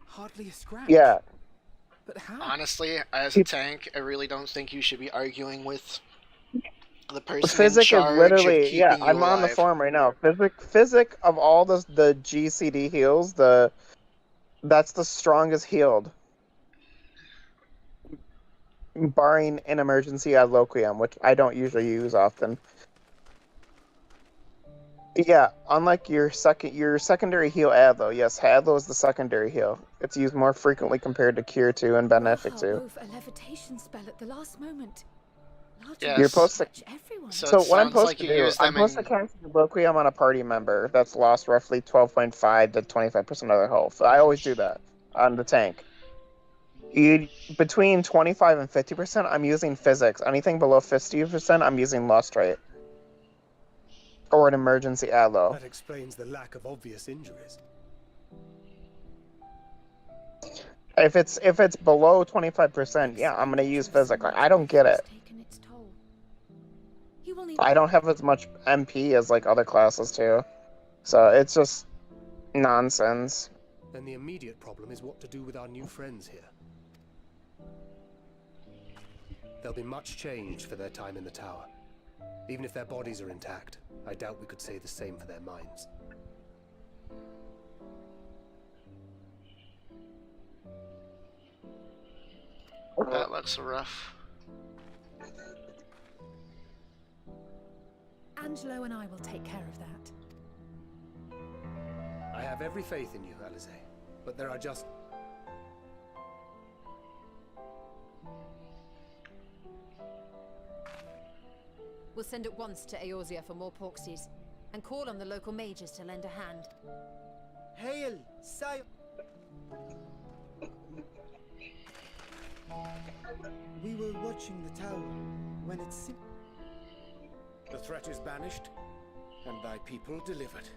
Hardly a scratch. Yeah. But how? Honestly, as a tank, I really don't think you should be arguing with the person Physic in charge is literally, of keeping yeah, you I'm on the alive. forum right now. Physic of all the GCD heals, that's the strongest healed. Barring an emergency Adloquium, which I don't usually use often. Yeah, unlike your secondary heal Adlo, yes, Adlo is the secondary heal. It's used more frequently compared to Cure 2 and Benefic 2. Wove a levitation spell at the last moment. Yes. You're supposed to. Everyone. So So it what I'm sounds supposed like to you do, use I'm them supposed to in... cast Adloquium on a party member that's lost roughly 12.5 to 25% of their health. I always do that on the tank. Between 25 and 50%, I'm using Physics. Anything below 50%, I'm using Lustrate. Or an emergency Adlo. That explains the lack of obvious injuries. If it's below 25%, yeah, I'm gonna use Physic. Like, I don't get it. I don't have as much MP as like other classes too, so it's just nonsense. Then the immediate problem is what to do with our new friends here. There'll be much change for their time in the tower. Even if their bodies are intact, I doubt we could say the same for their minds. That looks rough. Angelo and I will take care of that. I have every faith in you, Alice, but there are just... We'll send at once to Eorzea for more Porksies, and call on the local mages to lend a hand. Hail, Sire! We were watching the tower when it seemed... The threat is banished, and thy people delivered.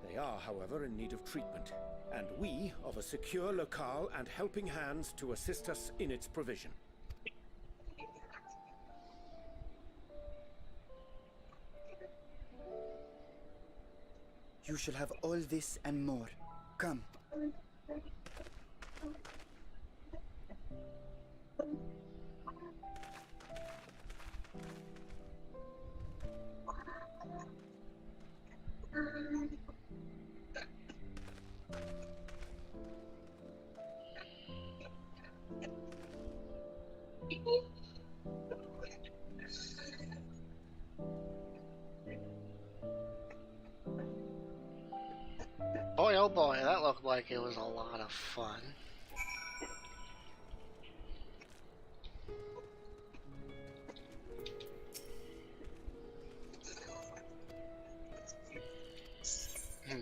They are, however, in need of treatment, and we of a secure locale and helping hands to assist us in its provision. You shall have all this and more. Come. Boy, oh boy, that looked like it was a lot of fun.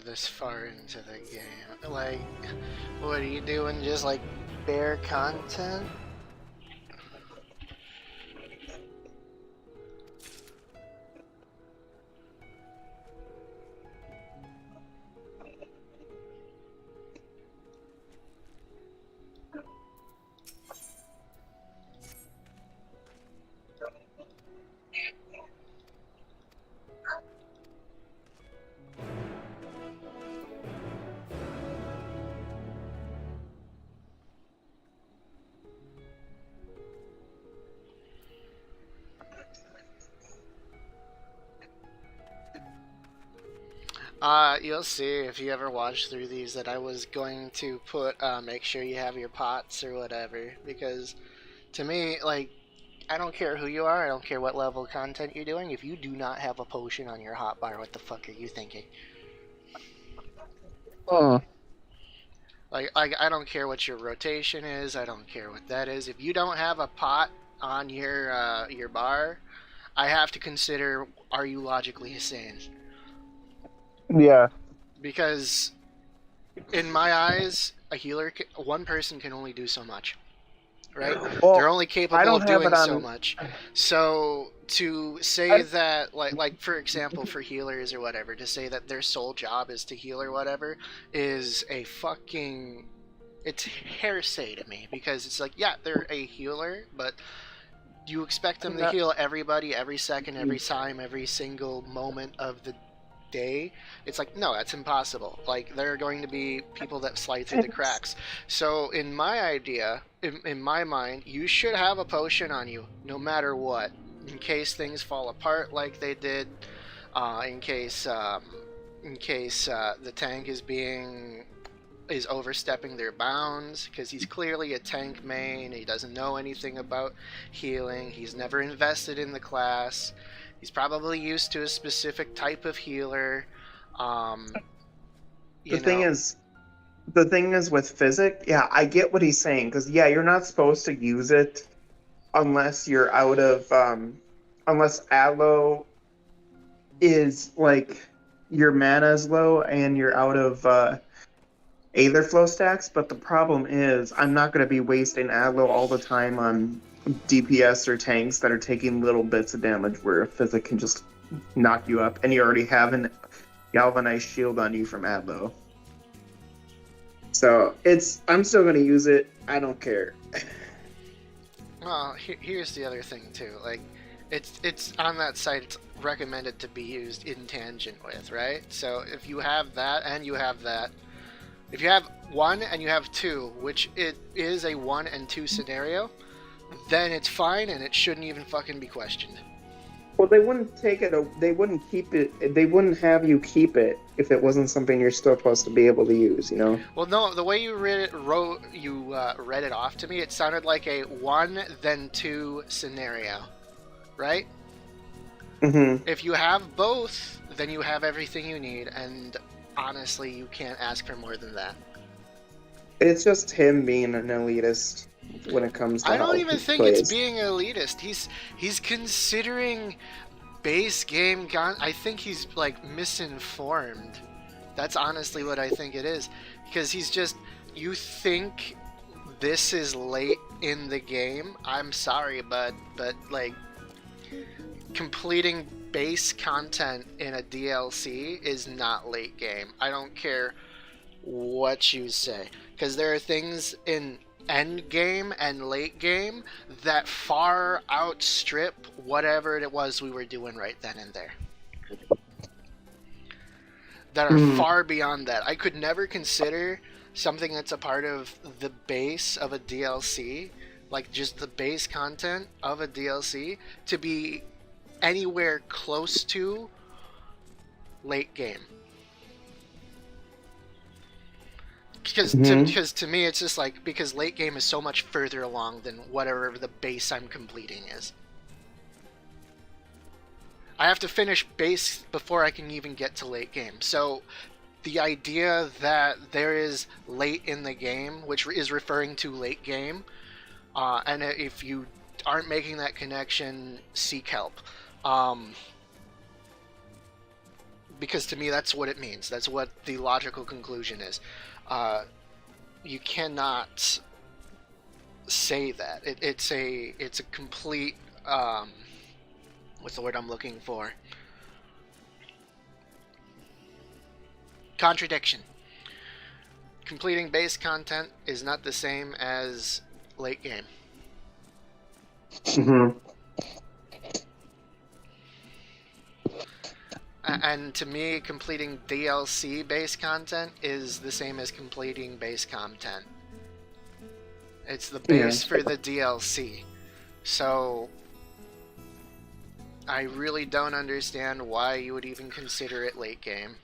This far into the game. Like, what are you doing? Just like bare content? You'll see if you ever watch through these that I was going to put, make sure you have your pots or whatever, because to me, like, I don't care who you are, I don't care what level of content you're doing, if you do not have a potion on your hotbar, what the fuck are you thinking? Like, I don't care what your rotation is, I don't care what that is, if you don't have a pot on your bar, I have to consider, are you logically insane? Yeah. Because, in my eyes, a healer, one person can only do so much, right? Well, they're only capable of doing so much. So, to say that, like for example, for healers or whatever, to say that their sole job is to heal or whatever, is a fucking... It's hearsay to me, because it's like, yeah, they're a healer, but... Do you expect them to heal everybody, every second, every time, every single moment of the day? It's like, no, that's impossible. Like, there are going to be people that slide through the cracks. So in my idea, in my mind, you should have a potion on you no matter what, in case things fall apart like they did, in case the tank is overstepping their bounds, because he's clearly a tank main. He doesn't know anything about healing. He's never invested in the class. He's probably used to a specific type of healer. The thing is with physic, yeah, I get what he's saying, because yeah, you're not supposed to use it unless you're out of unless Allo is like your mana's low and you're out of Aether flow stacks. But the problem is, I'm not going to be wasting Allo all the time on DPS or tanks that are taking little bits of damage where a physic can just knock you up, and you already have an galvanized shield on you from Adlo. So I'm still going to use it. I don't care. Well, here's the other thing too. Like, it's on that site. It's recommended to be used in tangent with, right? So if you have that and you have that, if you have 1 and you have 2, which it is a 1 and 2 scenario, then it's fine and it shouldn't even fucking be questioned. Well, they wouldn't take it. They wouldn't keep it. They wouldn't have you keep it if it wasn't something you're still supposed to be able to use. You know. Well, no, the way you read it off to me, it sounded like a 1 then 2 scenario, right? Mm-hmm. If you have both, then you have everything you need, and honestly, you can't ask for more than that. It's just him being an elitist when it comes to I don't how even he think plays. it's being elitist. He's considering base game I think he's like misinformed. That's honestly what I think it is, because he's just, you think this is late in the game. I'm sorry, but like completing base content in a DLC is not late game. I don't care what you say, because there are things in end game and late game that far outstrip whatever it was we were doing right then and there, that are far beyond that. I could never consider something that's a part of the base of a DLC, like just the base content of a DLC, to be anywhere close to late game. Because to me, it's just like, because late game is so much further along than whatever the base I'm completing is. I have to finish base before I can even get to late game. So the idea that there is late in the game, which is referring to late game, and if you aren't making that connection, seek help. Because to me, that's what it means. That's what the logical conclusion is. You cannot say that. It's a complete what's the word I'm looking for? Contradiction. Completing base content is not the same as late game. Mm-hmm. And to me, completing DLC base content is the same as completing base content. It's the base for the DLC. So I really don't understand why you would even consider it late game.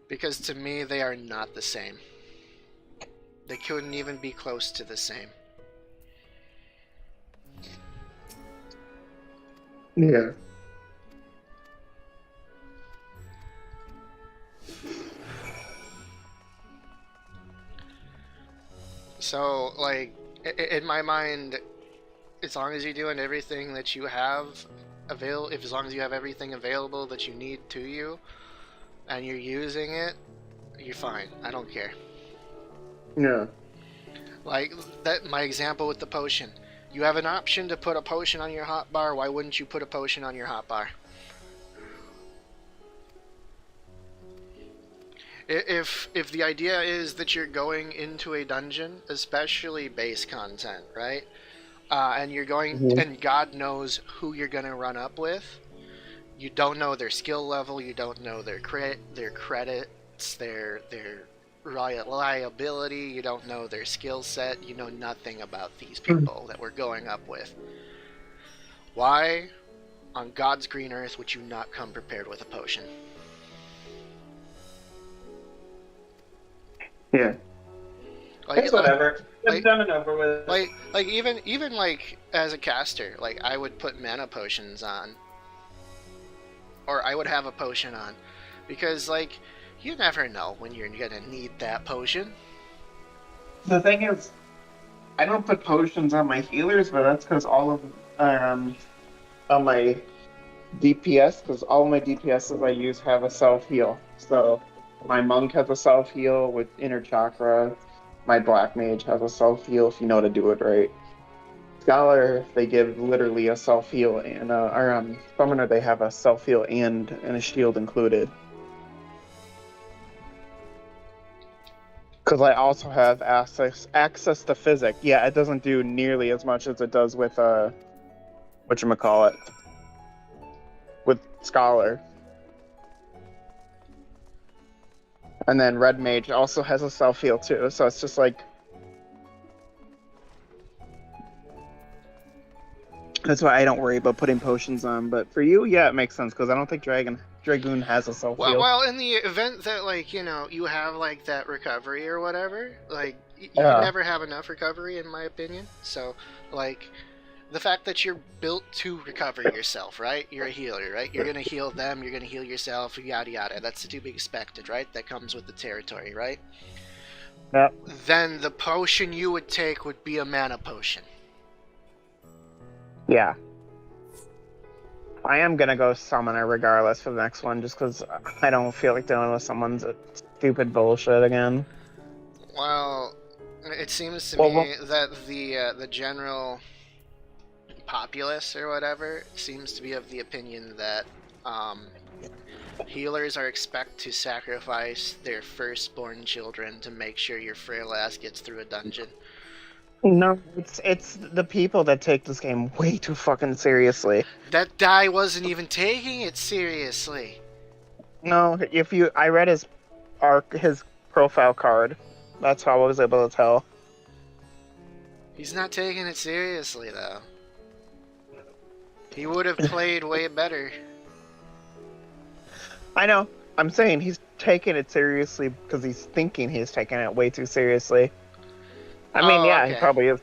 Because to me, they are not the same. They couldn't even be close to the same. Yeah. So, like, in my mind, as long as you're doing everything that you have as long as you have everything available that you need to you, and you're using it, you're fine. I don't care. Yeah. Like, my example with the potion. You have an option to put a potion on your hotbar. Why wouldn't you put a potion on your hotbar? If the idea is that you're going into a dungeon, especially base content, right? And you're going, and God knows who you're gonna run up with. You don't know their skill level. You don't know their credits, their reliability. You don't know their skill set. You know nothing about these people that we're going up with. Why, on God's green earth, would you not come prepared with a potion? Yeah. Like, it's whatever. It's done and over with. Like even like as a caster, like I would put mana potions on, or I would have a potion on, because like you never know when you're gonna need that potion. The thing is, I don't put potions on my healers, but that's because all of on my DPS, because all of my DPSs I use have a self heal. So my monk has a self heal with inner chakra. My black mage has a self heal if you know how to do it right. Scholar, they give literally a self heal, and our summoner, they have a self heal and a shield included. Because I also have access to physic. Yeah, it doesn't do nearly as much as it does with whatchamacallit, with Scholar. And then Red Mage also has a self heal too, so it's just like That's why I don't worry about putting potions on. But for you, yeah, it makes sense because I don't think Dragoon has a self heal. Well, in the event that like you have like that recovery or whatever, like you can never have enough recovery, in my opinion. So like the fact that you're built to recover yourself, right? You're a healer, right? You're gonna heal them, you're gonna heal yourself, yada yada. That's to be expected, right? That comes with the territory, right? Yep. Then the potion you would take would be a mana potion. Yeah. I am gonna go Summoner regardless for the next one, just because I don't feel like dealing with someone's stupid bullshit again. Well, it seems to me that the general populace or whatever seems to be of the opinion that healers are expected to sacrifice their firstborn children to make sure your frail ass gets through a dungeon. No, it's the people that take this game way too fucking seriously. That guy wasn't even taking it seriously. No, I read his profile card. That's how I was able to tell. He's not taking it seriously though. He would have played way better. I know. I'm saying he's taking it seriously because he's thinking he's taking it way too seriously. I mean, okay. He probably is.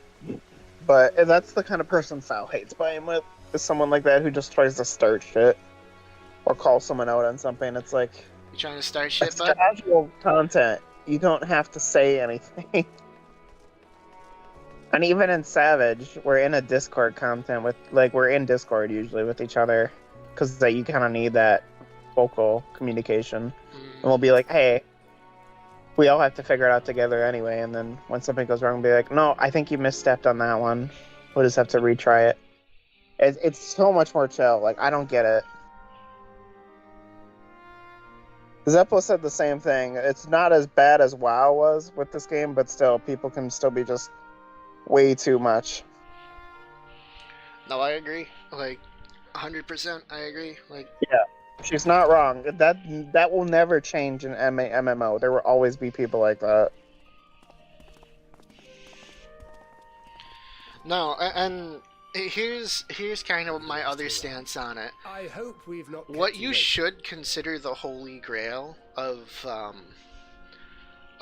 But that's the kind of person Sal hates playing with, is someone like that who just tries to start shit. Or call someone out on something. It's like... You trying to start shit, bud? It's casual content. You don't have to say anything. And even in Savage, we're in a Discord content with... Like, we're in Discord usually with each other. Because you kind of need that vocal communication. And we'll be like, hey... We all have to figure it out together anyway, and then when something goes wrong, we'll be like, no, I think you misstepped on that one. We'll just have to retry it. It's so much more chill. Like, I don't get it. Zeppo said the same thing. It's not as bad as WoW was with this game, but still, people can still be just way too much. No, I agree. Like, 100% I agree. Like, yeah. She's not wrong. That will never change in MMO. There will always be people like that. No, and here's kind of my other stance on it. I hope we've not. What you should consider the holy grail of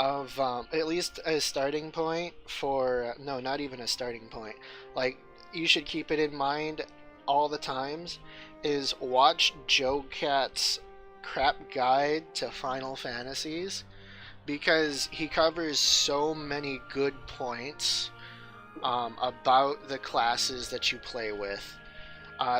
at least a starting point for no, not even a starting point. Like you should keep it in mind all the times. Is watch Joe Cat's crap guide to Final Fantasies, because he covers so many good points about the classes that you play with.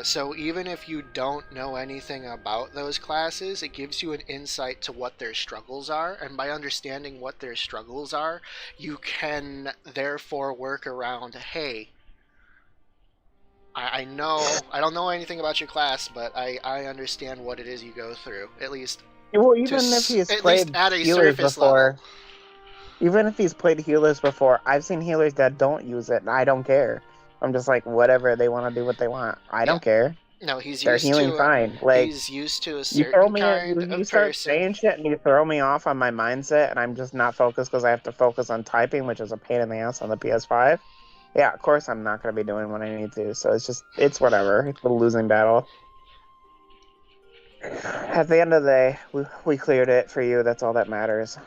So even if you don't know anything about those classes, it gives you an insight to what their struggles are, and by understanding what their struggles are, you can therefore work around, hey, I know, I don't know anything about your class, but I understand what it is you go through, at least. Well, even if he's played healers before, even if he's played healers before, I've seen healers that don't use it, and I don't care. I'm just like, whatever, they want to do what they want. I don't care. No, he's They're used healing to fine. Like, he's used to a certain kind of you start person. saying shit and you throw me off on my mindset, and I'm just not focused because I have to focus on typing, which is a pain in the ass on the PS5. Yeah, of course I'm not going to be doing what I need to, so it's whatever. It's a losing battle. At the end of the day, we cleared it for you, that's all that matters.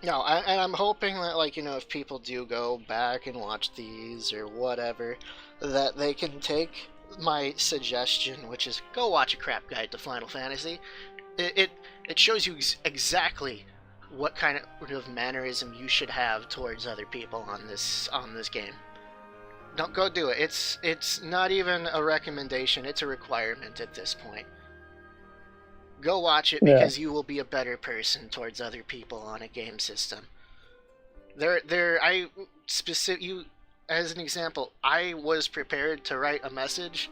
No, and I'm hoping that, like, if people do go back and watch these or whatever, that they can take my suggestion, which is go watch a crap guide to Final Fantasy. It shows you exactly what kind of mannerism you should have towards other people on this game. Don't go do it. It's not even a recommendation. It's a requirement at this point. Go watch it because you will be a better person towards other people on a game system. As an example, I was prepared to write a message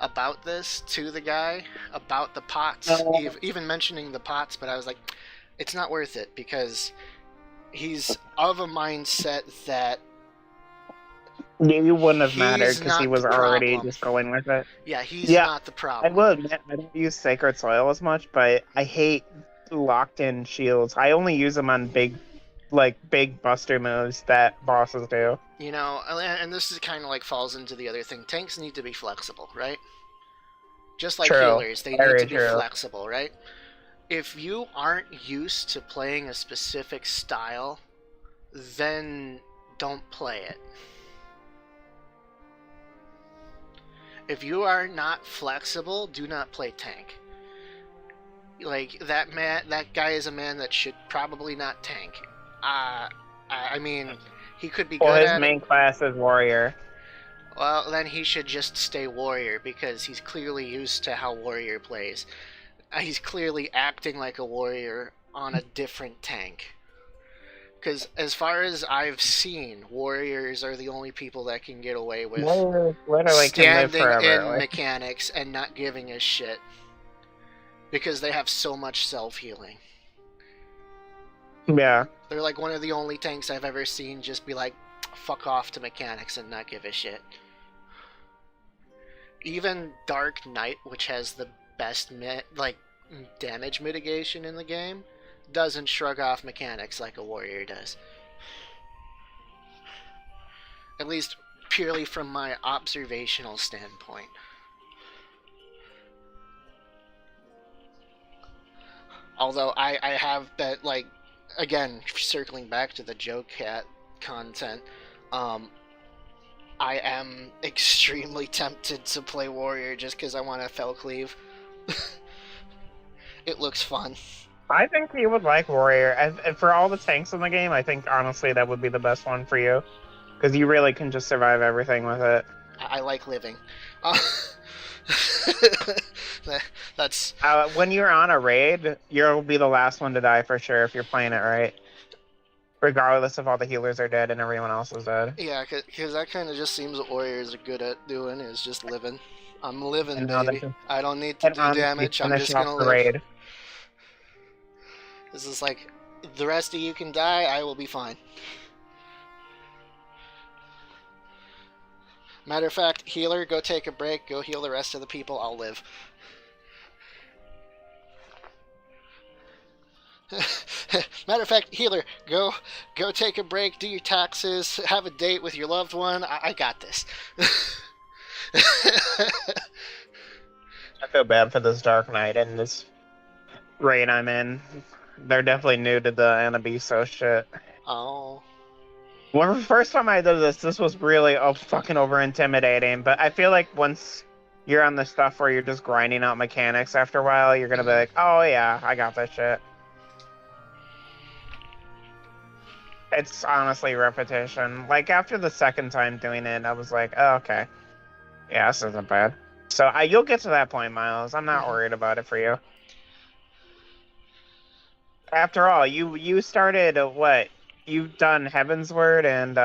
about this to the guy about the pots, even mentioning the pots, but I was like, it's not worth it because he's of a mindset that you wouldn't have mattered because he was already just going with it. Yeah, he's not the problem. I will admit, I don't use Sacred Soil as much, but I hate locked-in shields. I only use them on big like big buster moves that bosses do. You know, and this is kind of like falls into the other thing. Tanks need to be flexible, right? Just like True. healers, they Very need to be true. flexible, right? If you aren't used to playing a specific style, then don't play it. If you are not flexible, do not play tank. Like, that guy is a man that should probably not tank. I mean, he could be good Well, his at main it. class is warrior. Well, then he should just stay warrior, because he's clearly used to how warrior plays. He's clearly acting like a warrior on a different tank. Because as far as I've seen, warriors are the only people that can get away with Warriors literally can live standing forever. in Like, mechanics and not giving a shit. Because they have so much self-healing. yeah. They're like one of the only tanks I've ever seen just be like, fuck off to mechanics and not give a shit. Even Dark Knight, which has the best damage mitigation in the game, doesn't shrug off mechanics like a warrior does. At least purely from my observational standpoint. Although I have bet, like, again, circling back to the Joe Cat content, I am extremely tempted to play warrior just because I want to fell cleave. It looks fun. I think you would like warrior. And for all the tanks in the game, I think honestly that would be the best one for you. Because you really can just survive everything with it. I like living. That's when you're on a raid, you'll be the last one to die for sure if you're playing it right. Regardless if all the healers are dead and everyone else is dead. Yeah, because that kind of just seems what warriors are good at doing, is just living. I'm living, And now baby. they can- I don't need to do honestly damage, I'm finish just gonna off the live. raid. This is like, the rest of you can die, I will be fine. Matter of fact, healer, go take a break, go heal the rest of the people, I'll live. Matter of fact, healer, go take a break, do your taxes, have a date with your loved one. I got this. I feel bad for this Dark Knight and this raid I'm in. They're definitely new to the Anabiso shit. Oh. When the first time I did this was really fucking over intimidating. But I feel like once you're on the stuff where you're just grinding out mechanics after a while, you're gonna be like, oh yeah, I got that shit. It's honestly repetition. Like after the second time doing it, I was like, oh, okay. Yeah, this isn't bad. So you'll get to that point, Miles. I'm not worried about it for you. After all, you started what? You've done Heavensward and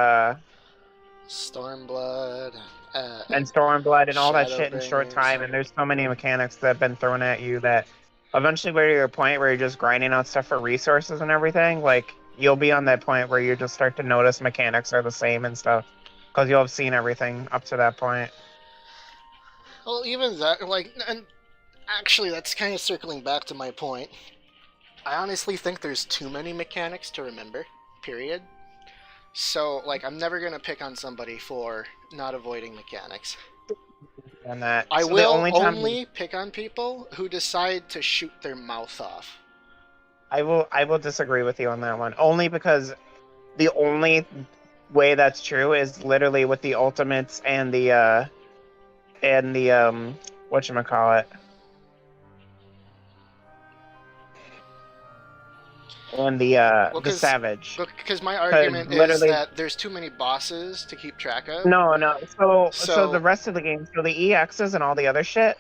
Stormblood and Stormblood and all that shit in a short Shadowbringers. time, and there's so many mechanics that have been thrown at you that eventually we're to a point where you're just grinding out stuff for resources and everything. Like you'll be on that point where you just start to notice mechanics are the same and stuff because you'll have seen everything up to that point. Well, even that, like, and actually that's kind of circling back to my point. I honestly think there's too many mechanics to remember, period. So, like, I'm never going to pick on somebody for not avoiding mechanics. And that I so will the only pick on people who decide to shoot their mouth off. I will disagree with you on that one. Only because the only way that's true is literally with the ultimates and the whatchamacallit. And the Savage. Because my argument is literally- that there's too many bosses to keep track of. No. So So- the rest of the game, so the EXs and all the other shit,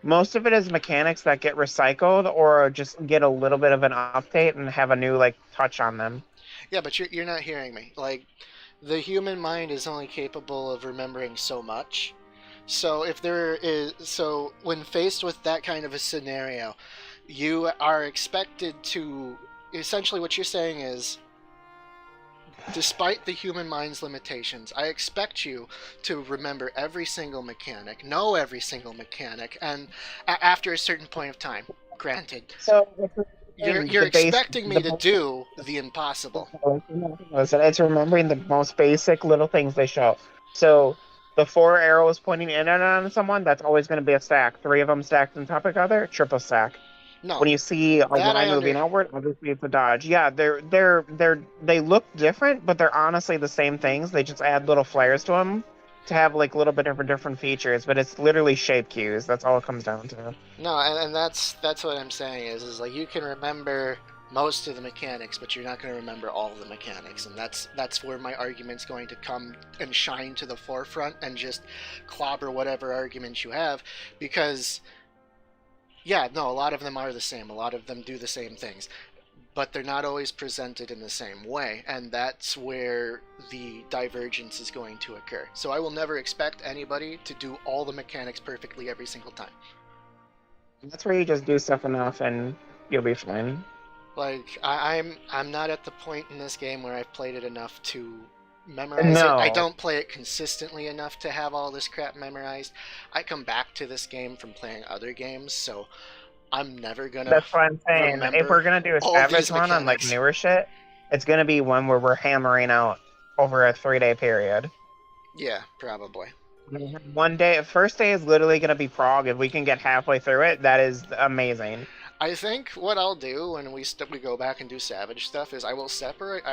most of it is mechanics that get recycled or just get a little bit of an update and have a new like touch on them. Yeah, but you're not hearing me. Like, the human mind is only capable of remembering so much. So when faced with that kind of a scenario, you are expected to, essentially what you're saying is, despite the human mind's limitations, I expect you to remember every single mechanic, know every single mechanic, and after a certain point of time, granted. So You're expecting me to do the impossible. Listen, it's remembering the most basic little things they show. So the 4 arrows pointing in and on someone, that's always going to be a stack. 3 of them stacked on top of each other, triple stack. No. When you see a line moving outward, obviously it's a dodge. Yeah, they look different, but they're honestly the same things. They just add little flares to them to have like a little bit of different features, but it's literally shape cues. That's all it comes down to. No, and that's what I'm saying is like you can remember most of the mechanics, but you're not going to remember all of the mechanics, and that's where my argument's going to come and shine to the forefront and just clobber whatever arguments you have, because yeah, no, a lot of them are the same. A lot of them do the same things, but they're not always presented in the same way, and that's where the divergence is going to occur. So I will never expect anybody to do all the mechanics perfectly every single time. That's where you just do stuff enough and you'll be fine. Like, I'm not at the point in this game where I've played it enough to memorize it. I don't play it consistently enough to have all this crap memorized. I come back to this game from playing other games, so I'm never gonna. That's what I'm saying. If we're gonna do a Savage one on like newer shit, it's gonna be one where we're hammering out over a 3-day period. Yeah, probably. One day, first day is literally gonna be Prague. If we can get halfway through it, that is amazing. I think what I'll do when we go back and do Savage stuff is I will separate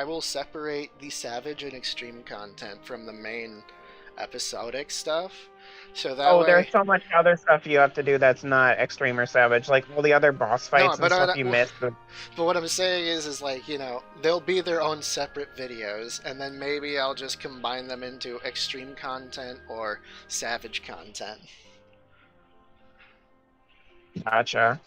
the Savage and Extreme content from the main episodic stuff. So that way... there's so much other stuff you have to do that's not Extreme or Savage, like all the other boss fights and stuff you missed. But what I'm saying is like, you know, they'll be their own separate videos, and then maybe I'll just combine them into Extreme content or Savage content. Gotcha.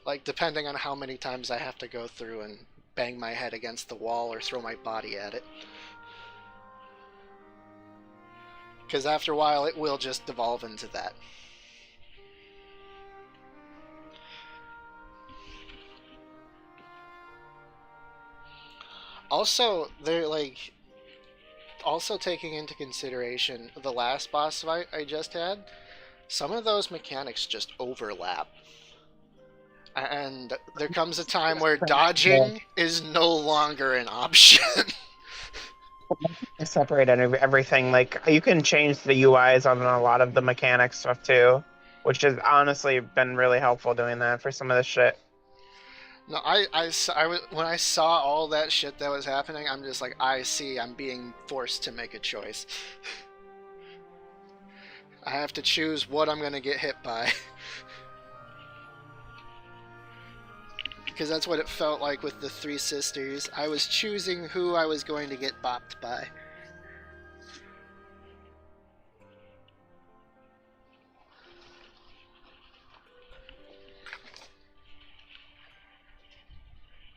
Like, depending on how many times I have to go through and bang my head against the wall or throw my body at it. Because after a while, it will just devolve into that. Also, they're like... Also taking into consideration the last boss fight I just had, some of those mechanics just overlap. And there comes a time where dodging is no longer an option. Separate everything. Like, you can change the UIs on a lot of the mechanics stuff too, which has honestly been really helpful doing that for some of this shit. No, when I saw all that shit that was happening, I'm just like, I'm being forced to make a choice. I have to choose what I'm gonna get hit by. Because that's what it felt like with the 3 sisters. I was choosing who I was going to get bopped by.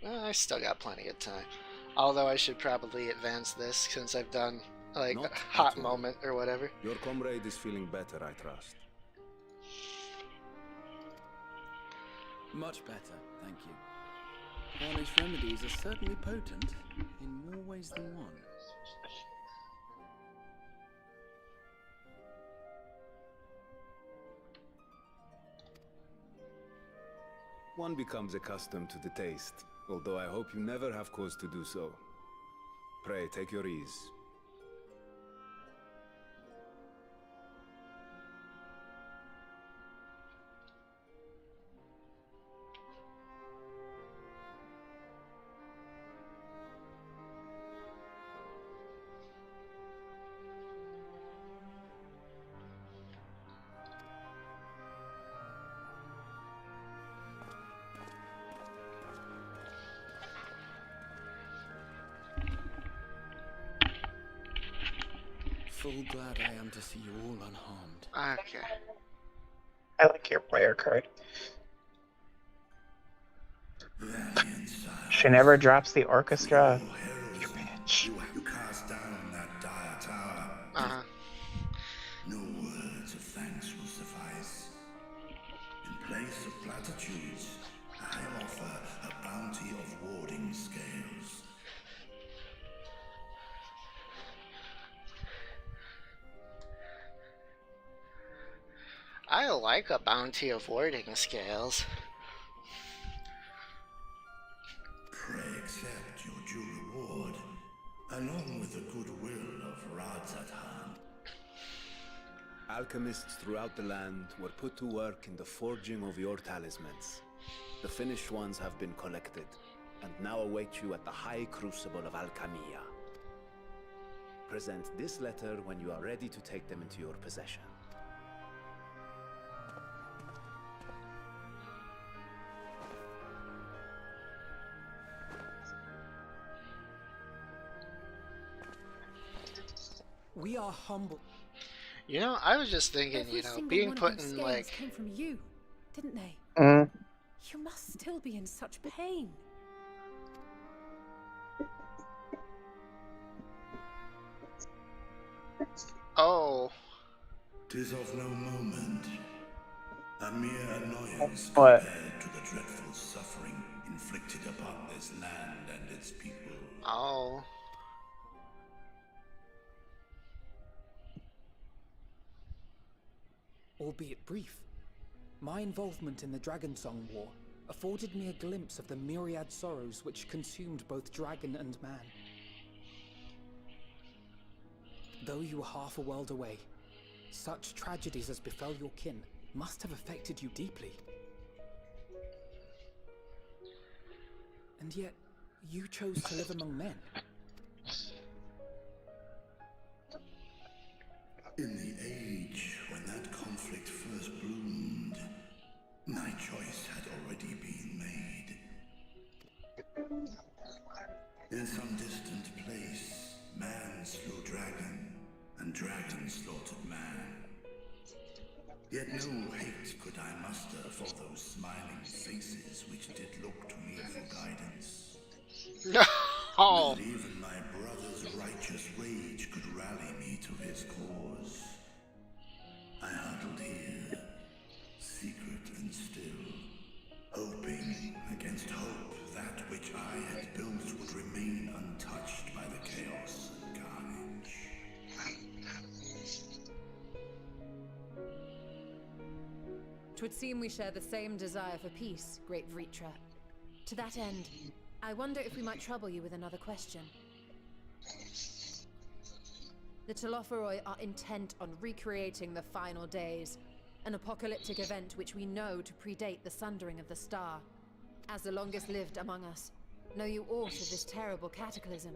Well, I still got plenty of time. Although I should probably advance this since I've done like a hot moment or whatever. Your comrade is feeling better, I trust. Much better, thank you. Varnish remedies are certainly potent in more ways than one. One becomes accustomed to the taste, although I hope you never have cause to do so. Pray, take your ease. Full glad I am to see you all unharmed. Okay. I like your player card. She never drops the orchestra. You bitch. You cast down that dire tower. Uh-huh. No words of thanks will suffice. In place of platitudes, I offer a bounty of warding scales. I like a bounty of warding scales. accept your due reward, along with the goodwill of Radzatan. Alchemists throughout the land were put to work in the forging of your talismans. The finished ones have been collected, and now await you at the High Crucible of Alchemia. Present this letter when you are ready to take them into your possession. We are humble. You know, I was just thinking, Every you know, single being one of put those in, scales like... came from you, didn't they? Mm. You must still be in such pain. Oh. 'Tis of no moment. A mere annoyance What? compared to the dreadful suffering inflicted upon this land and its people. Oh. Albeit brief, my involvement in the Dragonsong War afforded me a glimpse of the myriad sorrows which consumed both dragon and man. Though you were half a world away, such tragedies as befell your kin must have affected you deeply. And yet, you chose to live among men. In the age when that conflict first bloomed, my choice had already been made. In some distant place, man slew dragon, and dragon slaughtered man. Yet no hate could I muster for those smiling faces which did look to me for guidance. No. Not even my brother's righteous rage could rally me to his cause. I huddled here, secret and still, hoping against hope that which I had built would remain untouched by the chaos and carnage. 'Twould seem we share the same desire for peace, great Vritra. To that end, I wonder if we might trouble you with another question. The Telophoroi are intent on recreating the final days, an apocalyptic event which we know to predate the sundering of the star. As the longest lived among us, know you aught of this terrible cataclysm?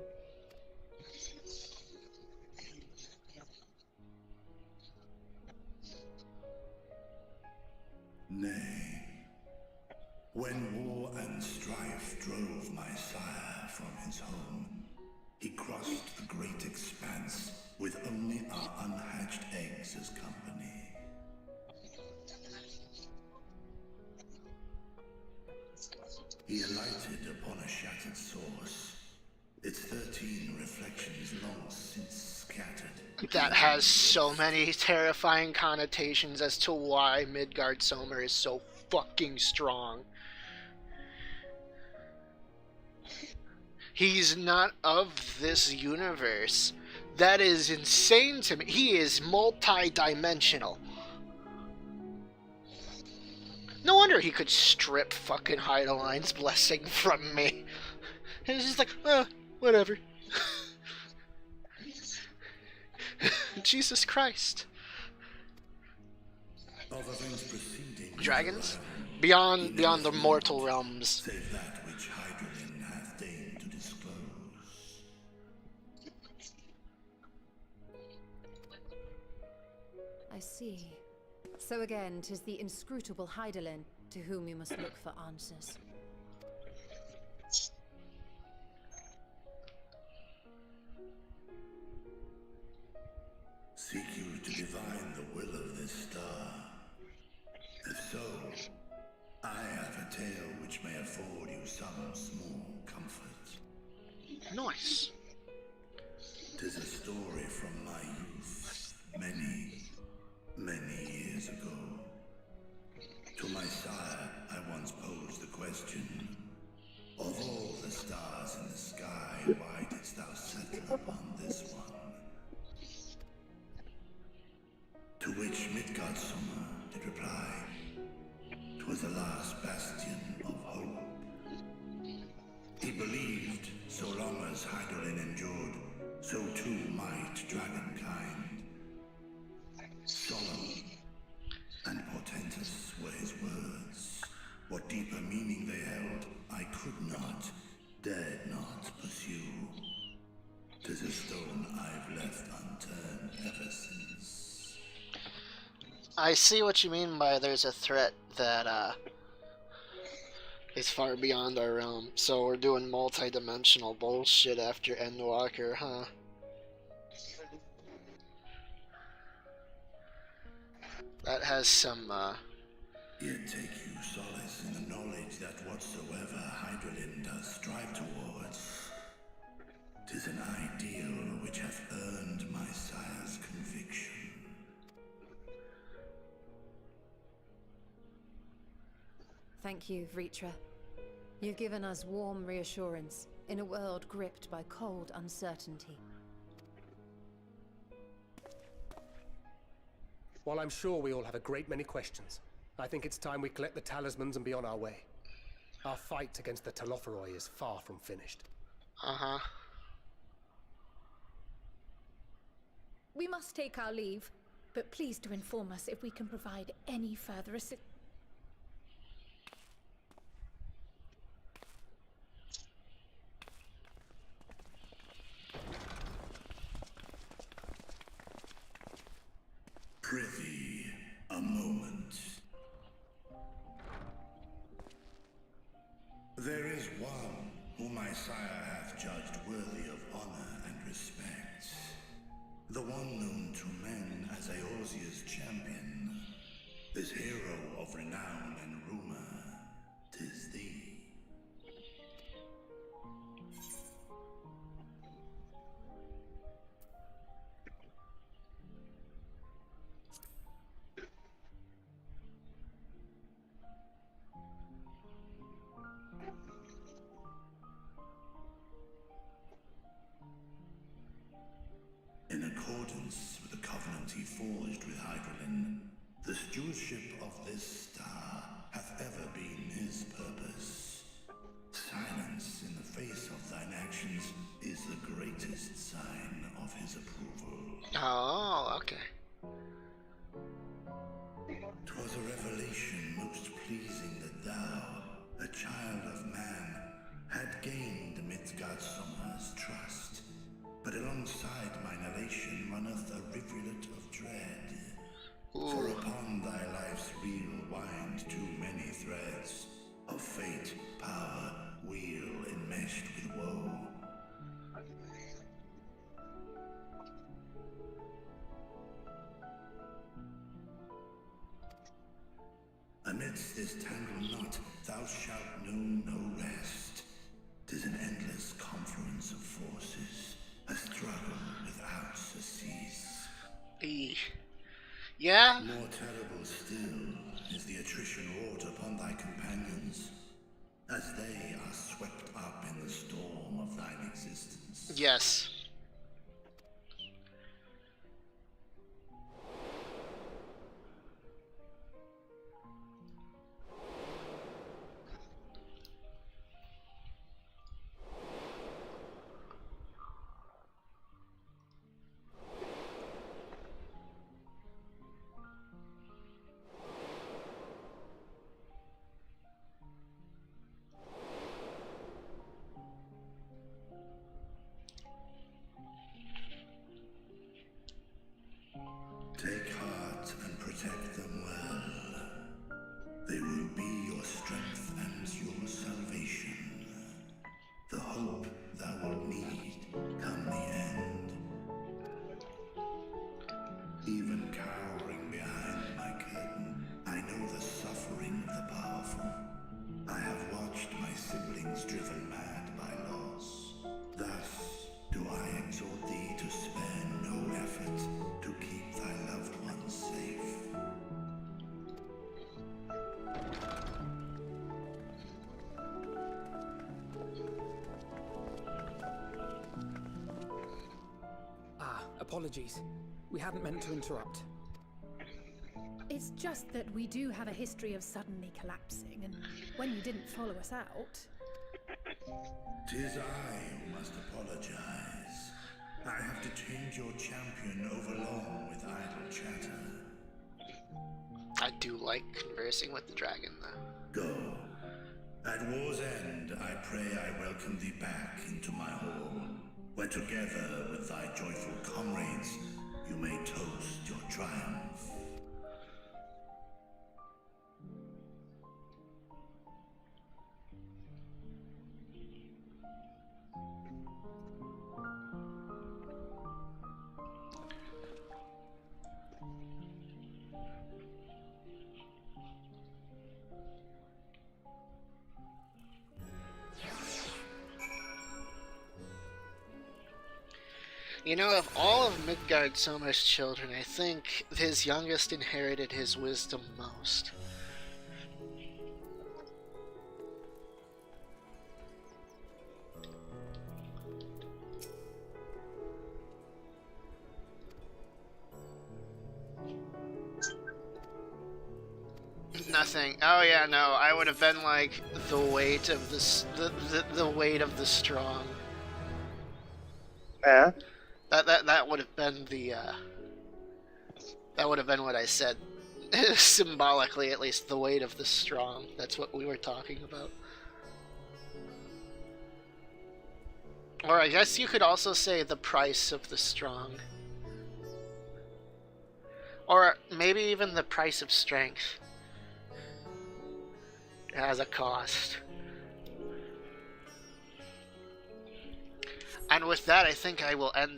Nay. When war and strife drove my sire from his home, he crossed the great expanse with only our unhatched eggs as company. He alighted upon a shattered source, its 13 reflections long since scattered. That has so many terrifying connotations as to why Midgard Somer is so fucking strong. He's not of this universe. That is insane to me. He is multi-dimensional. No wonder he could strip fucking Heideline's blessing from me. And it's just like, whatever. Jesus Christ. Of events preceding Dragons? Beyond the mortal realms. save that which Hydralin hath deigned to disclose. I see. So again, 'tis the inscrutable Hydaelyn to whom you must look for answers. Seek you to divine the will of this star? If so, I have a tale which may afford you some small comfort. Nice. 'Tis a story from my youth, many, many years ago. To my sire, I once posed the question, of all the stars in the sky, why didst thou settle upon this one? To which Midgardsormr did reply, 'twas the last bastion of hope. He believed, so long as Hydralin endured, so too might dragonkind. Solemn and portentous were his words. What deeper meaning they held, I could not, dared not pursue. 'Tis a stone I've left unturned ever since. I see what you mean by there's a threat that is far beyond our realm. So we're doing multi-dimensional bullshit after Endwalker, huh? That has some, Yet take you solace in the knowledge that whatsoever Hydralin does strive towards, 'tis an ideal which hath earned my sire's conviction. Thank you, Vritra. You've given us warm reassurance in a world gripped by cold uncertainty. While I'm sure we all have a great many questions, I think it's time we collect the talismans and be on our way. Our fight against the Telophoroi is far from finished. Uh-huh. We must take our leave, but please do inform us if we can provide any further assistance. Prithee, a moment. There is one whom my sire hath judged worthy of honor and respect. The one known to men as Eorzea's champion. This hero of renown and rumor, 'tis thee. In accordance with the covenant he forged with Hydralin, the stewardship of this star hath ever been his purpose. Silence in the face of thine actions is the greatest sign of his approval. Oh, okay. 'Twas a revelation most pleasing that thou, a child of man, had gained Midgardsormr's trust. But alongside mine elation runneth a rivulet of dread. For upon thy life's wheel wind too many threads of fate, power, wheel enmeshed with woe. Amidst this tangled knot thou shalt know no rest. 'Tis an endless confluence of forces, a struggle without surcease. Yeah? More terrible still is the attrition wrought upon thy companions, as they are swept up in the storm of thine existence. Yes. Take heart and protect them well. They will be your strength and your salvation. The hope thou wilt need come the end. Even cowering behind my curtain, I know the suffering of the powerful. I have watched my siblings driven mad by loss. Thus do I exhort thee to spare no effort to keep thy loved ones safe. Apologies. We hadn't meant to interrupt. It's just that we do have a history of suddenly collapsing, and when you didn't follow us out... 'Tis I who must apologize. I have detained your champion overlong with idle chatter. I do like conversing with the dragon, though. Go. At war's end, I pray I welcome thee back into my hall, where together with thy joyful comrades, you may toast your triumph. You know, of all of Midgard's so much children, I think his youngest inherited his wisdom most. Nothing. Oh yeah, no. I would have been like the weight of the weight of the strong. Yeah. That would have been the that would have been what I said. Symbolically, at least, the weight of the strong. That's what we were talking about. Or I guess you could also say the price of the strong. Or maybe even the price of strength. It has a cost. And with that, I think I will end